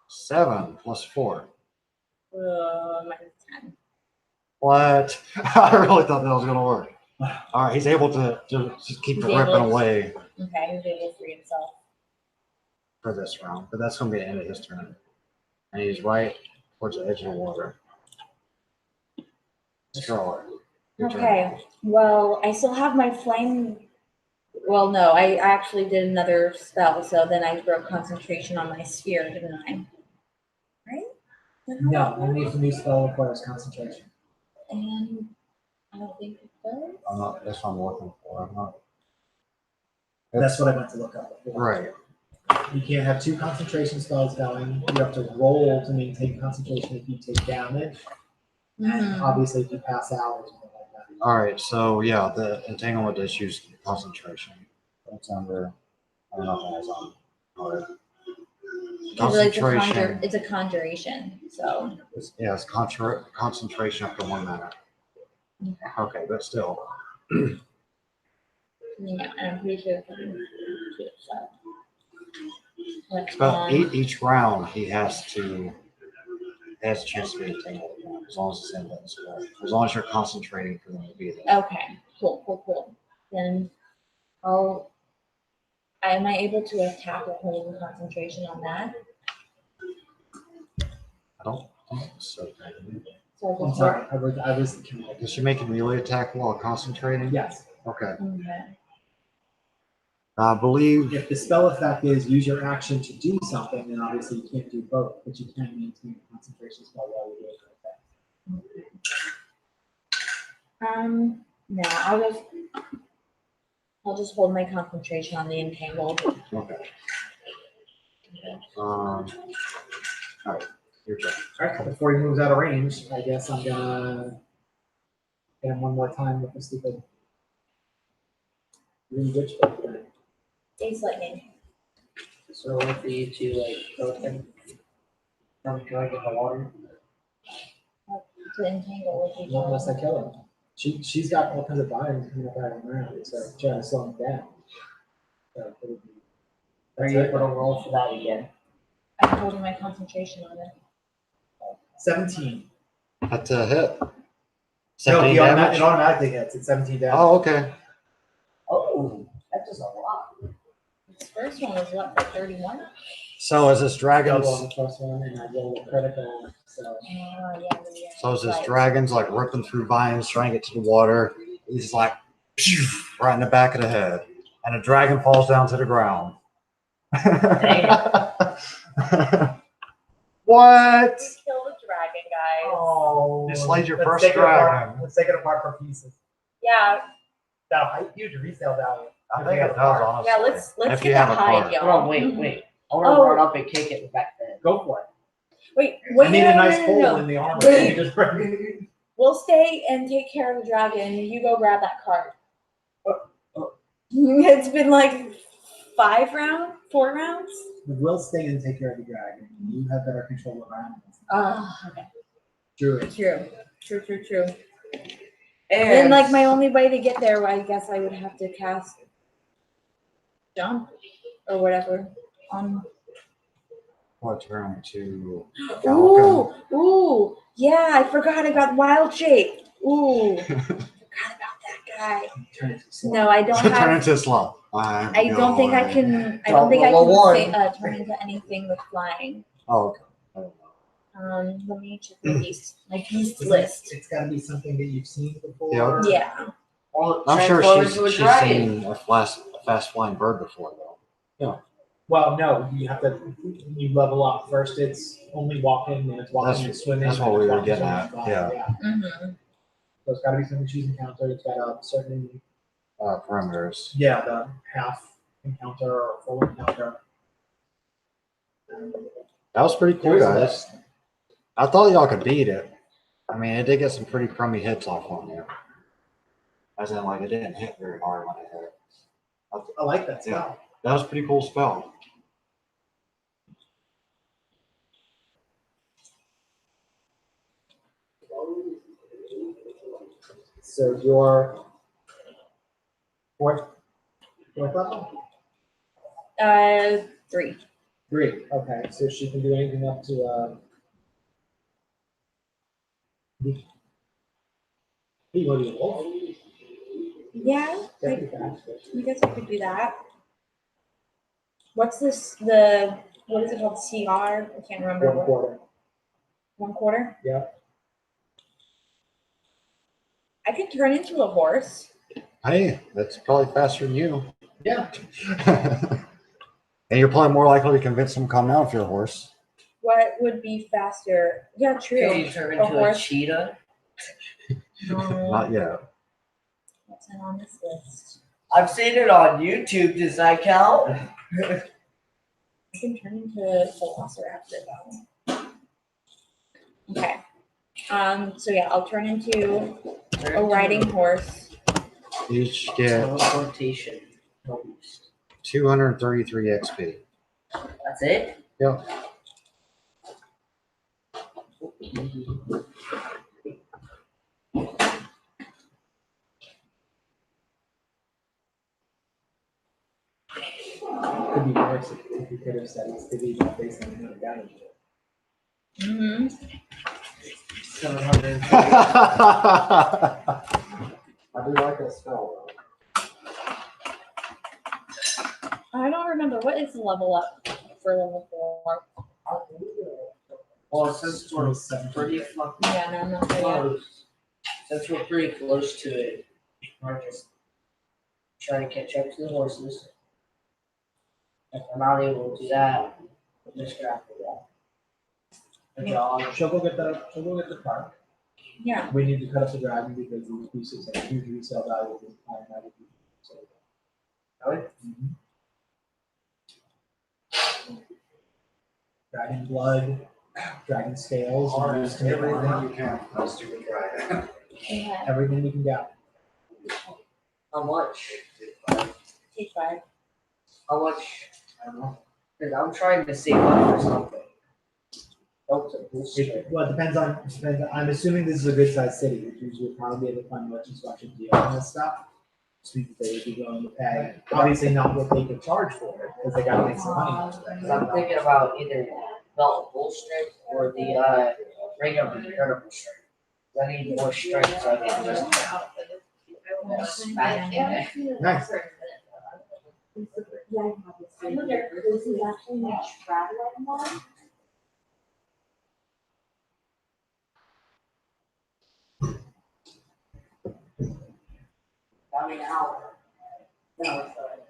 7 plus 4. Minus 10. What? I really thought that was going to work. All right, he's able to just keep He's ripping able to- away Okay, he's able to free himself. for this round, but that's going to be the end of his turn. And he's right towards the edge of the water. Stroller. Your turn. Okay, well, I still have my flame Well, no, I actually did another spell, so then I broke concentration on my sphere, didn't I? Right? No, only if a new spell requires concentration. And I don't think it does. I'm not, that's what I'm looking for. I'm not. That's what I went to look up before. Right. You can't have two concentration spells going. You have to roll to maintain concentration if you take damage. And Mhm. obviously, if you pass out or something like that. All right. So yeah, the entanglement issues concentration. That's under. I don't know if that's on. All right. Because it's Concentration. it's a conjuration, so. Yeah, it's concentration up to 1 minute. Okay, but still. Yeah, and I'm pretty sure it's so. But each round he has a chance to be entangled again, as long as it's in that spell. As long as you're concentrating for them to be there. Okay, cool. Then am I able to attack with holding concentration on that? I don't think so. So I I'm just sorry, I was Does she make a melee attack while concentrating? Yes. Okay. Okay. I believe. If the spell effect is use your action to do something, then obviously you can't do both, but you can maintain a concentration spell while you're doing your effect. No, I'll just hold my concentration on the entangled. Okay. All right. Your turn. All right, before he moves out of range, I guess I'm gonna hit him one more time with the stupid green witch bolt thing. Ace lightning. So for you to like throw him from going in the water. To entangle with each Not unless I other. kill him. She's got all kinds of vines coming up out of the ground, so trying to slow him down. So it would be- Are you able to roll for that again? I'm holding my concentration on it. 17. That's a hit. No, 17 damage? it automatically hits. It's 17 damage. Oh, okay. Oh, that's just a lot. This first one was what, like 31? So is this dragon's? Double on the first one, and I rolled a critical. So Yeah. So is this Right. dragon's like ripping through vines, trying to get to the water? He's like, phew, right in the back of the head, and a dragon falls down to the ground. What? Kill the dragon, guys. oh, You slayed your let's first take it apart. dragon. Let's take it apart for pieces. Yeah, That huge resale value. I think it does, honestly. yeah. Let's If get you the have a hide, card. y'all. Hold on, wait. I want to Oh. run up and kick it in the back of the head. Go for it. Wait. I made a nice no, hole no. in the armor. Wait. You just bring- We'll stay and take care of the dragon. You go grab that card. It's been like 4 rounds. We'll stay and take care of the dragon. You have better control of animals. Okay. Druid. True. And And like my only way to get there, I guess I would have to cast jump or whatever on. I'll turn to Ooh, yeah, I forgot I got wild shape. Ooh, forgot about that guy. Turn it to slow. No, I don't turn have. into slow. I don't think I can. I don't Drop think I level one. can turn into anything with flying. Oh, okay. I don't know. Let me check my beast list. It's got to be something that you've seen before. Yeah. Well, I'm sure transform she's into a she's dragon. seen a fast flying bird before, though. Well, no, you level up. First, it's only walking, then it's walking and swimming. that's what then we it's were walking, getting swimming, at, and flying, yeah. Mm-hmm. So it's got to be something she's encountered. It's got a certain, Perimeters. the half encounter or full encounter. That was pretty cool, There is a guys. list. I thought y'all could beat it. I mean, it did get some pretty crummy hits off on you. As in, like, it didn't hit very hard when it hit. I like that spell. That was a pretty cool spell. So your fourth level? 3. 3. Okay, so she can do anything up to you want to do a wolf? Yeah, That'd be fast. I guess I could do that. What's this? What is it called? CR? I can't remember. 1/4. 1/4? Yeah. I could turn into a horse. Hey, that's probably faster than you. Yeah. And you're probably more likely to convince them to come down if you're a horse. What would be faster? Yeah, true. Can you turn A into a horse? cheetah? Not yet. What's not on this list? I've seen it on YouTube. Does that count? I can turn into a velociraptor though. Okay. So yeah, I'll turn into a riding horse. You each get Teleportation. 233 XP. That's it? Yep. Could be worse if you could have said it's to be based on the amount of damage. Mm-hmm. 700. I do like that spell I don't remember what is the level up for level 4. Well, since we're pretty fucking Yeah, no, I'm not there yet. close, since we're pretty close to it, we're just trying to catch up to the horses. If I'm not able to do that, we'll just grab the wall. A jog. She'll go get the park. Yeah. We need to cut up the dragon because these pieces have huge resale value. So, Really? dragon blood, dragon scales, and used to make armor. you can. That's stupid dragon. Okay. Everything we can get. How much? Take 5. How much? I don't know. Because I'm trying to save up for something. Helps a booster. Well, it depends on. I'm assuming this is a good sized city, which means we'll probably be able to find merchants watching deal on this stuff. So they would be willing to pay. Obviously, not what they could charge for it because they got to make some money. Because I'm thinking about either belt bull strength or the ring of incredible strength. I need more strength so I can just smack him. Nice. About an hour. No, it's all right.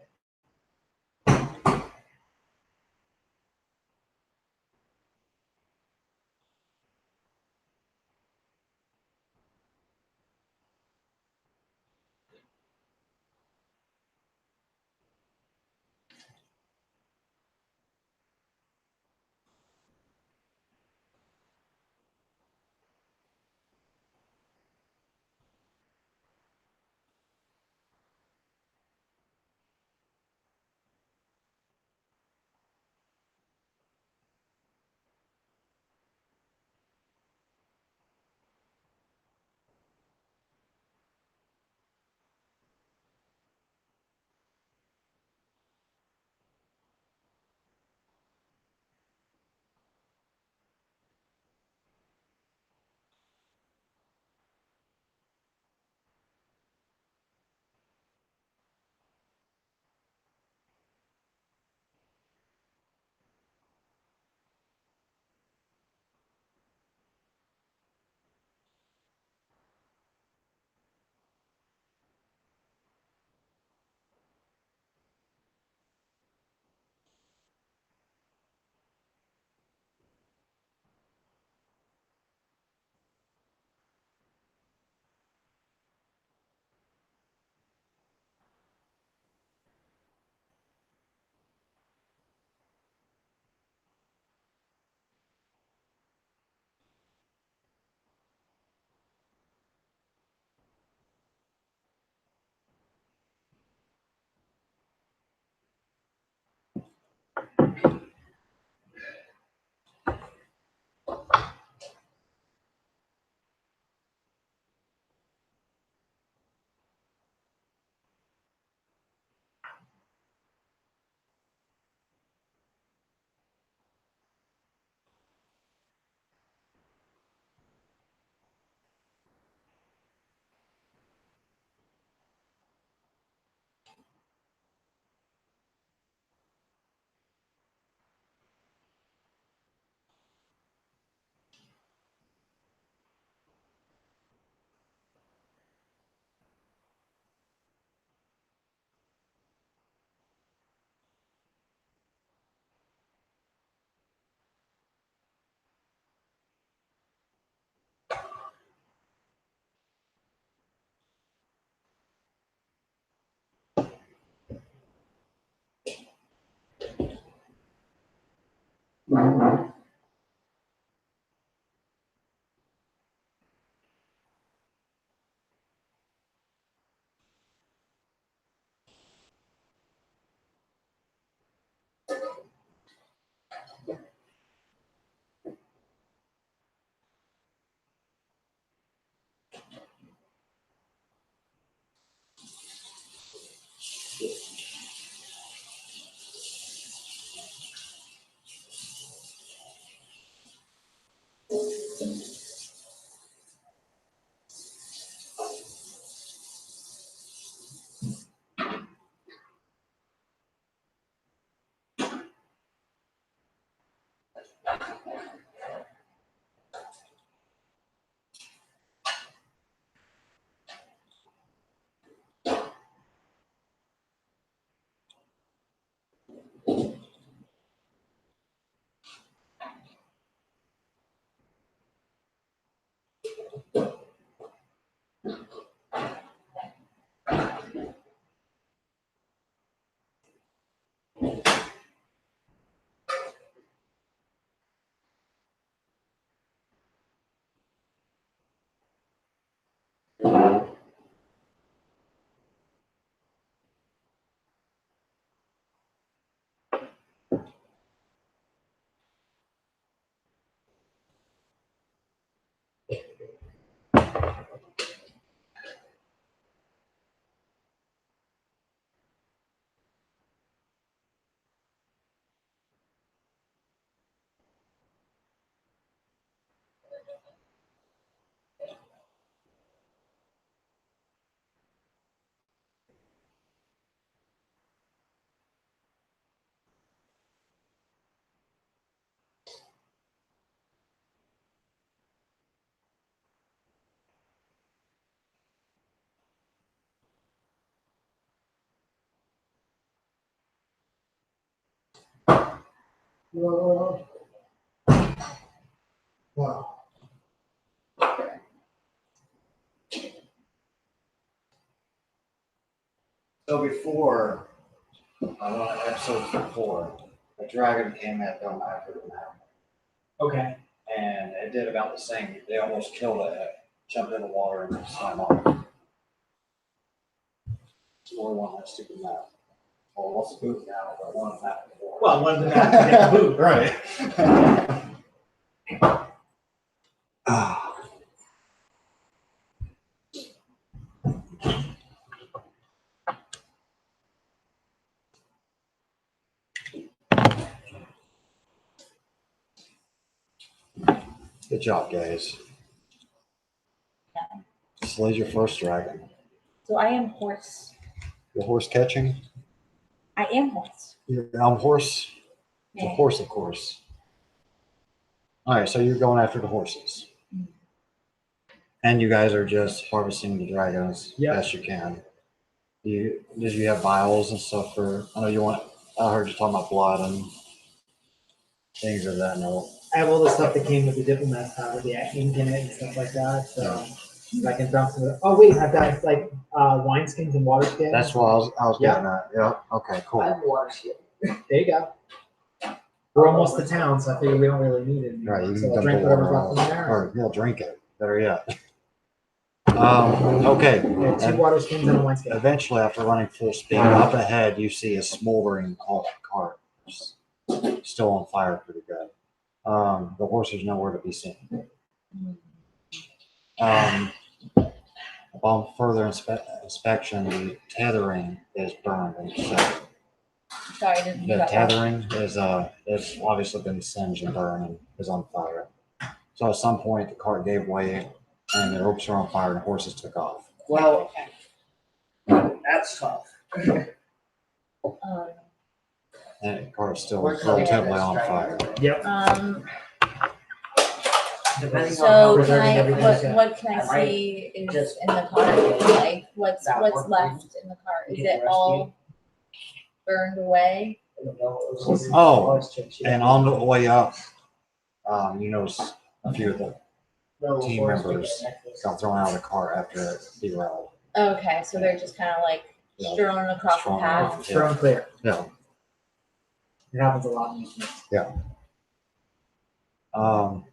Whoa. Wow. So before, episode before, a dragon came at them after the map, Okay. and it did about the same. They almost killed it, jumped in the water and swam off. Score one that stupid map. Well, what's the boot now? But one map before. Well, one of them had to get the boot. Right. Ah. Good job, guys. Slayed your first dragon. So I am horse. Your horse catching? I am horse. I'm horse. The Yeah. horse, of course. All right, so you're going after the horses. And you guys are just harvesting the dragons Yep. best you can. Did you have vials and stuff for? I know you want. I heard you talking about blood and things of that note. I have all the stuff that came with the diplomat card with the ink in it and stuff like that. So I can dump some of the, oh wait, I've got like wineskins and water skins. That's what I was getting at. Yeah. Okay. I Cool. have water skin. There you go. We're almost to town, so I figure we don't really need it anymore. Right. You can So I'll dump drink the whatever's water left in there. or you'll drink it. Better yet. Okay. Yeah, 2 And water skins and a wineskin. eventually, after running full speed up ahead, you see a smoldering cart, still on fire, pretty good. The horse is nowhere to be seen. Upon further inspection, the tethering is burned and set. Sorry, I didn't. The tethering is it's obviously been singed and burned and is on fire. So at some point, the cart gave way and the ropes were on fire and the horses took off. Well, that's tough. And the cart is still We're coming relatively at on this fire. dragon. Yep. Depending on So how we're can I, everything what, set. what can I I see is just- in the cart? Like, what's That left work in the cart? Is Get it all burned away? Oh, and on the way up, you notice a few of the team members got thrown out of the car after it derailed. Okay, so they're just kind of like Yeah. strewn across the Strewn path. around. Strong clear. Yeah. It happens a lot in these things. Oh,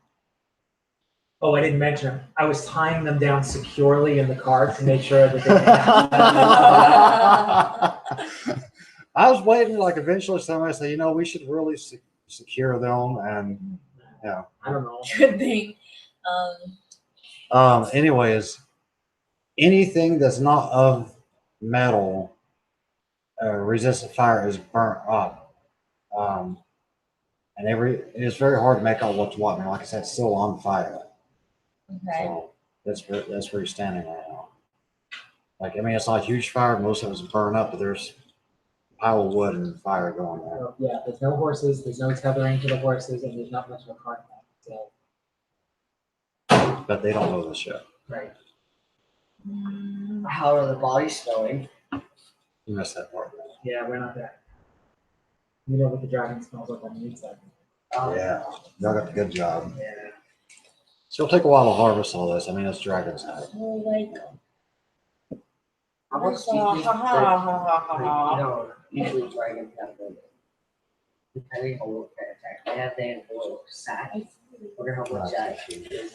I didn't mention them. I was tying them down securely in the cart to make sure that they didn't. I was waiting, like eventually somebody said, we should really secure them, and yeah. I don't know. Good thing. Anyways, anything that's not of metal, resistant fire is burnt up. And it's very hard to make out what's what. And like I said, it's still on fire. Okay. So that's where you're standing right now. Like, I mean, it's not a huge fire. Most of it's burned up, but there's a pile of wood and fire going there. So, yeah, there's no horses, there's no tethering to the horses, and there's not much of a cart left. So, But they don't know this yet. right. How are the bodies smelling? You missed that part. Yeah, we're not there. You know what the dragon smells like on the inside. Yeah, y'all got the good job. Yeah. So it'll take a while to harvest all this. I mean, it's dragon's night. So like, How much do you think? Usually dragons have them. Depending on what kind of attack they have, they have a little sack. I wonder how much that is.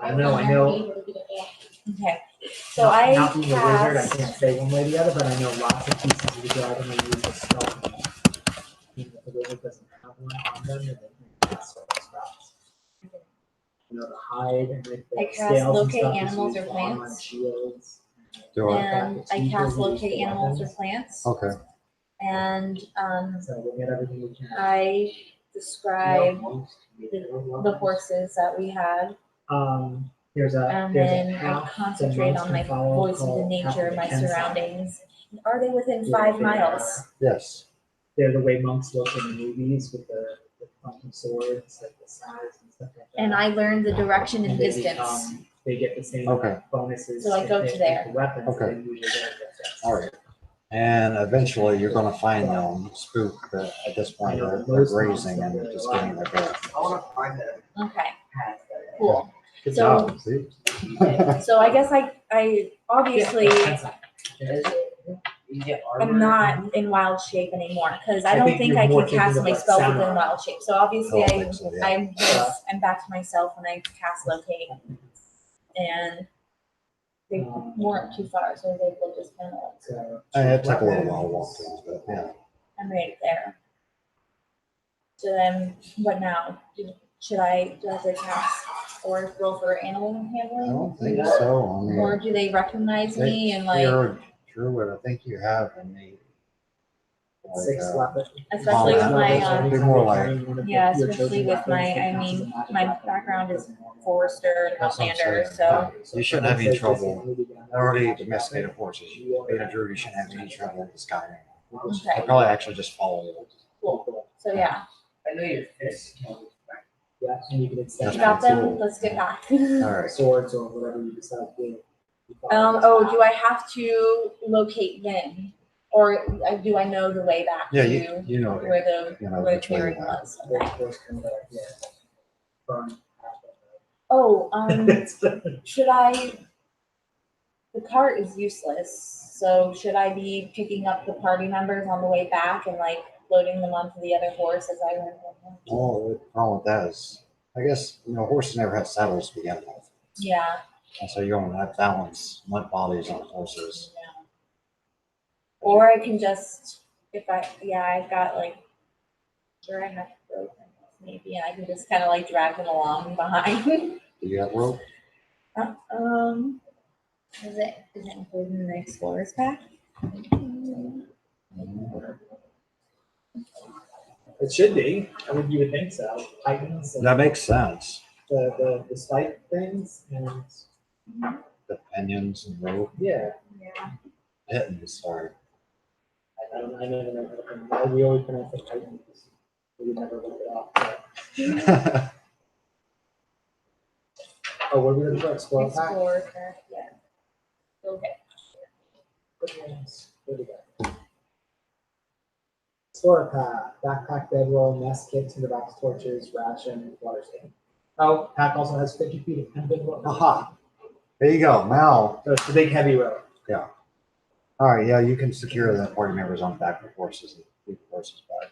I know. okay. So I Not being a wizard, I cast, can't say one way or the other, but I know lots of pieces of the dragon are used as spells. Even if the wizard doesn't have one on them, then they can cast certain spells. You know, the hide and like the I cast scales and locate stuff is animals used or for armor and plants. shields. Do I? and I cast locate animals or plants. Okay. And So we'll get everything we can. I describe the horses that we had. There's a And there's then a I path concentrate that on my monks can follow voice of the called nature of my Path of the Kensai. surroundings. Are they within Yeah, 5 they miles? are. Yes. They're the way monks look in the movies with the funky swords, like the size and stuff like that. And I learned the direction and they distance. they get the same Okay. bonuses. So I if go they to hit there. the weapons. Okay. They usually get it. All right. And eventually you're going to find them spooked, but at this point they're grazing and just getting their breath. I want to find that Okay, path. cool. Good So- job. See? So I guess I obviously You get armor. I'm not in wild shape anymore because I I don't think think you're I more can cast thinking my about spells sound within armor. wild shape. So obviously I don't think so, yeah. I'm back to myself and I cast locate, and they weren't too far, so they will just kind of like, So, It took a little while to walk through, but yeah. I'm right there. So then, what now? Do I have to cast or roll for animal I handling? don't think so. I mean, Or do they recognize me and like, you're a druid. I think you have innate. Like, 6 weapons. especially with my Be more like- yeah, especially with my background is forester and That's what I'm outlander, saying. so You shouldn't have any trouble. They're already domesticated horses. Being a druid, you shouldn't have any trouble with this guy. They okay, probably actually just follow you. cool. So yeah, I know your fists. Yeah, and you can extend you That's got pretty them. cool. Let's get back. All right. swords or whatever you decide to do. Oh, do I have to locate them, or do I know the way back Yeah, to you know. where the You know where the which way clearing you have. was? Those Okay. horse kind of, yeah. Burn. Oh, should I? The cart is useless, so should I be picking up the party members on the way back and like loading them onto the other horse as I went home? Oh, the problem with that is, I guess, horses never had saddles to begin with. Yeah. And so you don't have balance, limp bodies on horses. Or I can just, I've got like, sure I have rope maybe, and I can just kind of like drag them along behind. Do you have rope? Is it included in the explorer's pack? It should be. You would think so. Titans and That makes sense. the spike things and The pinions and rope. yeah. Yeah. Pittons, sorry. I never know how to. We always pronounce it Titans. We never look it up. Oh, what are we gonna do? Explore pack? Explorer pack, yeah. Okay. What do we got? Explorer pack, backpack, bedroll, mess kit, tinderbox, torches, ration, water skin. Oh, pack also has 50 feet of pen bedroll. Aha. There you go. Now, So it's the big heavy rope. all right, yeah, you can secure the party members on the back of the horses and keep the horses back.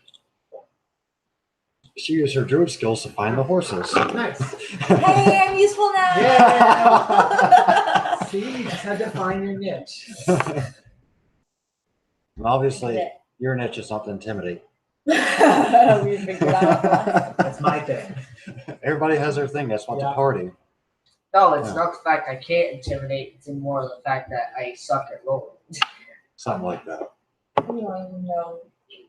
she used her druid skills to find the horses. Nice. Hey, I'm useful now. Yeah. See, you just had to find your niche. And obviously, your niche is not to intimidate. We figured out. That's my thing. Everybody has their thing. That's not the Yeah. party. No, it's Yeah. not the fact I can't intimidate. It's more the fact that I suck at rolling. Something like that. We don't even know.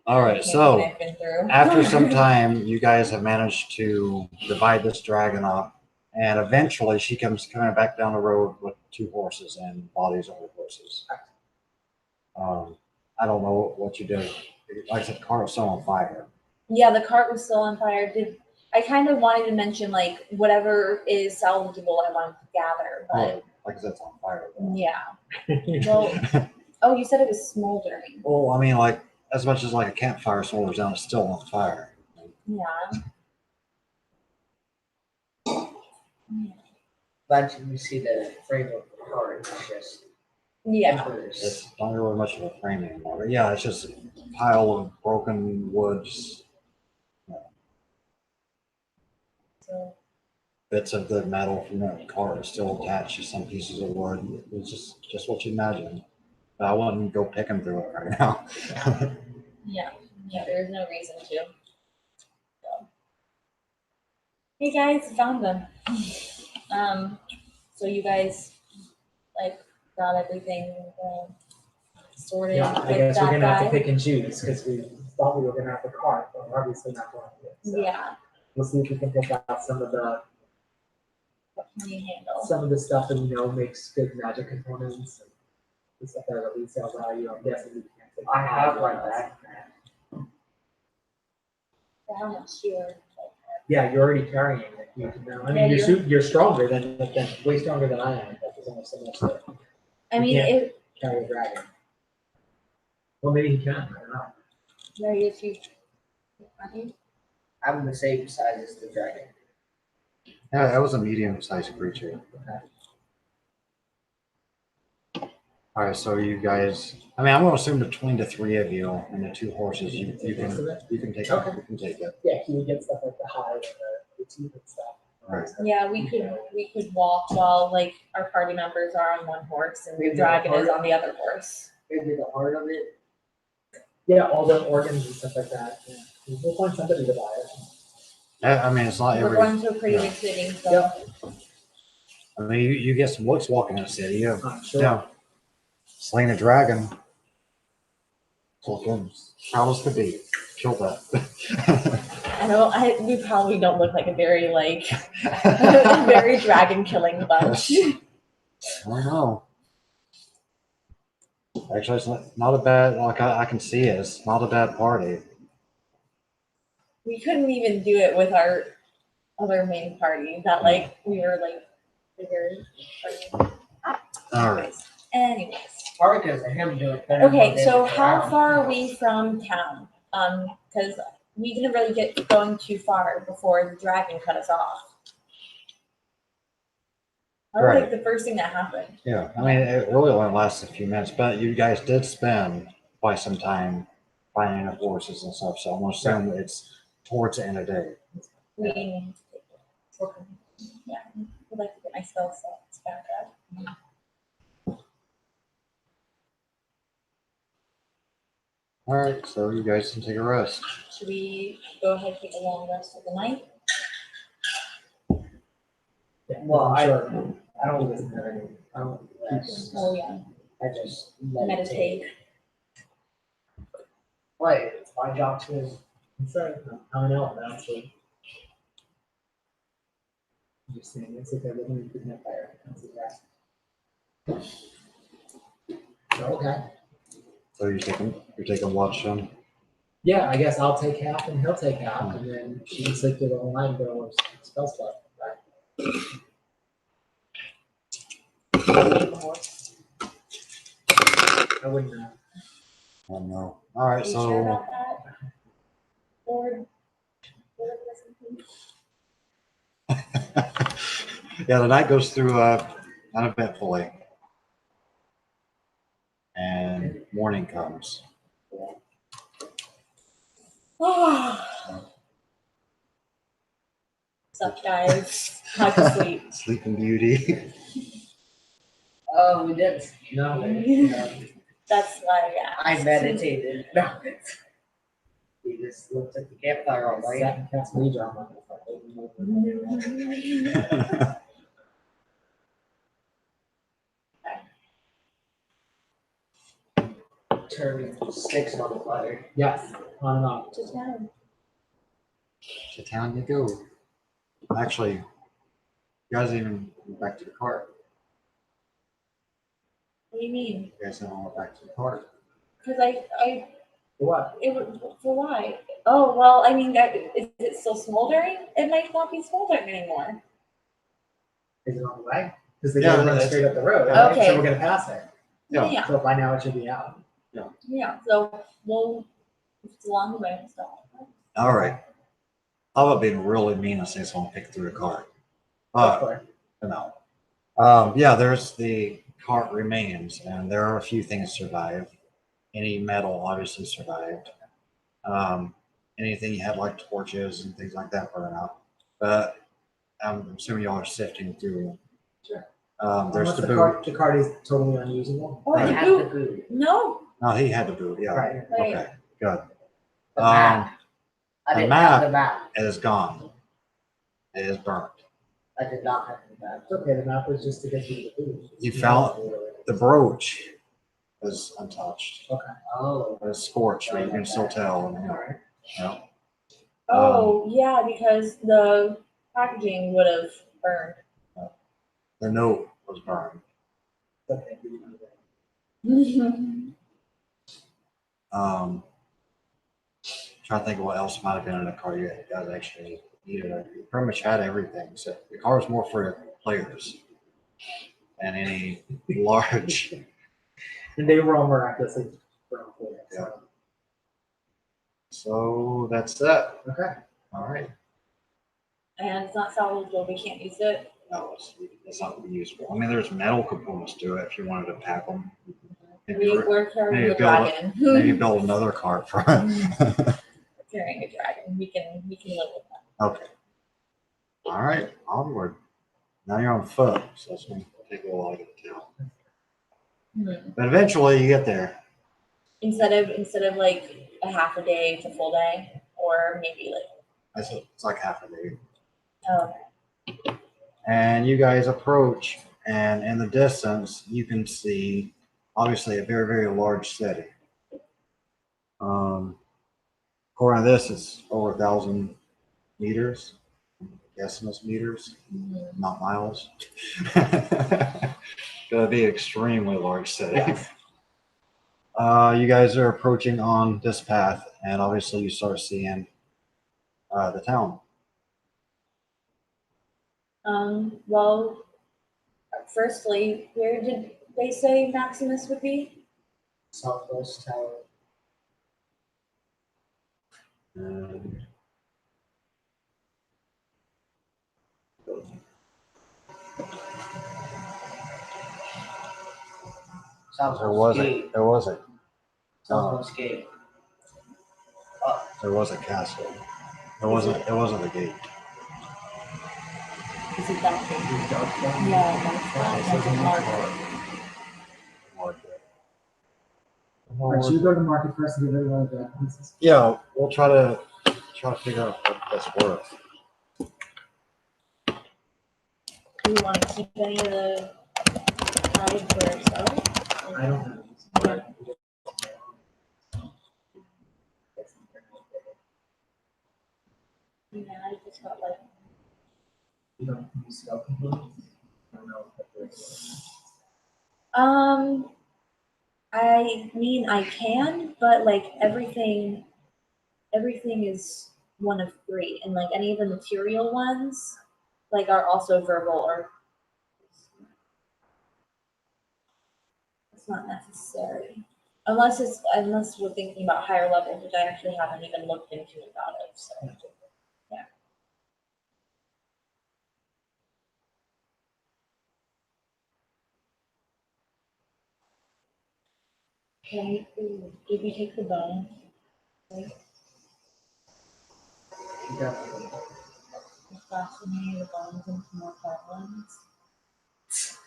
All right. the So campaign I've been through. after some time, you guys have managed to divide this dragon up, and eventually she comes coming back down the road with 2 horses and bodies of the horses. I don't know what you did. Like I said, the car was still on fire. Yeah, the cart was still on fire. I kind of wanted to mention like whatever is salvageable I wanted to gather, but Like I said, it's on fire. though. yeah. Well, oh, you said it was smoldering. Well, I mean, like as much as like a campfire smolders down, it's still on fire. Yeah. Imagine you see the frame of the car, it's just Yeah. embers. It's not really much of a frame anymore. But yeah, it's just a pile of broken woods, So bits of the metal from the car is still attached to some pieces of wood. It's just what you imagine. But I wouldn't go picking through it right now. yeah, there's no reason to. So. Hey guys, found them. So you guys like got everything sorted Yeah, I with guess we're that gonna have guy? to pick and choose because we thought we were gonna have the cart, but we're obviously not going to. So Yeah, we'll see if we can pick out some of the what can you handle? stuff that makes good magic components and the stuff that are resale value. I'm guessing we can't take. I have my backpack. For how much you're Yeah, you're already carrying it. You can, I Yeah, mean, you're stronger than way stronger than I am. But there's only so much to I mean, Yeah. if carry a dragon. Well, maybe he can. I don't know. if you, I think I'm the same size as the dragon. Yeah, that was a medium-sized creature. All right, so you guys. I mean, I'm going to assume between the 3 of you and the 2 horses, you can take Okay. it. You can take it. Yeah, he would get stuff like the hide and the teeth and stuff. Right. yeah, we could walk while like our party members are on one horse and the Maybe dragon the is on the other horse. Maybe the heart of it. Yeah, all the organs and stuff like that. Yeah. We'll find somebody to buy it. I mean, it's not We're every. going to a pretty yeah. big city, so Yep. I mean, you get some looks walking in the city. You I'm sure. yeah, slaying a dragon. Looking proud as could be. Killed that. we probably don't look like a very like very dragon killing bunch. I don't know. Actually, it's not a bad. Like I can see it. It's not a bad party. We couldn't even do it with our other main party. That like we were like bigger. All right. Anyways. Probably because of him doing better. Okay, than so the how dragon. far are we from town? Because we didn't really get going too far before the dragon cut us off. That was like Right. the first thing that happened. Yeah, I mean, it really only lasted a few minutes, but you guys did spend quite some time finding the horses and stuff. So I'm gonna assume it's towards the end of the day. We need to take it. Yeah, I'd like to get my spell sets back up. All right, so you guys can take a rest. Should we go ahead and take a long rest of the night? Yeah, Well, I'm I- sure. I don't listen to anything. I don't Yes. Oh yeah, I just meditate. Wait, it's my job too. I'm sorry. I know, but actually. I'm just saying, it's okay, we're going to put that fire. That's the okay. So you're taking watch on. Yeah, I guess I'll take half and he'll take half, and then she can sleep through the whole night and go on spell stuff. Right? I wouldn't know. Oh no. All right, Are you sure so about that? Lord, yeah, the night goes through uneventfully, and morning comes. What's up, guys? How'd you sleep? Sleeping Beauty. Oh, we did. No, That's why, yeah. I meditated. No. We just looked at the campfire all night. Sat and cast mage armor on it. Turning sticks on the fire. Yes, on and on. To town. To town you go. Actually, you guys even went back to the cart. What do you mean? You guys haven't went back to the cart. Because I, For what? it would, for why? Oh, well, I mean, is it still smoldering? It might not be smoldering anymore. Is it on the way? Because they Yeah, gotta run it's- straight up the road. Yeah. Right? Okay. So we're gonna pass it. Yeah. Yeah, So by now it should be out. yeah, so, well, if it's along the way, stop. All right. How about being really mean and say someone picked through the cart? Hopefully. No. Yeah, there's the cart remains, and there are a few things survived. Any metal obviously survived. Anything you had like torches and things like that burn out. But I'm assuming y'all are sifting through them. Sure. There's Unless the the boot. cart, the cart is totally unusable. Oh, I the had the boot, boot. no, No, he had the boot. Yeah. Right. right, Okay. Good. The map. I the didn't map. have the map. It is gone. It is burnt. I did not have the map. It's okay, the map was just to get you the food. You found the brooch was untouched. Oh. It was scorched, but you can still tell. Alright. Yeah. oh, yeah, because the packaging would have burned. The note was burned. Okay. Trying to think of what else might have been in the car you guys actually needed. You pretty much had everything. So the car was more for players than any large. And they were all miraculously brown for it. Yeah. So. So that's that. Okay. All right. And it's not salvageable, we can't use it. No, it's not really useful. I mean, there's metal components to it if you wanted to pack them. We're carrying maybe a build a- dragon. Maybe build another car for it. Carrying a dragon, we can live with that. Okay. All right, onward. Now you're on foot, so it's going to take a while to get to town. Hmm. But eventually you get there. Instead of like a half a day to full day, or maybe like, It's like half a day. oh, And you guys approach, and in the distance, you can see obviously a very, very large city. According to this, it's over 1,000 meters. I'm guessing it's meters, mhm. not miles. Gonna be extremely large city. Yes. You guys are approaching on this path, and obviously you start seeing the town. Well, firstly, where did they say Maximus would be? Southwest Tower. And there was Southwest Gate. there was a Southwest Gate. there was a castle. It wasn't a gate. Is it that big? These dark ones. Yeah, that's Alright, should we go to the market first and get rid of all the pieces? Yeah, we'll try to figure out what that's worth. Do you want to keep any of the hide for yourself? I don't have these. Okay. Yeah, I just got like, You don't use spell components? I don't know if that's I mean, I can, but like everything is one of three, and like any of the material ones, like are also verbal or it's not necessary. Unless we're thinking about higher levels, which I actually haven't even looked into about it, so. Yeah. Did we take the bone? You got it. blasphemy the bones into more javelins.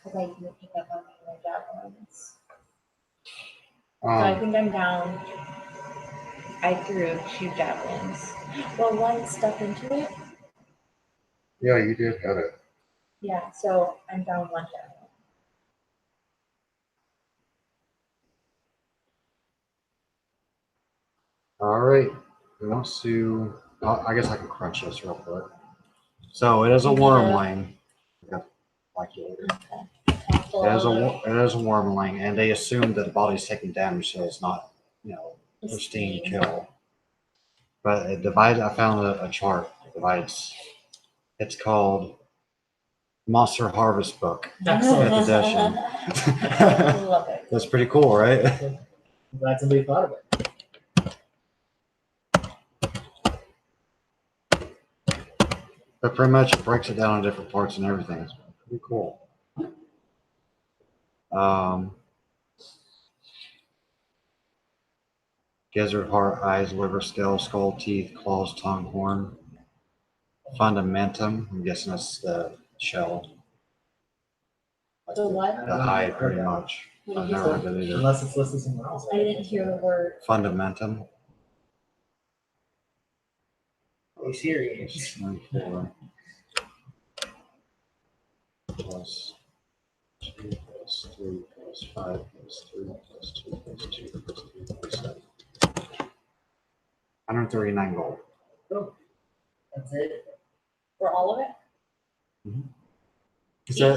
Because I do pick up on my javelins. So I think I'm down. I threw 2 javelins. Well, one stuck into it. Yeah, you did hit it. Yeah, so I'm down 1 javelin. All right. Who wants to? I guess I can crunch this real quick. So it is a wormling. I got like it later. It is a wormling, and they assume that the body's taking damage, so it's not, pristine kill. But it divides. I found a chart. It divides. It's called Monster Harvest Book, 5th edition. I love it. That's pretty cool, right? I'm glad somebody thought of it. But pretty much it breaks it down in different parts and everything. It's pretty cool. Gizzard, heart, eyes, liver, scale, skull, teeth, claws, tongue, horn. Fundamentum. I'm guessing that's the shell. The what? The hide, pretty much. I've never heard that either. Unless it's listed somewhere else. I didn't hear the word. Fundamentum. Are you serious? 24 plus 2 plus 3 plus 5 plus 3 plus 2 plus 2 plus 3 plus 7. 139 gold. That's it. For all of it? It's a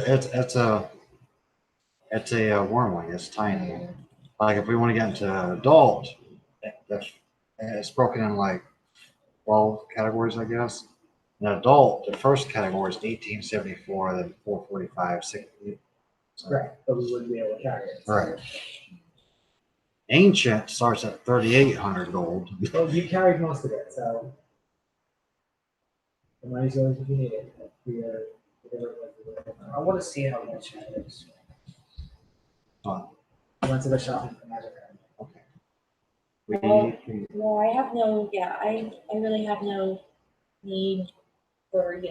wormling. It's tiny. Like if we want to get into adult, it's broken in like 12 categories, I guess. An adult, the first category is 1874, then 445, 60. Right, but we wouldn't be able to carry it. Right. Ancient starts at 3,800 gold. Well, you carried most of it, so the money's yours if you need it. I want to see how much it is. Oh, I went to the shopping for magic card. okay. Well, I have no, I really have no need for,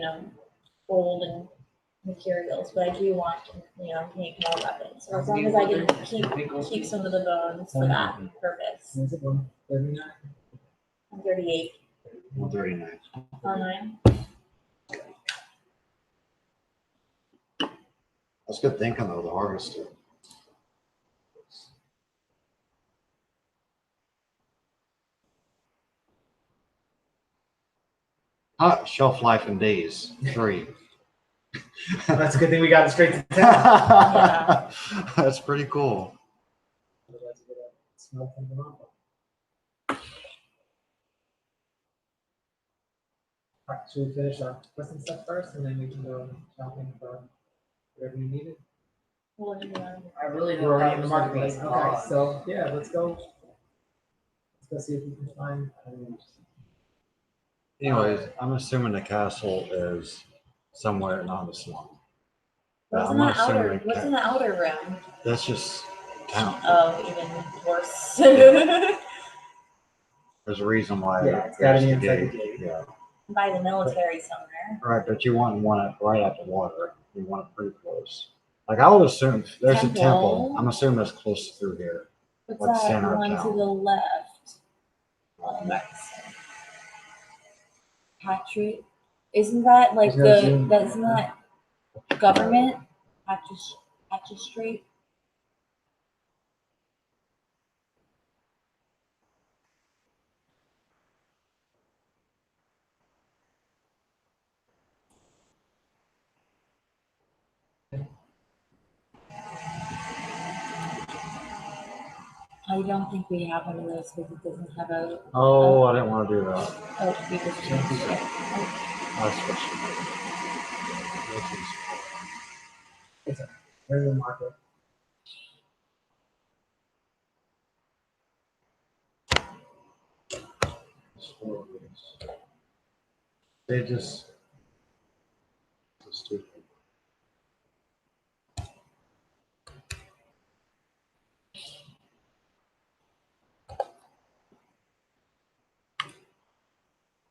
gold and materials, but I do want to, make more weapons. So as long as I can keep some of the bones for that purpose. When's it going? 39? I'm 38. 139. Online. That's good thinking though, the harvester. Shelf life in days, 3. That's a good thing we got it straight to town. That's pretty cool. Otherwise, you get a smell from the mouth. All right, should we finish our custom stuff first, and then we can go shopping for whatever you needed? Well, I really We're don't already have in the marketplace. Okay, so yeah, let's go. Let's go see if we can find. Anyways, I'm assuming the castle is somewhere not in the slum. What's I'm in not the outer? assuming What's in the outer room? that's just town. Oh, even worse. There's a reason why Yeah, it's gotta there's be the inside the gate. gate. Yeah. By the military somewhere. Right, but you want one right at the water. You want it pretty close. Like I would assume there's a temple. Temple. I'm assuming it's close through here. What's Like that center of one to town. the left? Patrick, isn't that like There's no Zoom. isn't that government? Magistrate? I don't think we have one of those because it doesn't have a. Oh, I didn't want to do that. Oh, we just changed it. I switched it. We're in the market. They just stupid.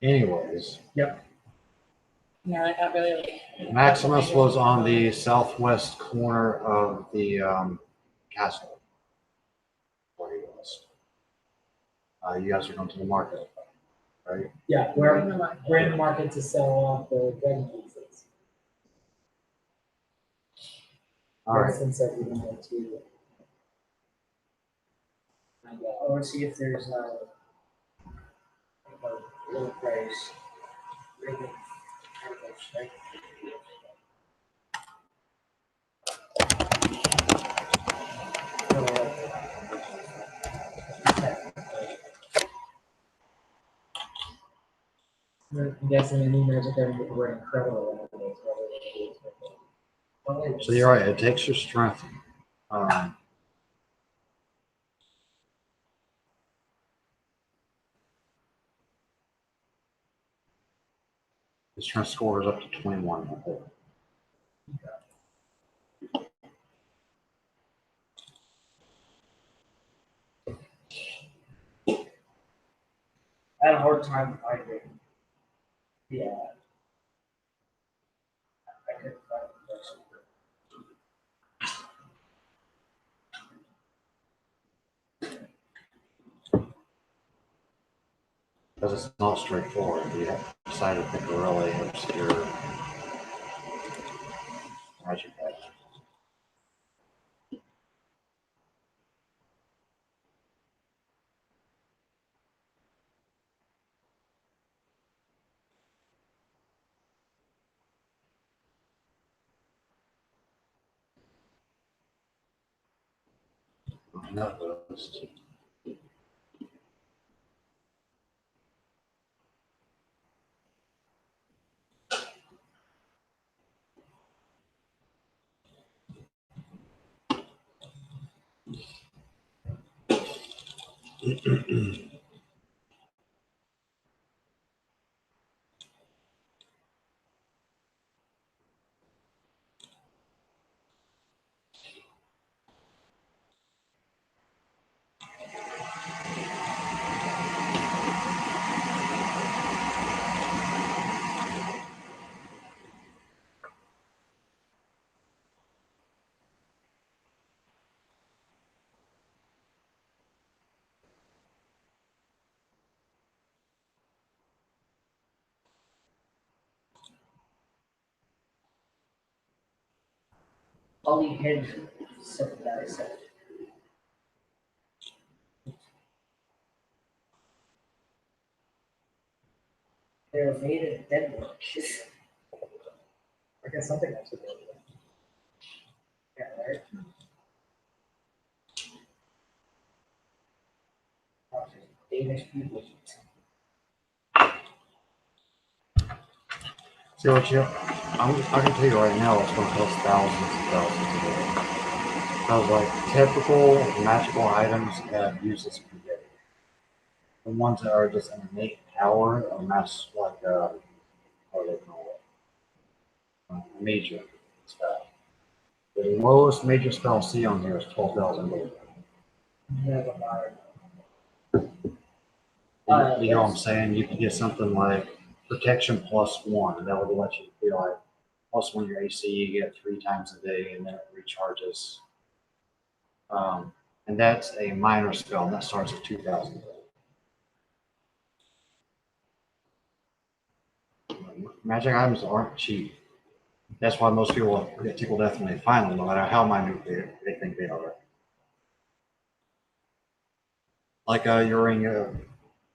Anyways. Yep. No, I got really like. Maximus was on the southwest corner of the castle. Where he was. You guys are going to the market, right? Yeah, We're in the market. we're in the market to sell off the dragon pieces. All right. Justin said we wanted to. And, I want to see if there's a low price. Rating. Right? I'm guessing any magic item with the word incredible in it is whether So you're right. It takes your strength. His strength score is up to 21. I think. I had a hard time finding. Yeah. I couldn't find the person. Because it's not straightforward. You have to decide to pick a really obscure magic item. On that list. All you had something that I said. They're made in Denmark. I guess something else would be. Yeah, right? Danish people. See what you. I can tell you right now, it's going to cost thousands and thousands of dollars. Because like typical magical items have uses per day. The ones that are just an innate power, and that's like what do they call it? Major spell. The lowest major spell C on here is 12,000 gold. Never mind. You know what I'm saying? You can get something like protection +1, and that would let you be like +1 your AC. You get 3 times a day, and then it recharges. And that's a minor spell, and that starts at 2,000. Magic items aren't cheap. That's why most people get tickle death when they find them, no matter how minute they think they are. Like your ring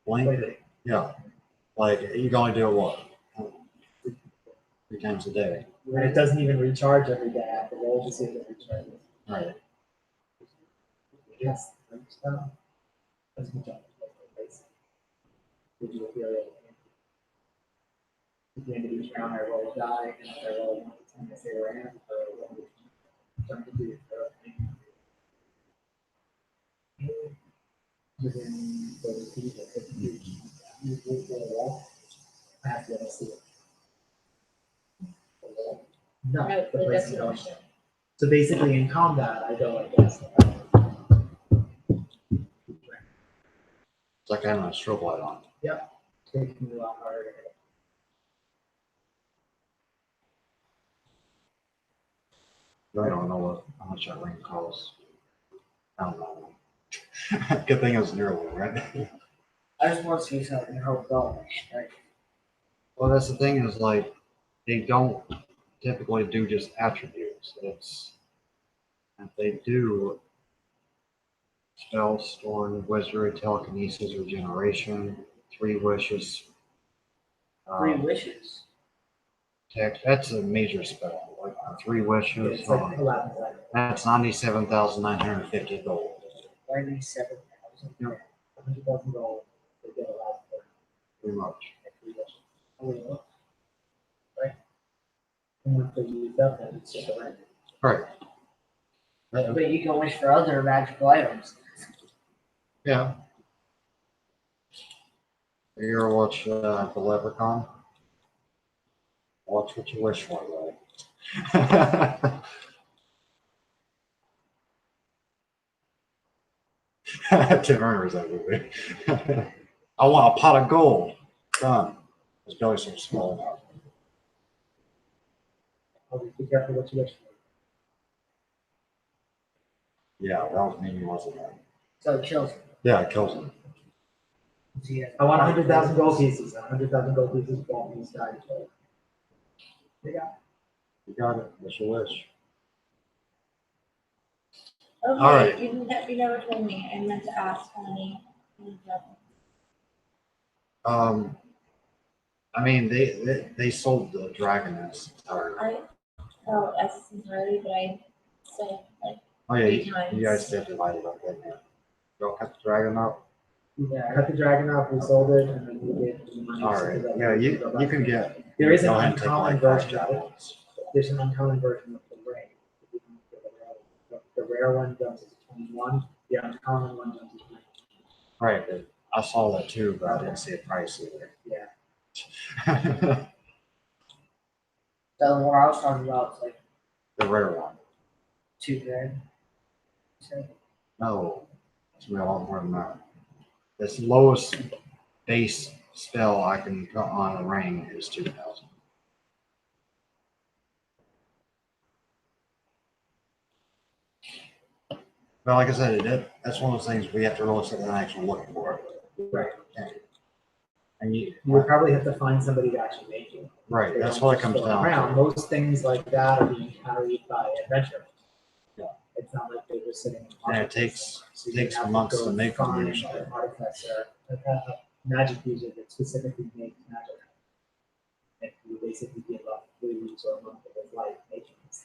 blink, yeah. Like you can only do it what? 3 times a day. And it doesn't even recharge every day. I have to roll to see if it recharges. Right. Yes. That's good job. Did you feel it? At the end of each round, I roll a die, and if I roll 1 to 10, I say where I am, or I roll something to do within 30 feet or 50 feet. You move the wall, I have to be able to see it. No, No, the the place is going. destination. So basically, in combat, I go like this. It's like having a strobe light on. Taking me a lot harder. I don't know how much that ring costs. I don't know. Good thing it was nearly, right? I just want to see something hope don't. Like, Well, that's the thing is like, they don't typically do just attributes. It's, if they do spell, storm, wizardry, telekinesis, regeneration, 3 wishes. 3 um, wishes. Text, that's a major spell, like 3 wishes. It's like 11. That's 97,950 gold. 97,000. Yep. 100,000 gold. They get 11. Pretty much. Oh, yeah. Right. And once they use up, then it's just a rent. Right. But you can wish for other magical items. Yeah. You ever watch The Leprechaun? Watch what you wish for, right? Tim remembers that movie. I want a pot of gold. Done. His belly's so small now. Always be careful what you wish for. Yeah, that was me, wasn't it? So it kills him. Yeah, it kills him. So he has I want 100,000 gold pieces. 100,000 gold pieces won't be started. Yeah. You got it. Wish you wish. Okay, All right. you never told me. I meant to ask how many. I mean, they sold the Dragoness entirely. Oh, that's entirely, but I said like Oh yeah, 3 you times. guys did divide it up, didn't you? Y'all cut the dragon up. Yeah, cut the dragon off, we sold it, and then we gave the money. All so right. that Yeah, we you can go you back. can get. There is an go ahead and take uncommon like 5 version of it. javelins. There's an uncommon version of the ray. The rare one jumps to 21, the uncommon one jumps to 20. Right. But I saw that too, but I didn't see a price either. Yeah. So what I was talking about is like The rare one. 2 grand. So No, it's gonna be a lot more than that. This lowest base spell I can put on a ring is 2,000. But like I said, that's one of those things we have to really sit down and actually look for. Right. And You would probably have to find somebody to actually make it. right, They that's don't what it just comes go down around. to. Most things like that are being carried by adventure. Yeah. It's not like they're just sitting in And it artifacts. takes you have months go to make them find usually. an artificer, a magic user that specifically makes magic. And you basically give up 3 weeks or a month of his life making this.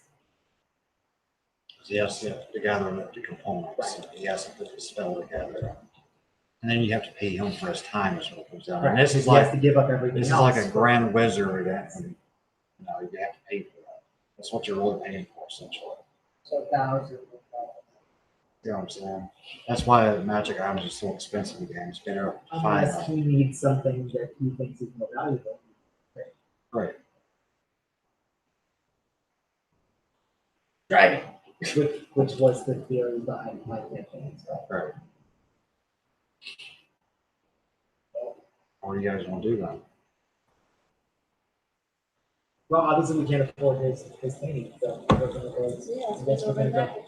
He has to gather the components. He has to put the spell together. And then you have to pay him for his time is what comes down. And this is He has like to give up everything this is else. like a grand wizard, and you know you have to pay for that. That's what you're really paying for, essentially. so 1,000. You know what I'm saying? That's why magic items are so expensive again. It's better to find Unless them. he needs something that he thinks is more valuable. Right. Dragon. Which was the theory behind my campaign. So. Right. What do you guys want to do then? Well, obviously we can't afford his thing, so we're gonna go. Yeah, I guess we're gonna go.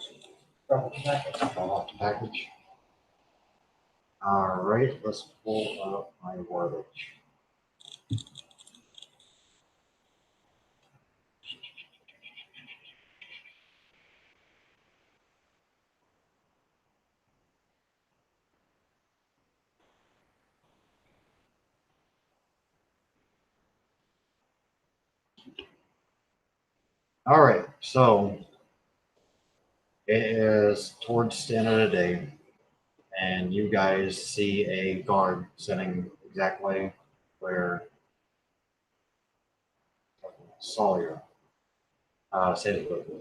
Drop it back. Fall off the package. All right, let's pull up my wordage. All right, so it is towards the end of the day, and you guys see a guard sitting exactly where Sawyer said he would be.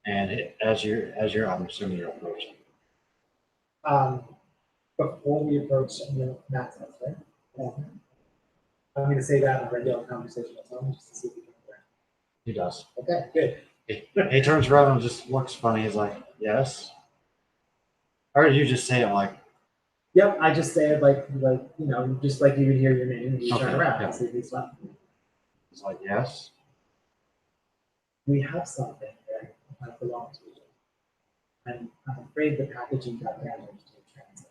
And I'm assuming you're approaching. Before we approach Matt's house, right? I'm gonna say that in a regular conversation with him, just to see if he can hear. He does. Okay, good. He turns around and just looks funny. He's like, "Yes." Or did you just say it like, Yep, I just say it like you know, just like you would hear your name and you turn Okay, around yeah. and see if he's left. he's like, "Yes." We have something that might belong to you. And I'm afraid the packaging got damaged in transit.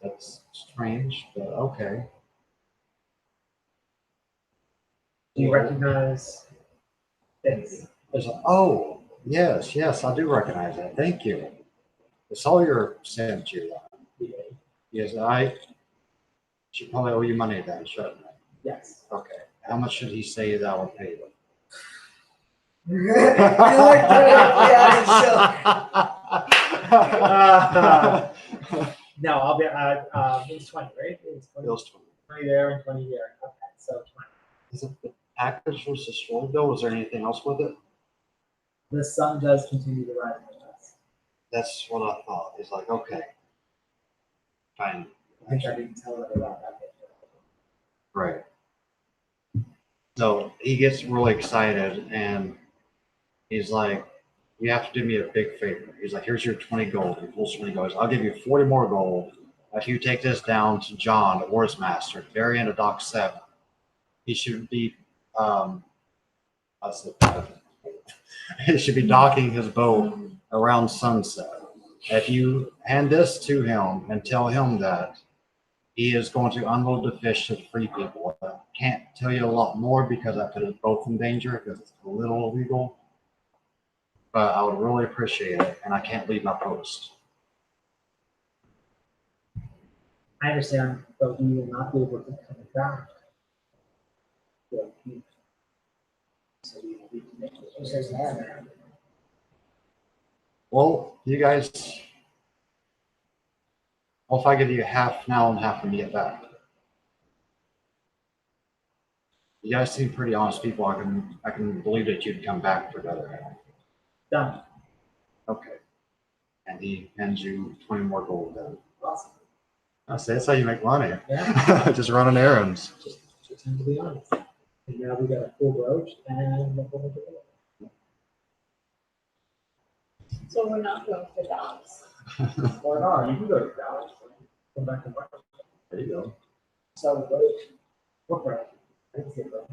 That's strange, but okay. Do you recognize this? Oh, yes, I do recognize that. Thank you. The Sawyer sent you that. Yes, I should probably owe you money then, shouldn't I? Yes. Okay. How much should he say that I will pay them? You looked at No, I'll be, it was 20, right? It was 20, Bill's 20. 20 there and 20 here. Okay, so 20. Is it the package was destroyed though? Was there anything else with it? The sun does continue to rise with us. That's what I thought. It's like, okay. Fine. I think I didn't tell them about that. Right. So he gets really excited and he's like, you have to do me a big favor. He's like, here's your 20 gold. He pulls 20 gold. I'll give you 40 more gold if you take this down to John, the Wars Master, at the very end of Dock 7. He should be, I said, he should be docking his boat around sunset. If you hand this to him and tell him that he is going to unload the fish to free people. I can't tell you a lot more because I put us both in danger because it's a little illegal. But I would really appreciate it, and I can't leave my post. I understand, but we will not be able to come back. So we need to make Who says that? Well, you guys, well, if I give you half now and half when you get back. You guys seem pretty honest people. I can believe that you'd come back for the other half. done. Okay. And he hands you 20 more gold then. Awesome. I say that's how you make money. Yeah. Just running errands. Just to be honest. And now we got a full brooch and a full brooch. So we're not going for dogs. Why not? You can go to Dallas. Come back to March. There you go. Sell the brooch. What brand? I can see it, bro.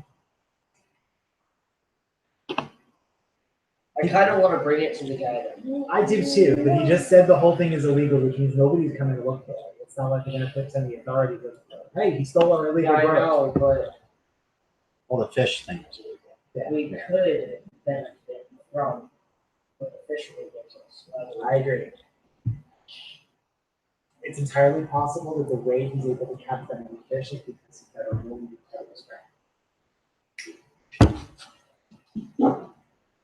I kind of want to bring it to the guy that. I do too, but he just said the whole thing is illegal, which means nobody's coming to look for it. It's not like they're gonna put some of the authorities in. Hey, he stole our illegal Yeah, I brooch. know, but Well, the fish thing is illegal. Yeah, we could benefit from what the fishery gives us. I agree. It's entirely possible that the way he's able to catch that many fish is because he's got a really good telescope.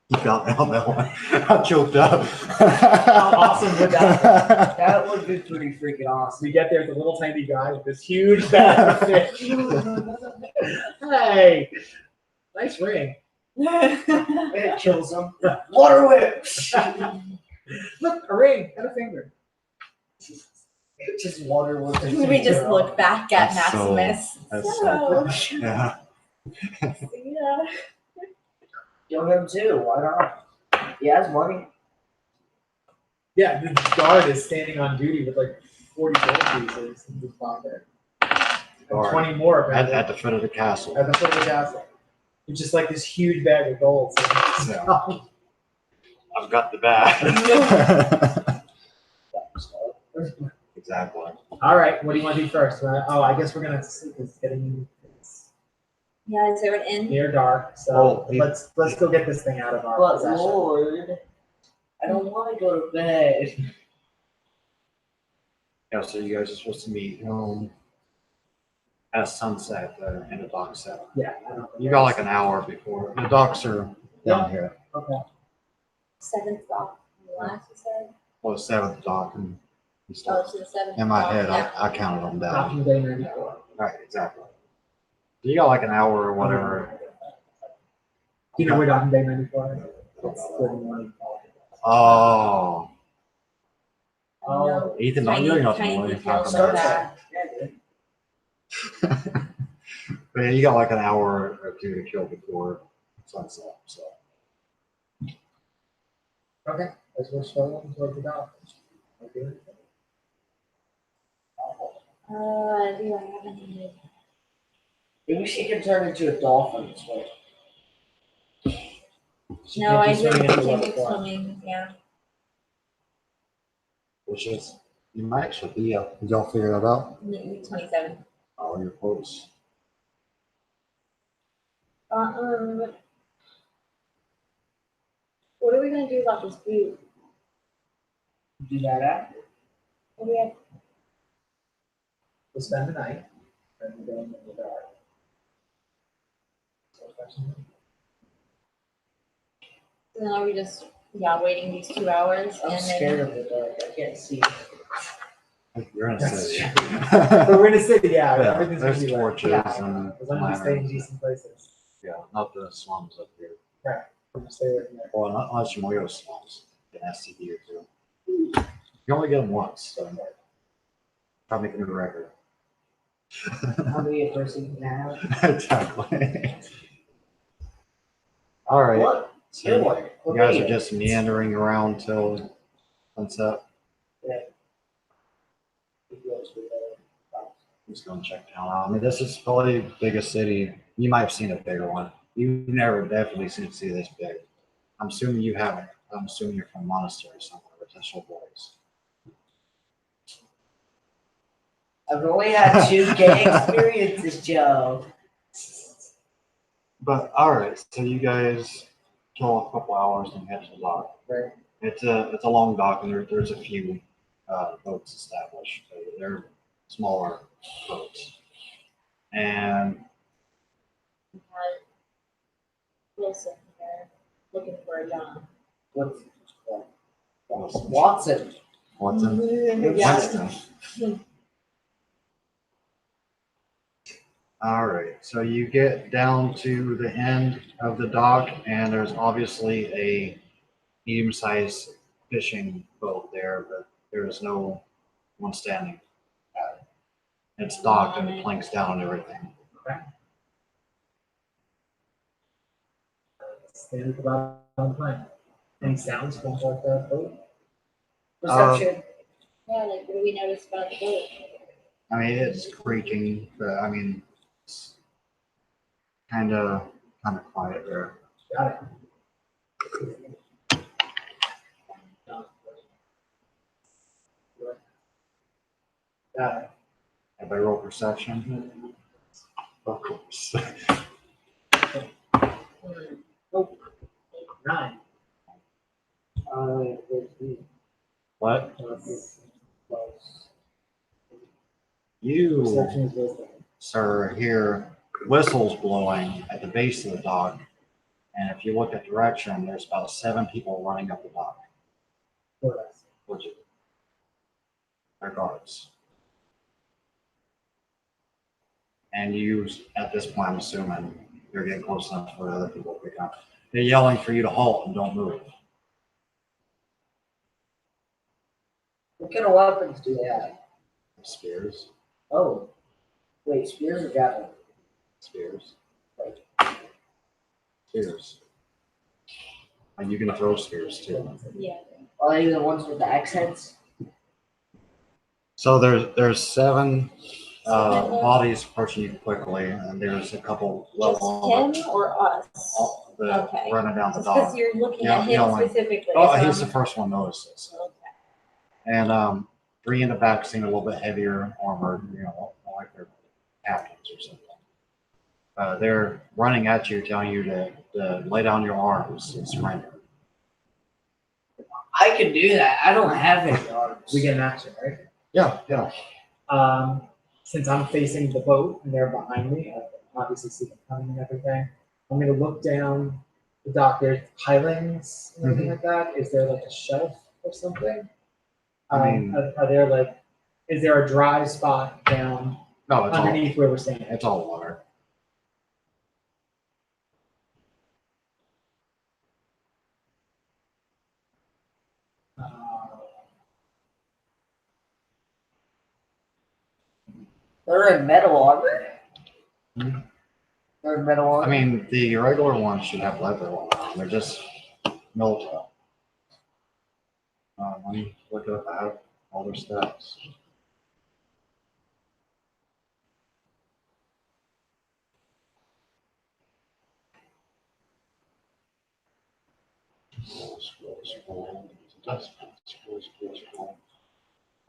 You got me on that one. I choked up. How awesome would that be? That would be pretty freaking awesome. We get there, it's a little tiny guy with this huge bag of fish. Hey, nice ring. It kills them. Water whips. Look, a ring and a finger. Just water whips. We just look back at That's so- Maximus. that's So, Yeah. yeah. Kill him too. Why not? He has money. Yeah, the guard is standing on duty with like 40 gold pieces in his pocket. And Guard. 20 more At apparently, the foot of the castle. at the foot of the castle. It's just like this huge bag of gold. So Yeah. I've got the bag. Exactly. all right, what do you want to do first? Oh, I guess we're gonna see it's getting Yeah, is there an inn? near dark, so Oh, let's go get this thing out of our But possession. Lord, I don't want to go to bed. Yeah, so you guys are supposed to meet at sunset in the dock 7. Yeah, I don't think You got like an hour before. The docks are down here. okay. 7th dock. Last you said? Well, the 7th dock and Oh, stuff. so the 7th. In my dock, head, yeah. I counted them down. Docking Bay 94. Right, exactly. So you got like an hour or whatever. Do you know where Docking Bay 94 is? It's where the morning call. Oh, Oh, Ethan, don't you know Tiny what you're details talking of about. that. Yeah, dude. But yeah, you got like an hour or two to kill before sunset. So okay. As we're strolling toward the dock. Okay. Do I have any? Maybe she can turn into a dolphin this way. She No, I can't do didn't swimming at the continue level 4. swimming, yeah. Which is, you might actually be up. Did y'all figure that out? 27. Oh, you're close. What are we gonna do about this food? Do that at? What do we have? We'll spend the night, and we're going in the dark. So, question? Then are we just, waiting these 2 hours I'm and scared then? of the dark. I can't see. You're in a city. But we're in a city, yeah, Yeah, everything's gonna there's be lit. torches Yeah, and as long as we stay in lanterns. decent places. Yeah, not the slums up here. We're gonna stay away from there. Well, not unless you want to go to slums. Get an STD or two. You only get them once, so try making a record. How many a person can have? Exactly. All right. What? So Good one. you guys are just meandering around till sunset. I'm just going to check town out. I mean, this is probably the biggest city. You might have seen a bigger one. You've never definitely seen a city this big. I'm assuming you haven't. I'm assuming you're from Monastery somewhere, Potential Boys. I've only had 2 gay experiences, Joe. But all right, so you guys kill a couple hours and head to the dock. Right. It's a long dock, and there's a few boats established. They're smaller boats, and Wilson here, looking for a job. What's Watson. Watson? Winston. All right, so you get down to the end of the dock, and there's obviously a medium-sized fishing boat there, but there is no one standing at it. It's docked and the planks down and everything. Stand at the bottom of the plane. Any sounds from like that boat? Perception. Yeah, like, what do we notice about the boat? I mean, it's creaking, but I mean, it's kind of quiet there. Got it. Got it. Everybody roll perception. Of course. Nope. 9. What? Close. You, Perception is wisdom. sir, hear whistles blowing at the base of the dock. And if you look at direction, there's about 7 people running up the dock. Correct. Towards you. They're guards. And you, at this point, I'm assuming you're getting close enough for other people to pick up. They're yelling for you to halt and don't move. What kind of weapons do they have? Spears. Oh. Wait, spears or javelin? Spears. Spears. And you can throw spears too. Yeah. Are they the ones with the axe heads? So there's 7 bodies approaching you quickly, and there's a couple Just level him or us? Okay. running down the Just because dock. you're looking Yeah, at yeah, him like- specifically. Oh, so he's the I'm- first one notices. Okay. And 3 in the back seem a little bit heavier armored, like they're captains or something. They're running at you, telling you to lay down your arms and surrender. I can do that. I don't have any arms. We get an action, right? Yeah. Since I'm facing the boat and they're behind me, I can obviously see them coming and everything. I'm gonna look down the dock. There's pilings and everything like that. Is there like a shelf or something? I mean- are there like, is there a dry spot down No, it's all underneath where we're standing? it's all water. They're in metal armor. Hmm. They're in metal armor. I mean, the regular ones should have leather on them. They're just military. Let me look up. I have all their stats.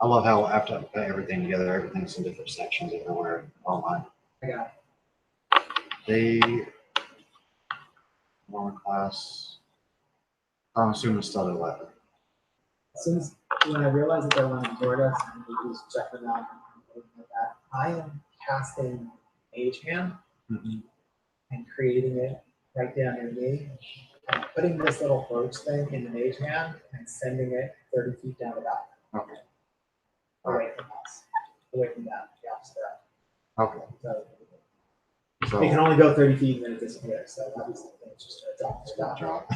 I love how after I put everything together, everything's in different sections everywhere online. I got The one class, I'm assuming it's still 11. as soon as when I realized that they're running Florida, and we just check them out and everything like that, I am casting Mage Hand and creating it right down near me. And putting this little approach thing in the Mage Hand and sending it 30 feet down the back. Okay. Away from us. Away from that. Yeah, so Okay. so it can So only go 30 feet and then it disappears. So obviously it's just a drop. stop drop.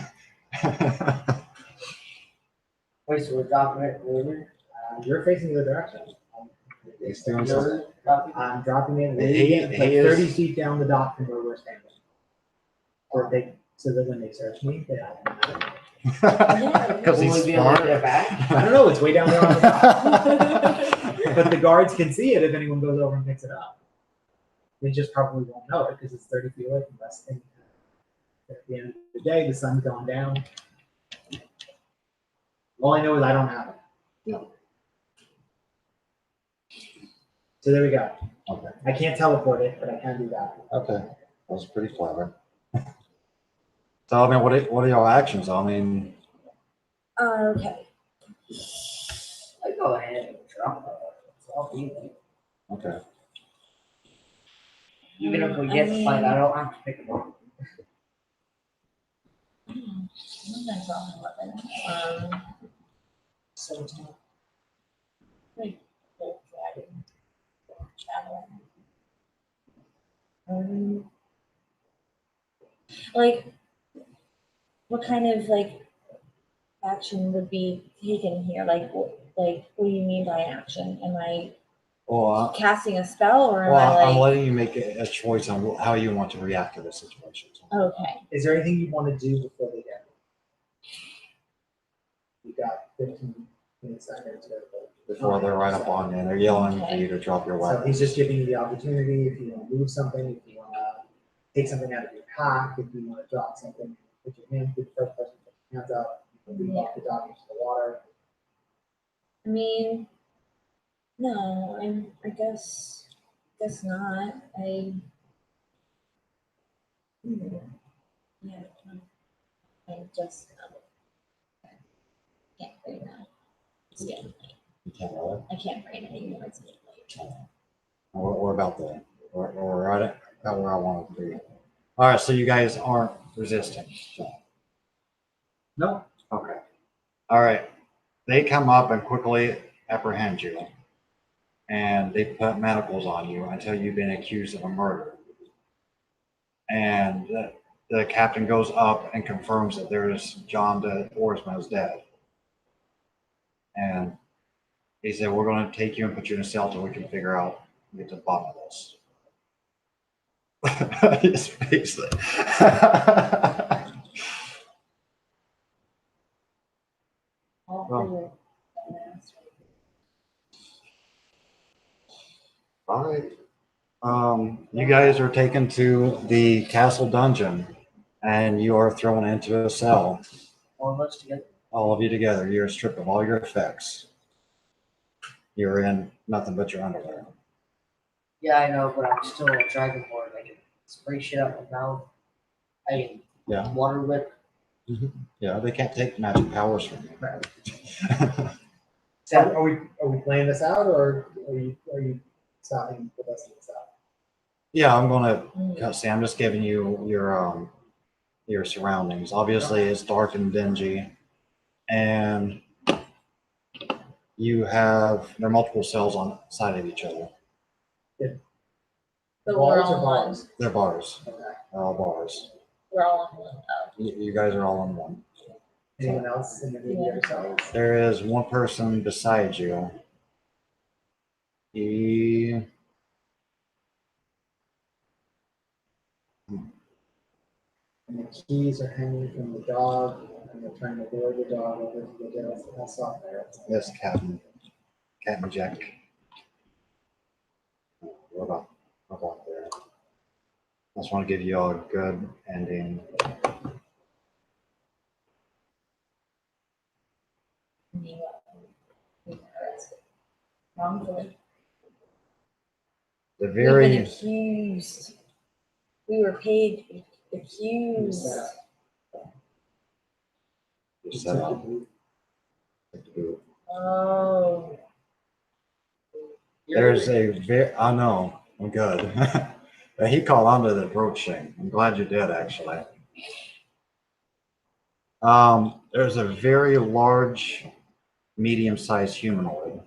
Wait, so we're dropping it later? You're facing the direction. He's doing something. You're dropping it? I'm dropping it He- like he is- 30 feet down the dock from where we're standing. So that when they search me, they have Because Will he's we be able to smart. get it back? I don't know, it's way down there on the dock. But the guards can see it if anyone goes over and picks it up. They just probably won't know it because it's 30 feet away from us. And at the end of the day, the sun's going down. All I know is I don't have it. No. So there we go. Okay. I can't teleport it, but I can do that. Okay. That was pretty clever. So I mean, what are your actions? I mean, Okay. I go ahead and drop it. It's all easy. okay. Even if we get to fight, I don't have to pick them up. Sometimes I'll have weapon. So, Like, full dragon. Traveling. Like, what kind of like action would be taken here? Like, what do you mean by action? Am I Well, casting a spell or am well, I I'm like? letting you make a choice on how you want to react to the situation. Okay. Is there anything you want to do before they get? You got 15 seconds. Before they're right up on you and they're yelling for you to drop your So weapon. he's just giving you the opportunity if you want to move something, if you want to take something out of your pack, if you want to drop something, put your hand, be the first person to put your hands up, you can walk the dog into the water. I mean, no, I guess not. Yeah, I just can't bring that. It's getting late. You can't roll I can't bring it anymore. It's getting late. it. We're about there. We're right at about where I want it to be. All right, so you guys aren't resisting. No, Okay. All right. They come up and quickly apprehend you, and they put manacles on you until you've been accused of a murder. And the captain goes up and confirms that there's John the oarsman is dead. And he said, "We're going to take you and put you in a cell till we can figure out and get to the bottom of this." His face. All Well. for you. All right. You guys are taken to the castle dungeon, and you are thrown into a cell. all of us together. All of you together. You're stripped of all your effects. You're in nothing but your underwear. Yeah, I know, but I'm still a dragonborn. I can spray shit out my mouth. I can Yeah. water whip. Yeah, they can't take magic powers from you. so are we playing this out or are you stopping with us in this out? Yeah, I'm gonna see. I'm just giving you your surroundings. Obviously, it's dark and dingy, and there are multiple cells on the side of each other. But Balls we're or all on. bars? They're bars. Okay. They're all bars. We're all on one. Oh. You guys are all in one. Anyone else in any of the other cells? There is one person beside you. He And the keys are hanging from the dog, and they're trying to lure the dog over to the jail. That's off there. Yes, Captain Jack. What about there? I just want to give you all a good ending. wrongfully. The We've been very, accused. We were paid, accused. set up. Oh. There's a I know, I'm good. But he caught onto the broaching. I'm glad you did, actually. There's a very large, medium-sized humanoid.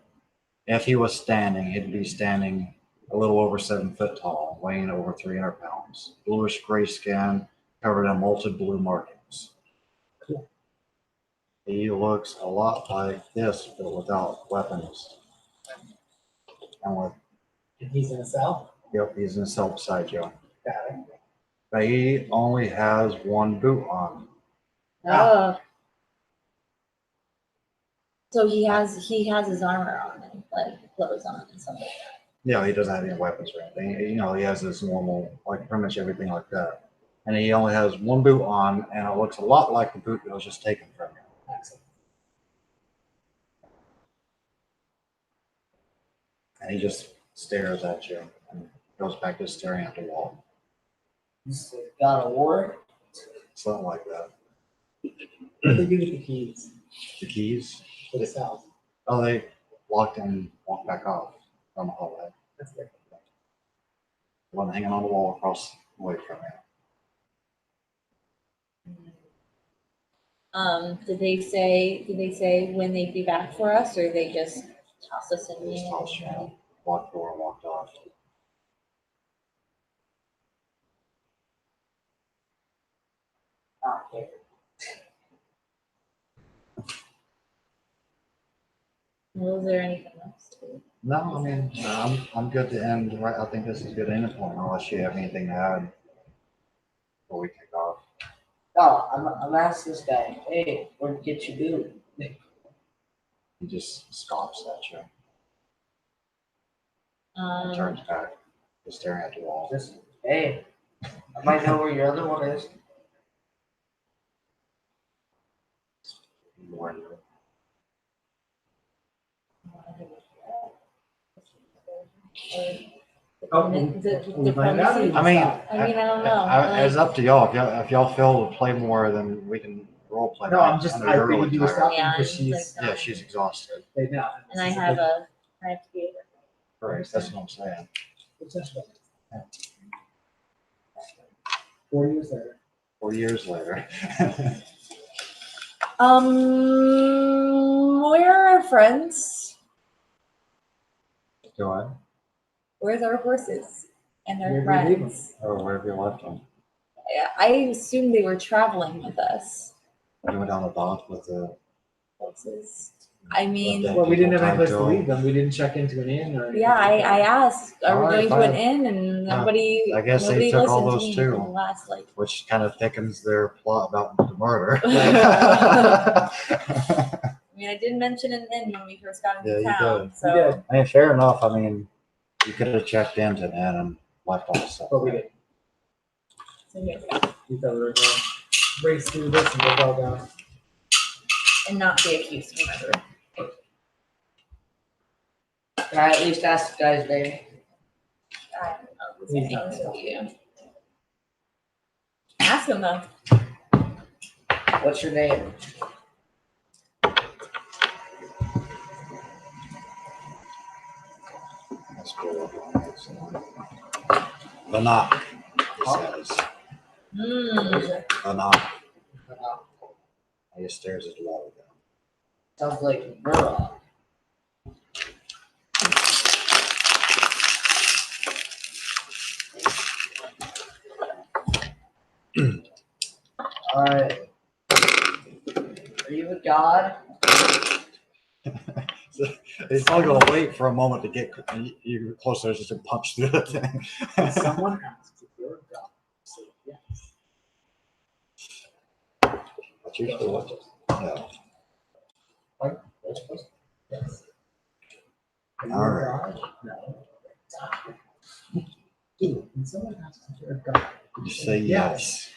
If he was standing, he'd be standing a little over 7 foot tall, weighing over 300 pounds. Bluish gray skin, covered in molted blue markings. Cool. He looks a lot like this, but without weapons. And with, And he's in a cell. yep, he's in a cell beside you. Got it. But he only has one boot on. Oh. So he has his armor on and like clothes on and something. Yeah, he doesn't have any weapons or anything. You know, he has this normal, like pretty much everything like that. And he only has one boot on, and it looks a lot like the boot that was just taken from him. Excellent. And he just stares at you and goes back to staring at the wall. This is God of War. Something like that. What do they do with the keys The keys, for the cell? oh, they locked and walked back off from the hallway. That's very cool. One hanging on the wall across away from you. Did they say when they'd be back for us, or they just toss us in Just the tossed you out, locked door, and walked off. Okay. Was there anything else? No, I mean, I'm good to end. Right, I think this is a good ending point, unless you have anything to add before we kick off. No, I'm asking this guy, hey, where'd you get your boot? He just scoffs at you and Um, turns back, just staring at the wall. Just, hey, I might know where your other one is. Oh, we find out. diplomacy? I mean, I don't know. It's up to y'all. If y'all feel to play more, then we can role play. No, I'm just, know I you're figured you were tired. stopping Yeah, because it's she's, like- Yeah, she's exhausted. they know. And I have to be. Right, that's what I'm saying. Yeah. 4 years later. 4 years later. Where are our friends? Go on. Where's our horses and their Where did we leave friends? Or wherever you left them. I assumed they were traveling with us. You went down the dock with the. Horses. I mean, Okay. Well, we didn't have any place to Joe. leave them. We didn't check into an inn or. yeah, I asked, are we Alright, going to an fine. inn? And Yeah, nobody, I guess they nobody took all listened to those me too. for the last like. Which kind of thickens their plot about the murder. I mean, I did mention an inn when we first got Yeah, into you town, did. so. You did. I mean, fair enough. I mean, you could have checked into an inn and left all the stuff. But we didn't. So here, We thought we were gonna race through this and get all down. and not be accused of murder. Can I at least ask the guy's name? I don't know who's He's saying not to you. Ask him though. What's your name? That's cool. The knock, he says. The knock. He just stares at the wall again. Sounds like Murrock. Alright. Are you a god? He's probably gonna wait for a moment to get you closer, just to punch through the thing. Someone asked if you're a god. So, yes. That's usually what. Yeah. Yes. Are you All a right. god? No. Dude, when someone asks if you're a god, You say yes.